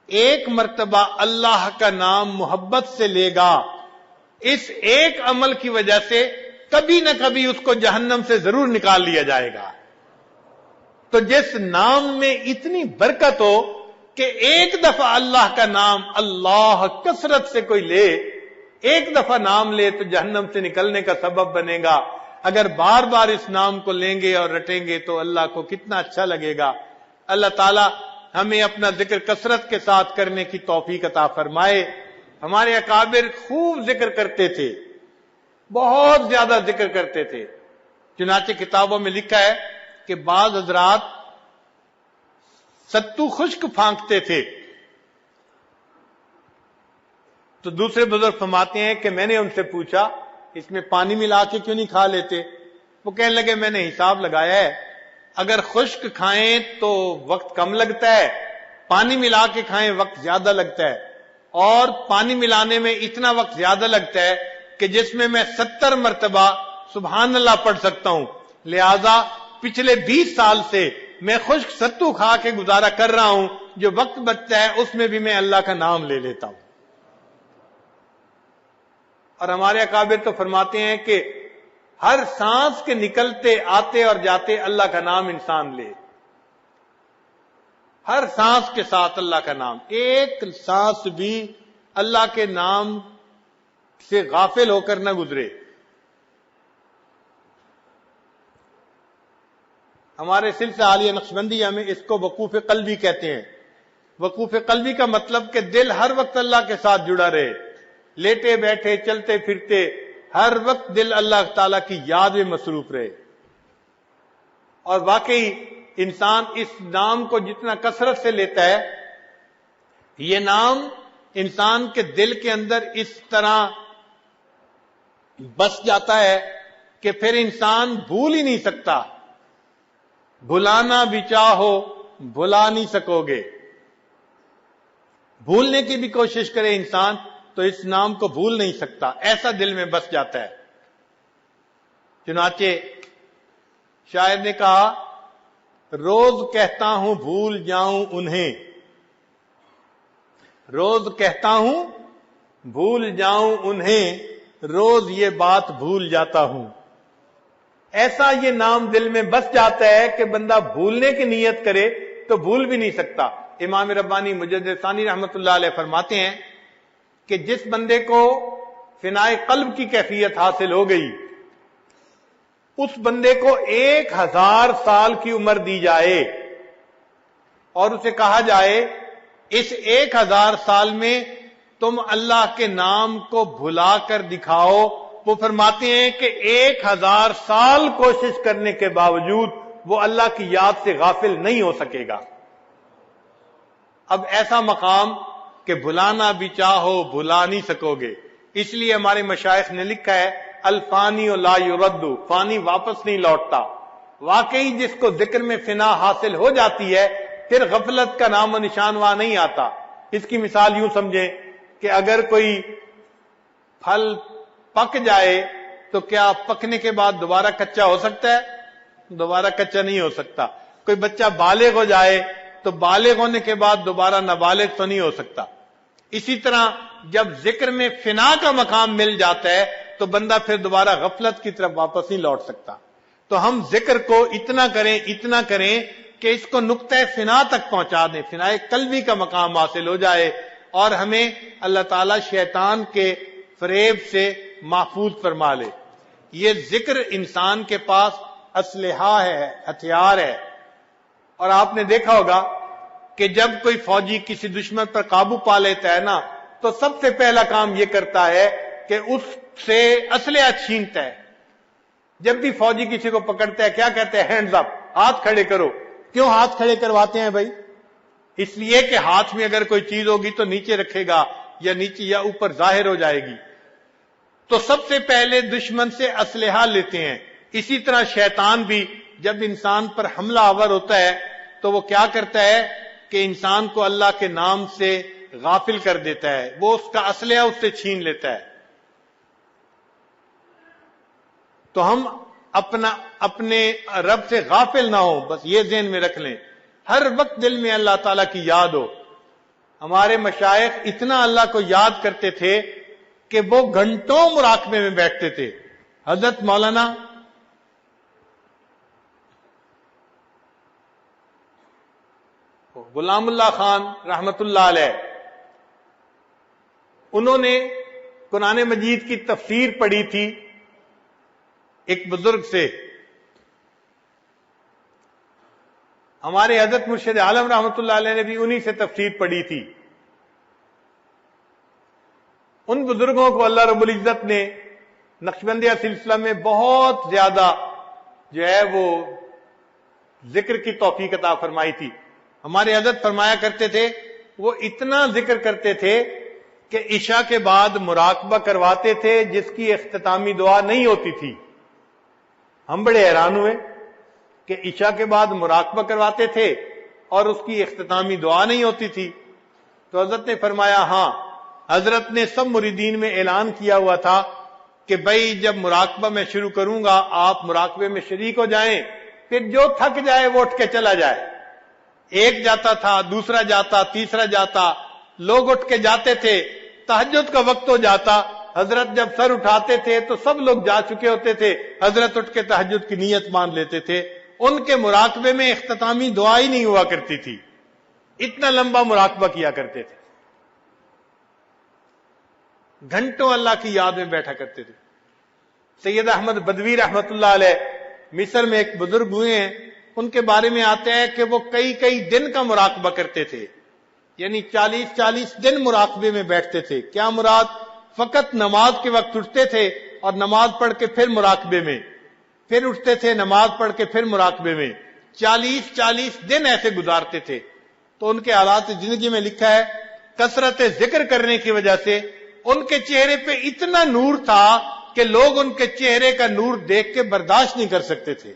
ایک مرتبہ اللہ کا نام محبت سے لے گا، اس ایک عمل کی وجہ سے کبھی نہ کبھی اس کو جہنم سے ضرور نکال لیا جائے گا۔ تو جس نام میں اتنی برکت ہو کہ ایک دفعہ اللہ کا نام اللہ کثرت سے کوئی لے، ایک دفعہ نام لے تو جہنم سے نکلنے کا سبب بنے گا۔ اگر بار بار اس نام کو لیں گے اور رٹیں گے تو اللہ کو کتنا اچھا لگے گا۔ اللہ تعالی ہمیں اپنا ذکر کثرت کے ساتھ کرنے کی توفیق عطا فرمائے۔ ہمارے اکابر خوب ذکر کرتے تھے، بہت زیادہ ذکر کرتے تھے، چنانچہ کتابوں میں لکھا ہے کہ بعض حضرات ستو خشک پھانکتے تھے تو دوسرے بزرگ فرماتے ہیں کہ میں نے ان سے پوچھا اس میں پانی ملا کے کیوں نہیں کھا لیتے؟ وہ کہنے لگے میں نے حساب لگایا ہے، اگر خشک کھائیں تو وقت کم لگتا ہے، پانی ملا کے کھائیں وقت زیادہ لگتا ہے، اور پانی ملانے میں اتنا وقت زیادہ لگتا ہے کہ جس میں 70 مرتبہ سبحان اللہ پڑھ سکتا ہوں، لہذا پچھلے 20 سال سے میں خشک ستو کھا کے گزارا کر رہا ہوں، جو وقت بچتا ہے اس میں بھی میں اللہ کا نام لے لیتا ہوں۔ اور ہمارے اکابر تو فرماتے ہیں کہ ہر سانس کے نکلتے آتے اور جاتے اللہ کا نام انسان لے، ہر سانس کے ساتھ اللہ کا نام، ایک سانس بھی اللہ کے نام سے غافل ہو کر نہ گزرے۔ ہمارے سلسلہ عالیہ نقشبندیہ میں اس کو وقوف قلبی کہتے ہیں۔ وقوف قلبی کا مطلب کہ دل ہر وقت اللہ کے ساتھ جڑا رہے، لیٹے بیٹھے چلتے پھرتے ہر وقت دل اللہ تعالیٰ کی یاد میں مصروف رہے۔ اور واقعی انسان اس نام کو جتنا کثرت سے لیتا ہے، یہ نام انسان کے دل کے اندر اس طرح بس جاتا ہے کہ پھر انسان بھول ہی نہیں سکتا۔ بھلانا بھی چاہو بھلا نہیں سکو گے، بھولنے کی بھی کوشش کرے انسان تو اس نام کو بھول نہیں سکتا، ایسا دل میں بس جاتا ہے۔ چنانچہ شاعر نے کہا، روز کہتا ہوں بھول جاؤں انہیں، روز کہتا ہوں بھول جاؤں انہیں، روز یہ بات بھول جاتا ہوں، ایسا یہ نام دل میں بس جاتا ہے کہ بندہ بھولنے کی نیت کرے تو بھول بھی نہیں سکتا۔ امام ربانی مجدد ثانی رحمت اللہ علیہ فرماتے ہیں کہ جس بندے کو فنائے قلب کی کیفیت حاصل ہو گئی، اس بندے کو 1000 سال کی عمر دی جائے اور اسے کہا جائے اس 1000 سال میں تم اللہ کے نام کو بھلا کر دکھاؤ، وہ فرماتے ہیں کہ 1000 سال کوشش کرنے کے باوجود وہ اللہ کی یاد سے غافل نہیں ہو سکے گا۔ اب ایسا مقام کہ بھلانا بھی چاہو بھلا نہیں سکو گے، اس لیے ہمارے مشائخ نے لکھا ہے الفانی لا یرد، فانی واپس نہیں لوٹتا۔ واقعی جس کو ذکر میں فنا حاصل ہو جاتی ہے پھر غفلت کا نام و نشان وہاں نہیں آتا۔ اس کی مثال یوں سمجھیں کہ اگر کوئی پھل پک جائے تو کیا پکنے کے بعد دوبارہ کچا ہو سکتا ہے؟ دوبارہ کچا نہیں ہو سکتا۔ کوئی بچہ بالغ ہو جائے تو بالغ ہونے کے بعد دوبارہ نابالغ تو نہیں ہو سکتا۔ اسی طرح جب ذکر میں فنا کا مقام مل جاتا ہے تو بندہ پھر دوبارہ غفلت کی طرف واپس نہیں لوٹ سکتا۔ تو ہم ذکر کو اتنا کریں کہ اس کو نقطہ فنا تک پہنچا دیں، فنائے قلبی کا مقام حاصل ہو جائے اور ہمیں اللہ تعالیٰ شیطان کے فریب سے محفوظ فرما لے۔ یہ ذکر انسان کے پاس اسلحہ ہے، ہتھیار ہے۔ اور آپ نے دیکھا ہوگا کہ جب کوئی فوجی کسی دشمن پر قابو پا لیتا ہے نا تو سب سے پہلا کام یہ کرتا ہے کہ اس سے اسلحہ چھینتا ہے۔ جب بھی فوجی کسی کو پکڑتا ہے کیا کہتے ہیں؟ ہینڈز اپ، ہاتھ کھڑے کرو۔ کیوں ہاتھ کھڑے کرواتے ہیں بھائی؟ اس لیے کہ ہاتھ میں اگر کوئی چیز ہوگی تو نیچے رکھے گا یا نیچے یا اوپر ظاہر ہو جائے گی۔ تو سب سے پہلے دشمن سے اسلحہ لیتے ہیں۔ اسی طرح شیطان بھی جب انسان پر حملہ آور ہوتا ہے تو وہ کیا کرتا ہے کہ انسان کو اللہ کے نام سے غافل کر دیتا ہے، وہ اس کا اسلحہ اس سے چھین لیتا ہے۔ تو ہم اپنے رب سے غافل نہ ہو، بس یہ ذہن میں رکھ لیں، ہر وقت دل میں اللہ تعالیٰ کی یاد ہو۔ ہمارے مشائخ اتنا اللہ کو یاد کرتے تھے کہ وہ گھنٹوں مراقبے میں بیٹھتے تھے۔ حضرت مولانا غلام اللہ خان رحمت اللہ علیہ، انہوں نے قرآن مجید کی تفسیر پڑھی تھی ایک بزرگ سے۔ ہمارے حضرت مرشد عالم رحمت اللہ علیہ نے بھی انہی سے تفسیر پڑھی تھی۔ ان بزرگوں کو اللہ رب العزت نے نقشبندیہ سلسلہ میں بہت زیادہ جو ہے وہ ذکر کی توفیق عطا فرمائی تھی۔ ہمارے حضرت فرمایا کرتے تھے، وہ اتنا ذکر کرتے تھے کہ عشاء کے بعد مراقبہ کرواتے تھے جس کی اختتامی دعا نہیں ہوتی تھی۔ ہم بڑے حیران ہوئے کہ عشاء کے بعد مراقبہ کرواتے تھے اور اس کی اختتامی دعا نہیں ہوتی تھی۔ تو حضرت نے فرمایا ہاں، حضرت نے سب مریدین میں اعلان کیا ہوا تھا کہ بھائی جب مراقبہ میں شروع کروں گا آپ مراقبے میں شریک ہو جائیں، پھر جو تھک جائے وہ اٹھ کے چلا جائے۔ ایک جاتا تھا، دوسرا جاتا، تیسرا جاتا، لوگ اٹھ کے جاتے تھے، تہجد کا وقت ہو جاتا، حضرت جب سر اٹھاتے تھے تو سب لوگ جا چکے ہوتے تھے، حضرت اٹھ کے تہجد کی نیت مان لیتے تھے۔ ان کے مراقبے میں اختتامی دعا ہی نہیں ہوا کرتی تھی، اتنا لمبا مراقبہ کیا کرتے تھے، گھنٹوں اللہ کی یاد میں بیٹھا کرتے تھے۔ سید احمد بدوی رحمت اللہ علیہ مصر میں ایک بزرگ ہوئے ہیں، ان کے بارے میں آتا ہے کہ وہ کئی دن کا مراقبہ کرتے تھے، یعنی 40 دن مراقبے میں بیٹھتے تھے۔ کیا مراد؟ فقط نماز کے وقت اٹھتے تھے اور نماز پڑھ کے پھر مراقبے میں، پھر اٹھتے تھے نماز پڑھ کے پھر مراقبے میں، 40 دن ایسے گزارتے تھے۔ تو ان کے حالات زندگی میں لکھا ہے کثرت ذکر کرنے کی وجہ سے ان کے چہرے پہ اتنا نور تھا کہ لوگ ان کے چہرے کا نور دیکھ کے برداشت نہیں کر سکتے تھے،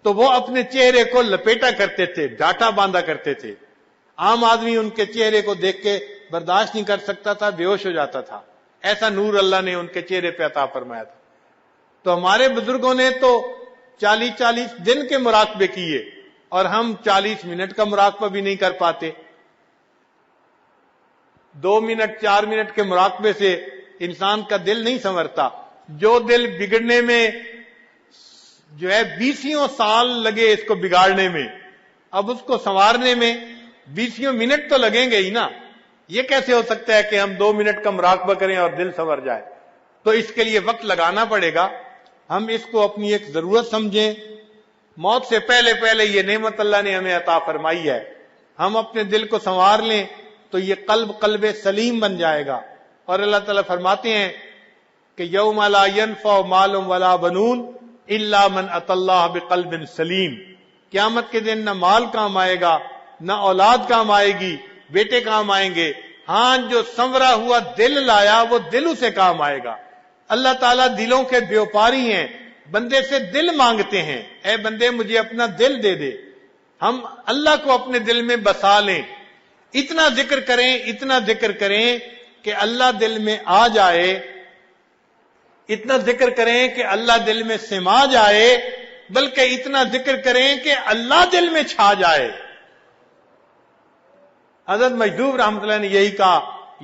تو وہ اپنے چہرے کو لپیٹا کرتے تھے، ڈاٹا باندھا کرتے تھے۔ عام آدمی ان کے چہرے کو دیکھ کے برداشت نہیں کر سکتا تھا، بے ہوش ہو جاتا تھا، ایسا نور اللہ نے ان کے چہرے پہ عطا فرمایا تھا۔ تو ہمارے بزرگوں نے تو 40 دن کے مراقبے کیے اور ہم 40 منٹ کا مراقبہ بھی نہیں کر پاتے۔ 2 منٹ 4 منٹ کے مراقبے سے انسان کا دل نہیں سنورتا۔ جو دل بگڑنے میں جو ہے 20 سال لگے اس کو بگاڑنے میں، اب اس کو سنوارنے میں 20 منٹ تو لگیں گے ہی نا. یہ کیسے ہو سکتا ہے کہ ہم 2 منٹ کا مراقبہ کریں اور دل سنور جائے؟ تو اس کے لیے وقت لگانا پڑے گا. ہم اس کو اپنی ایک ضرورت سمجھیں. موت سے پہلے پہلے یہ نعمت اللہ نے ہمیں عطا فرمائی ہے. ہم اپنے دل کو سنوار لیں تو یہ قلب سلیم بن جائے گا. اور اللہ تعالیٰ فرماتے ہیں کہ یوم لا ینفع مال ولا بنون الا من اتى اللہ بقلب سلیم. قیامت کے دن نہ مال کام آئے گا، نہ اولاد کام آئے گی، بیٹے کام آئیں گے. ہاں جو سنورا ہوا دل لایا وہ دل اسے کام آئے گا. اللہ تعالیٰ دلوں کے بیوپاری ہیں، بندے سے دل مانگتے ہیں، اے بندے مجھے اپنا دل دے دے. ہم اللہ کو اپنے دل میں بسا لیں، اتنا ذکر کریں، اتنا ذکر کریں کہ اللہ دل میں آ جائے، اتنا ذکر کریں کہ اللہ دل میں سما جائے، بلکہ اتنا ذکر کریں کہ اللہ دل میں چھا جائے. حضرت مجدوب رحمۃ اللہ نے یہی کہا،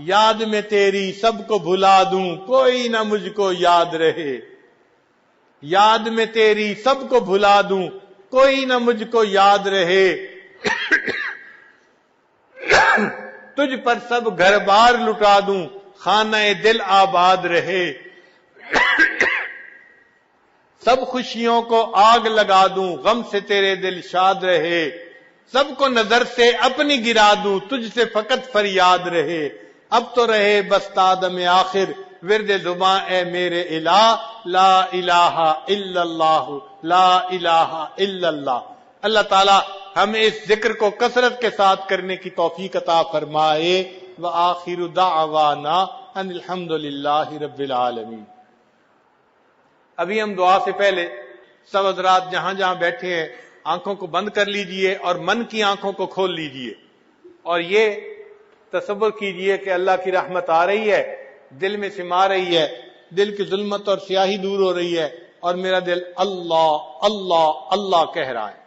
یاد میں تیری سب کو بھلا دوں کوئی نہ مجھ کو یاد رہے. یاد میں تیری سب کو بھلا دوں کوئی نہ مجھ کو یاد رہے. تجھ پر سب گھر بار لٹا دوں خانہ دل آباد رہے. سب خوشیوں کو آگ لگا دوں غم سے تیرے دل شاد رہے. سب کو نظر سے اپنی گرا دوں تجھ سے فقط فریاد رہے. اب تو رہے بس تادم آخر ورد زباں اے میرے الہ، لا الہ الا اللہ، لا الہ الا اللہ. اللہ تعالی ہمیں اس ذکر کو کثرت کے ساتھ کرنے کی توفیق عطا فرمائے. وآخر دعوانا ان الحمد للہ رب العالمین. ابھی ہم دعا سے پہلے سب حضرات جہاں جہاں بیٹھے ہیں آنکھوں کو بند کر لیجئے اور من کی آنکھوں کو کھول لیجئے، اور یہ تصور کیجئے کہ اللہ کی رحمت آ رہی ہے، دل میں سما رہی ہے، دل کی ظلمت اور سیاہی دور ہو رہی ہے، اور میرا دل اللہ اللہ اللہ کہہ رہا ہے.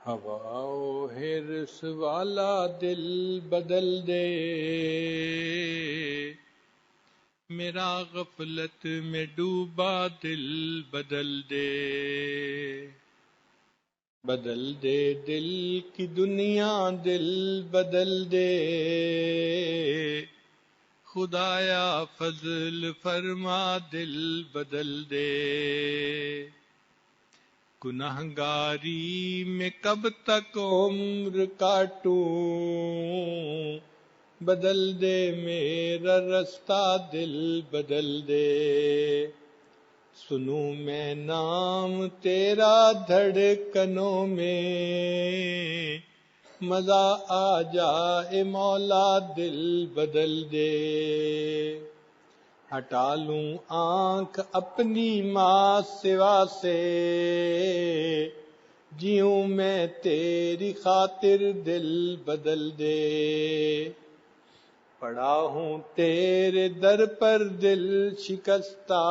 ہوا و حرص والا دل بدل دے، میرا غفلت میں ڈوبا دل بدل دے. بدل دے دل کی دنیا دل بدل دے، خدایا فضل فرما دل بدل دے. گنہگاری میں کب تک عمر کاٹوں، بدل دے میرا رستہ دل بدل دے. سنوں میں نام تیرا دھڑکنوں میں، مزہ آ جائے مولا دل بدل دے. ہٹا لوں آنکھ اپنی ماں سوا سے، جیوں میں تیری خاطر دل بدل دے. پڑا ہوں تیرے در پر دل شکستہ،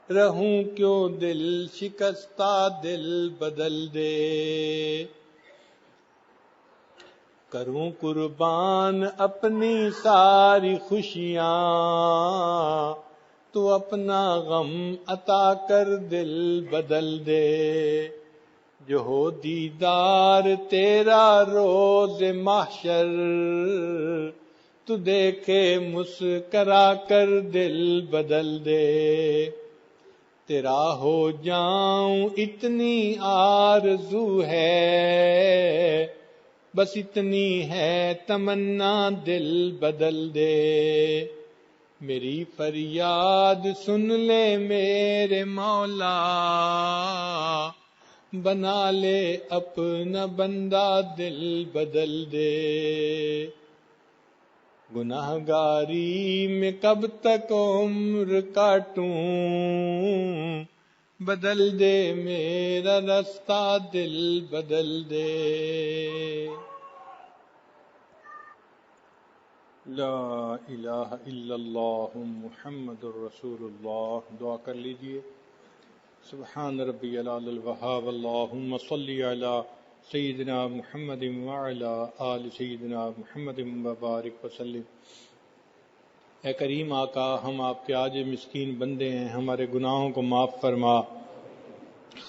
رہوں کیوں دل شکستہ دل بدل دے. کروں قربان اپنی ساری خوشیاں، تو اپنا غم عطا کر دل بدل دے. جو ہو دیدار تیرا روز محشر، تو دیکھے مسکرا کر دل بدل دے. تیرا ہو جاؤں اتنی آرزو ہے، بس اتنی ہے تمنا دل بدل دے. میری فریاد سن لے میرے مولا، بنا لے اپنا بندہ دل بدل دے. گنہگاری میں کب تک عمر کاٹوں، بدل دے میرا رستہ دل بدل دے. لا الہ الا اللہ محمد الرسول اللہ. دعا کر لیجئے. سبحان ربی العلی الوہاب. اللہم صلی علی سیدنا محمد وعلی آل سیدنا محمد وبارک وسلم. اے کریم آقا، ہم آپ کے عاجز مسکین بندے ہیں، ہمارے گناہوں کو معاف فرما،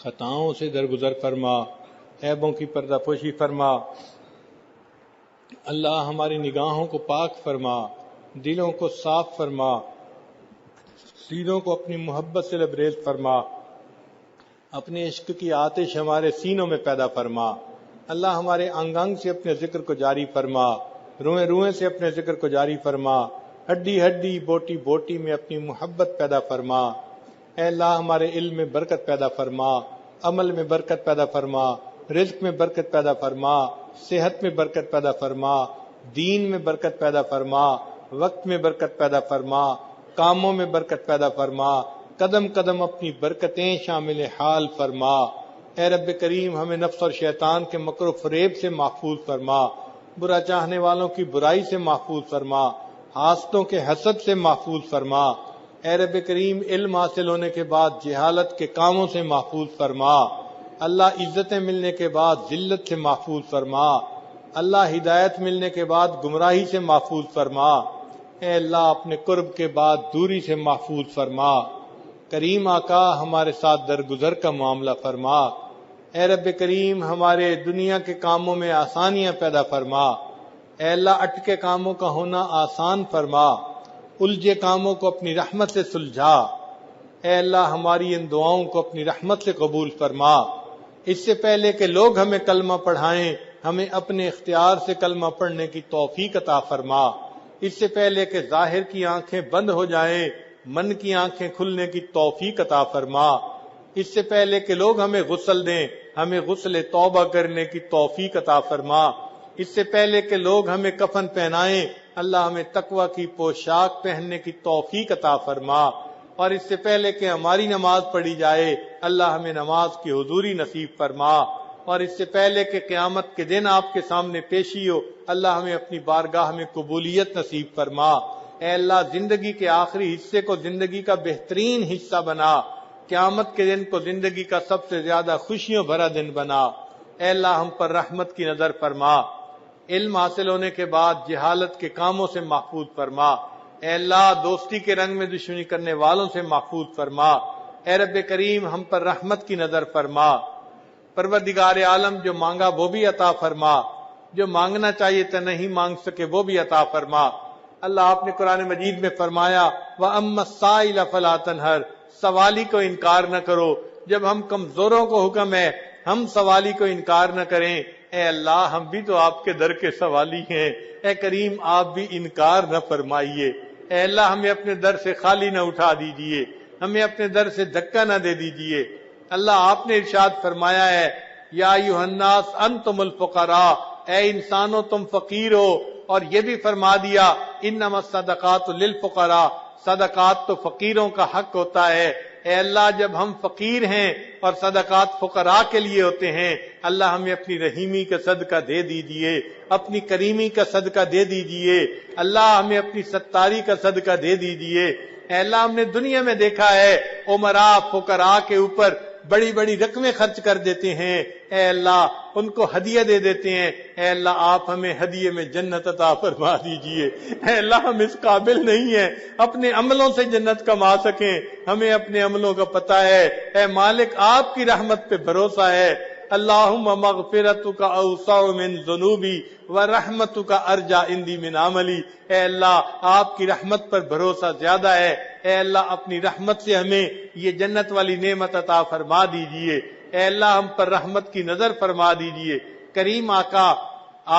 خطاؤں سے درگزر فرما، عیبوں کی پردہ پوشی فرما۔ اللہ ہماری نگاہوں کو پاک فرما، دلوں کو صاف فرما، سینوں کو اپنی محبت سے لبریز فرما، اپنے عشق کی آتش ہمارے سینوں میں پیدا فرما۔ اللہ ہمارے انگ انگ سے اپنے ذکر کو جاری فرما، روئیں روئیں سے اپنے ذکر کو جاری فرما، ہڈی ہڈی بوٹی بوٹی میں اپنی محبت پیدا فرما۔ اے اللہ ہمارے علم میں برکت پیدا فرما، عمل میں برکت پیدا فرما، رزق میں برکت پیدا فرما، صحت میں برکت پیدا فرما، دین میں برکت پیدا فرما، وقت میں برکت پیدا فرما، کاموں میں برکت پیدا فرما، قدم قدم اپنی برکتیں شامل حال فرما۔ اے رب کریم، ہمیں نفس اور شیطان کے مکر و فریب سے محفوظ فرما، برا چاہنے والوں کی برائی سے محفوظ فرما، حاسدوں کے حسد سے محفوظ فرما۔ اے رب کریم، علم حاصل ہونے کے بعد جہالت کے کاموں سے محفوظ فرما۔ اللہ عزتیں ملنے کے بعد ذلت سے محفوظ فرما۔ اللہ ہدایت ملنے کے بعد گمراہی سے محفوظ فرما۔ اے اللہ اپنے قرب کے بعد دوری سے محفوظ فرما۔ کریم آقا، ہمارے ساتھ درگزر کا معاملہ فرما۔ اے رب کریم، ہمارے دنیا کے کاموں میں آسانیاں پیدا فرما۔ اے اللہ اٹکے کاموں کا ہونا آسان فرما، الجھے کاموں کو اپنی رحمت سے سلجھا۔ اے اللہ ہماری ان دعاؤں کو اپنی رحمت سے قبول فرما۔ اس سے پہلے کہ لوگ ہمیں کلمہ پڑھائیں، ہمیں اپنے اختیار سے کلمہ پڑھنے کی توفیق عطا فرما۔ اس سے پہلے کہ ظاہر کی آنکھیں بند ہو جائیں، من کی آنکھیں کھلنے کی توفیق عطا فرما۔ اس سے پہلے کہ لوگ ہمیں غسل دیں، ہمیں غسل توبہ کرنے کی توفیق عطا فرما۔ اس سے پہلے کہ لوگ ہمیں کفن پہنائیں، اللہ ہمیں تقوی کی پوشاک پہننے کی توفیق عطا فرما۔ اور اس سے پہلے کہ ہماری نماز پڑھی جائے، اللہ ہمیں نماز کی حضوری نصیب فرما۔ اور اس سے پہلے کہ قیامت کے دن آپ کے سامنے پیشی ہو، اللہ ہمیں اپنی بارگاہ میں قبولیت نصیب فرما۔ اے اللہ زندگی کے آخری حصے کو زندگی کا بہترین حصہ بنا، قیامت کے دن کو زندگی کا سب سے زیادہ خوشیوں بھرا دن بنا۔ اے اللہ ہم پر رحمت کی نظر فرما، علم حاصل ہونے کے بعد جہالت کے کاموں سے محفوظ فرما۔ اے اللہ دوستی کے رنگ میں دشمنی کرنے والوں سے محفوظ فرما۔ اے رب کریم، ہم پر رحمت کی نظر فرما۔ پروردگار عالم، جو مانگا وہ بھی عطا فرما، جو مانگنا چاہیے تو نہیں مانگ سکے وہ بھی عطا فرما۔ اللہ آپ نے قرآن مجید میں فرمایا وَأَمَّا السَّائِلَ فَلَا تَنْهَرْ، سوالی کو انکار نہ کرو۔ جب ہم کمزوروں کو حکم ہے ہم سوالی کو انکار نہ کریں، اے اللہ ہم بھی تو آپ کے در کے سوالی ہیں، اے کریم آپ بھی انکار نہ فرمائیے۔ اے اللہ ہمیں اپنے در سے خالی نہ اٹھا دیجئے، ہمیں اپنے در سے دھکا نہ دے دیجئے۔ اللہ آپ نے ارشاد فرمایا ہے یا ایھا الناس انتم الفقراء، اے انسانوں تم فقیر ہو، اور یہ بھی فرما دیا انما الصدقات للفقراء، صدقات تو فقیروں کا حق ہوتا ہے۔ اے اللہ جب ہم فقیر ہیں اور صدقات فقراء کے لیے ہوتے ہیں، اللہ ہمیں اپنی رحیمی کا صدقہ دے دیجئے، اپنی کریمی کا صدقہ دے دیجئے، اللہ ہمیں اپنی ستاری کا صدقہ دے دیجئے۔ اے اللہ ہم نے دنیا میں دیکھا ہے امراء فقراء کے اوپر بڑی بڑی رقمیں خرچ کر دیتے ہیں، اے اللہ ان کو ہدیہ دے دیتے ہیں، اے اللہ آپ ہمیں ہدیے میں جنت عطا فرما دیجئے۔ اے اللہ ہم اس قابل نہیں ہیں اپنے عملوں سے جنت کما سکیں، ہمیں اپنے عملوں کا پتہ ہے، اے مالک آپ کی رحمت پہ بھروسہ ہے۔ اللہم مغفرتک اوسع من ذنوبی ورحمتک ارجا عندی من عملی، اے اللہ آپ کی رحمت پر بھروسہ زیادہ ہے، اے اللہ اپنی رحمت سے ہمیں یہ جنت والی نعمت عطا فرما دیجئے، اے اللہ ہم پر رحمت کی نظر فرما دیجئے۔ کریم آقا،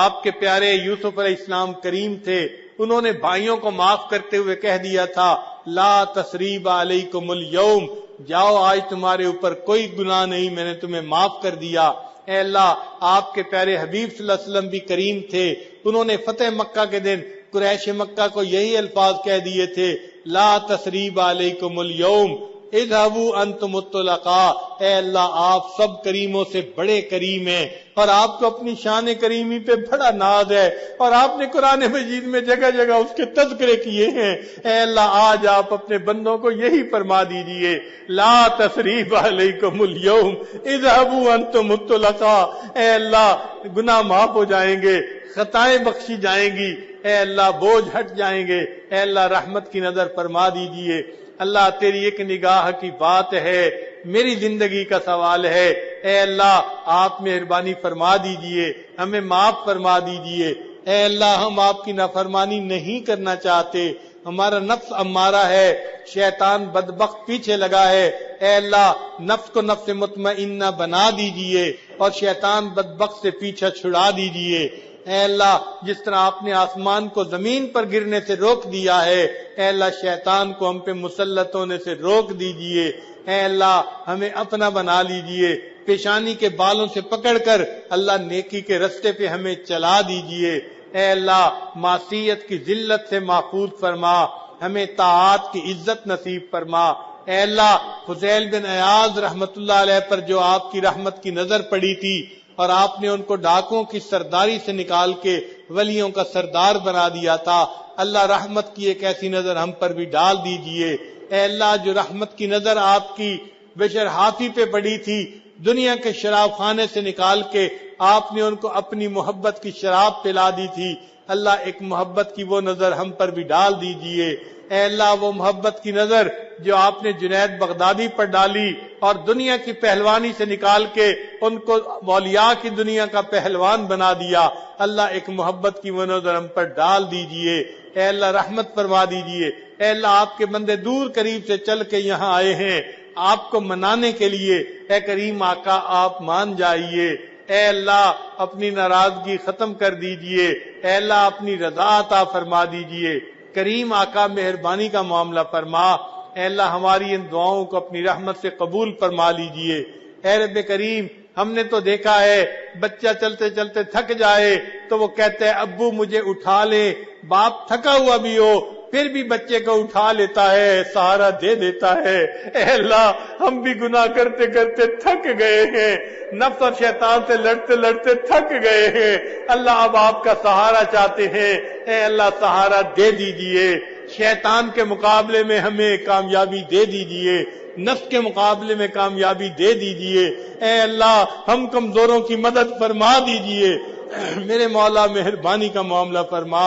آپ کے پیارے یوسف علیہ السلام کریم تھے، انہوں نے بھائیوں کو معاف کرتے ہوئے کہہ دیا تھا لا تثریب علیکم اليوم، جاؤ آج تمہارے اوپر کوئی گناہ نہیں، میں نے تمہیں معاف کر دیا۔ اے اللہ آپ کے پیارے حبیب صلی اللہ علیہ وسلم بھی کریم تھے، انہوں نے فتح مکہ کے دن قریش مکہ کو یہی الفاظ کہہ دیے تھے لا تثریب علیکم اليوم اذهبوا انتم الطلقاء، اے اللہ آپ سب کریموں سے بڑے کریم ہیں، اور آپ کو اپنی شان کریمی پہ بڑا ناز ہے، اور آپ نے قرآن مجید میں جگہ جگہ اس کے تذکرے کیے ہیں۔ اے اللہ آج آپ اپنے بندوں کو یہی فرما دیجئے لا تثریب علیکم اليوم اذهبوا انتم الطلقاء، اے اللہ گناہ معاف ہو جائیں گے، خطائیں بخشی جائیں گی، اے اللہ بوجھ ہٹ جائیں گے، اے اللہ رحمت کی نظر فرما دیجئے۔ اللہ تیری ایک نگاہ کی بات ہے، میری زندگی کا سوال ہے، اے اللہ آپ مہربانی فرما دیجئے، ہمیں معاف فرما دیجئے۔ اے اللہ ہم آپ کی نافرمانی نہیں کرنا چاہتے، ہمارا نفس امارہ ہے، شیطان بدبخت پیچھے لگا ہے، اے اللہ نفس کو نفس مطمئنہ بنا دیجئے اور شیطان بدبخت سے پیچھا چھڑا دیجئے۔ اے اللہ جس طرح آپ نے آسمان کو زمین پر گرنے سے روک دیا ہے، اے اللہ شیطان کو ہم پہ مسلط ہونے سے روک دیجئے۔ اے اللہ ہمیں اپنا بنا لیجئے، پیشانی کے بالوں سے پکڑ کر اللہ نیکی کے رستے پہ ہمیں چلا دیجئے۔ اے اللہ معصیت کی ذلت سے محفوظ فرما، ہمیں طاعات کی عزت نصیب فرما۔ اے اللہ فضیل بن عیاض رحمت اللہ علیہ پر جو آپ کی رحمت کی نظر پڑی تھی اور آپ نے ان کو ڈاکوں کی سرداری سے نکال کے ولیوں کا سردار بنا دیا تھا، اللہ رحمت کی ایک ایسی نظر ہم پر بھی ڈال دیجئے۔ اے اللہ جو رحمت کی نظر آپ کی بشر حافی پہ پڑی تھی، دنیا کے شراب خانے سے نکال کے آپ نے ان کو اپنی محبت کی شراب پلا دی تھی، اللہ ایک محبت کی وہ نظر ہم پر بھی ڈال دیجئے۔ اے اللہ وہ محبت کی نظر جو آپ نے جنید بغدادی پر ڈالی اور دنیا کی پہلوانی سے نکال کے ان کو اولیاء کی دنیا کا پہلوان بنا دیا، اللہ ایک محبت کی وہ نظر ہم پر ڈال دیجئے۔ اے اللہ رحمت فرما دیجئے۔ اے اللہ آپ کے بندے دور قریب سے چل کے یہاں آئے ہیں آپ کو منانے کے لیے، اے کریم آقا آپ مان جائیے۔ اے اللہ اپنی ناراضگی ختم کر دیجئے، اے اللہ اپنی رضا عطا فرما دیجئے۔ کریم آقا مہربانی کا معاملہ فرما، اے اللہ ہماری ان دعاؤں کو اپنی رحمت سے قبول فرما لیجئے۔ اے رب کریم ہم نے تو دیکھا ہے بچہ چلتے چلتے تھک جائے تو وہ کہتا ہے ابو مجھے اٹھا لے، باپ تھکا ہوا بھی ہو پھر بھی بچے کو اٹھا لیتا ہے، سہارا دے دیتا ہے۔ اے اللہ ہم بھی گناہ کرتے کرتے تھک گئے ہیں، نفس اور شیطان سے لڑتے لڑتے تھک گئے ہیں، اللہ اب آپ کا سہارا چاہتے ہیں، اے اللہ سہارا دے دیجئے۔ شیطان کے مقابلے میں ہمیں کامیابی دے دیجئے، نفس کے مقابلے میں کامیابی دے دیجئے۔ اے اللہ ہم کمزوروں کی مدد فرما دیجئے۔ میرے مولا مہربانی کا معاملہ فرما،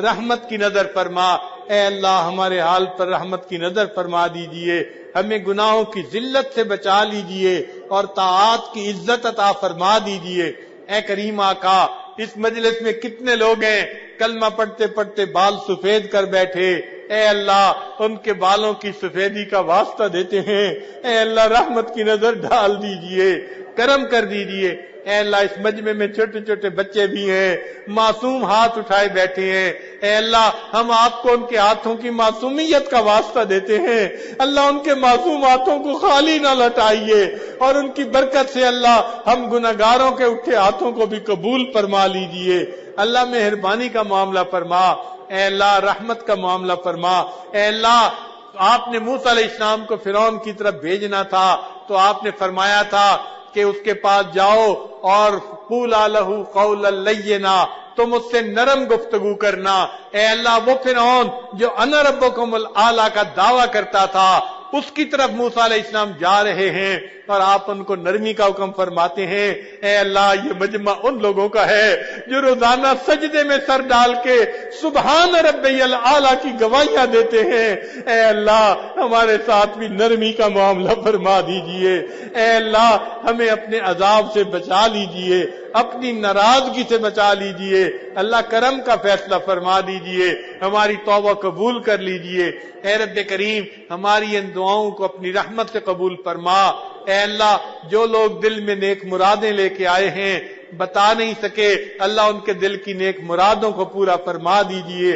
رحمت کی نظر فرما۔ اے اللہ ہمارے حال پر رحمت کی نظر فرما دیجئے، ہمیں گناہوں کی ذلت سے بچا لیجئے اور طاعات کی عزت عطا فرما دیجئے۔ اے کریم آقا اس مجلس میں کتنے لوگ ہیں کلمہ پڑھتے پڑھتے بال سفید کر بیٹھے، اے اللہ ان کے بالوں کی سفیدی کا واسطہ دیتے ہیں، اے اللہ رحمت کی نظر ڈال دیجئے، کرم کر دیجئے۔ اے اللہ اس مجمع میں چھوٹے چھوٹے بچے بھی ہیں، معصوم ہاتھ اٹھائے بیٹھے ہیں، اے اللہ ہم آپ کو ان کے ہاتھوں کی معصومیت کا واسطہ دیتے ہیں، اللہ ان کے معصوم ہاتھوں کو خالی نہ لٹائیے اور ان کی برکت سے اللہ ہم گناہگاروں کے اٹھے ہاتھوں کو بھی قبول فرما لیجئے۔ اللہ مہربانی کا معاملہ فرما، اے اللہ رحمت کا معاملہ فرما۔ اے اللہ آپ نے موسیٰ علیہ السلام کو فرعون کی طرف بھیجنا تھا تو آپ نے فرمایا تھا کہ اس کے پاس جاؤ اور قولا لہ قولا لینا، تم اس سے نرم گفتگو کرنا۔ اے اللہ وہ فرعون جو انا ربکم الاعلی کا دعویٰ کرتا تھا اس کی طرف موسیٰ علیہ السلام جا رہے ہیں اور آپ ان کو نرمی کا حکم فرماتے ہیں۔ اے اللہ یہ مجمع ان لوگوں کا ہے جو روزانہ سجدے میں سر ڈال کے سبحان ربی الاعلی کی گواہیاں دیتے ہیں، اے اللہ ہمارے ساتھ بھی نرمی کا معاملہ فرما دیجئے۔ اے اللہ ہمیں اپنے عذاب سے بچا لیجئے، اپنی ناراضگی سے بچا لیجئے، اللہ کرم کا فیصلہ فرما دیجئے، ہماری توبہ قبول کر لیجئے۔ اے رب کریم ہماری ان دعاؤں کو اپنی رحمت سے قبول فرما۔ اے اللہ جو لوگ دل میں نیک مرادیں لے کے آئے ہیں بتا نہیں سکے، اللہ ان کے دل کی نیک مرادوں کو پورا فرما دیجئے۔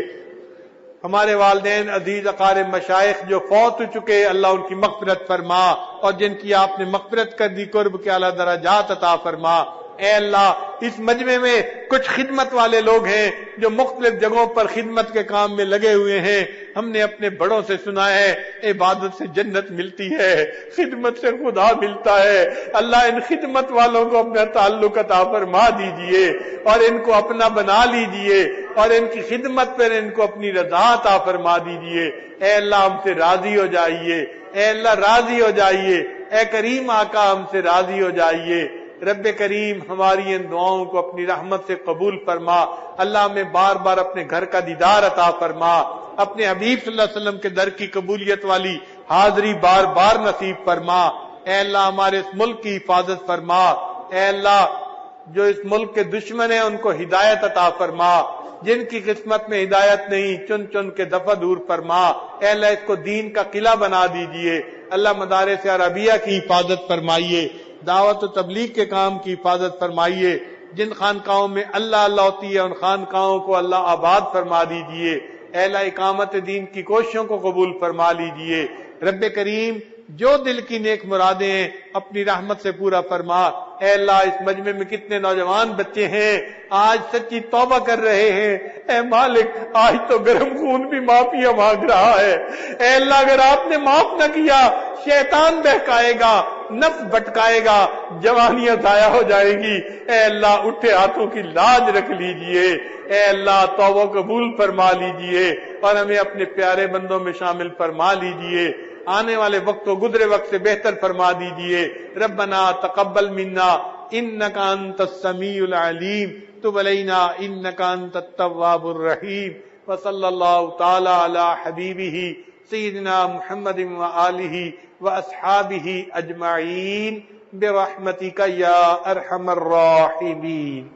ہمارے والدین عزیز اقارب مشائخ جو فوت ہو چکے اللہ ان کی مغفرت فرما، اور جن کی آپ نے مغفرت کر دی قرب کے اعلیٰ درجات عطا فرما۔ اے اللہ اس مجمع میں کچھ خدمت والے لوگ ہیں جو مختلف جگہوں پر خدمت کے کام میں لگے ہوئے ہیں، ہم نے اپنے بڑوں سے سنا ہے عبادت سے جنت ملتی ہے، خدمت سے خدا ملتا ہے، اللہ ان خدمت والوں کو اپنا تعلق عطا فرما دیجئے اور ان کو اپنا بنا لیجئے اور ان کی خدمت پر ان کو اپنی رضا عطا فرما دیجئے۔ اے اللہ ہم سے راضی ہو جائیے، اے اللہ راضی ہو جائیے، اے کریم آقا ہم سے راضی ہو جائیے۔ رب کریم ہماری ان دعاؤں کو اپنی رحمت سے قبول فرما. اللہ میں بار بار اپنے گھر کا دیدار عطا فرما. اپنے حبیب صلی اللہ علیہ وسلم کے در کی قبولیت والی حاضری بار بار نصیب فرما. اے اللہ ہمارے اس ملک کی حفاظت فرما. اے اللہ جو اس ملک کے دشمن ہیں ان کو ہدایت عطا فرما. جن کی قسمت میں ہدایت نہیں چن چن کے دفع دور فرما. اے اللہ اس کو دین کا قلعہ بنا دیجئے. اللہ مدارس عربیہ کی حفاظت فرمائیے. دعوت و تبلیغ کے کام کی حفاظت فرمائیے. جن خانقاہوں میں اللہ اللہ ہوتی ہے ان خانقاہوں کو اللہ آباد فرما دیجئے. اے اللہ اقامت دین کی کوششوں کو قبول فرما لیجئے. رب کریم جو دل کی نیک مرادیں ہیں اپنی رحمت سے پورا فرما. اے اللہ اس مجمع میں کتنے نوجوان بچے ہیں آج سچی توبہ کر رہے ہیں. اے مالک آج تو گرم خون بھی معافیاں مانگ رہا ہے. اے اللہ اگر آپ نے معاف نہ کیا شیطان بہکائے گا, نفس بھٹکائے گا, جوانیاں ضائع ہو جائے گی. اے اللہ اٹھے ہاتھوں کی لاج رکھ لیجئے. اے اللہ توبہ قبول فرما لیجئے اور ہمیں اپنے پیارے بندوں میں شامل فرما لیجئے. آنے والے وقت و گزرے وقت سے بہتر فرما دیجئے. ربنا تقبل منا انک انت السمیع العلیم تب علینا انک انت التواب الرحیم. وصلی اللہ تعالی علی حبیبہ سیدنا محمد وآلہ واصحابہ اجمعین برحمتک یا ارحم الراحمین.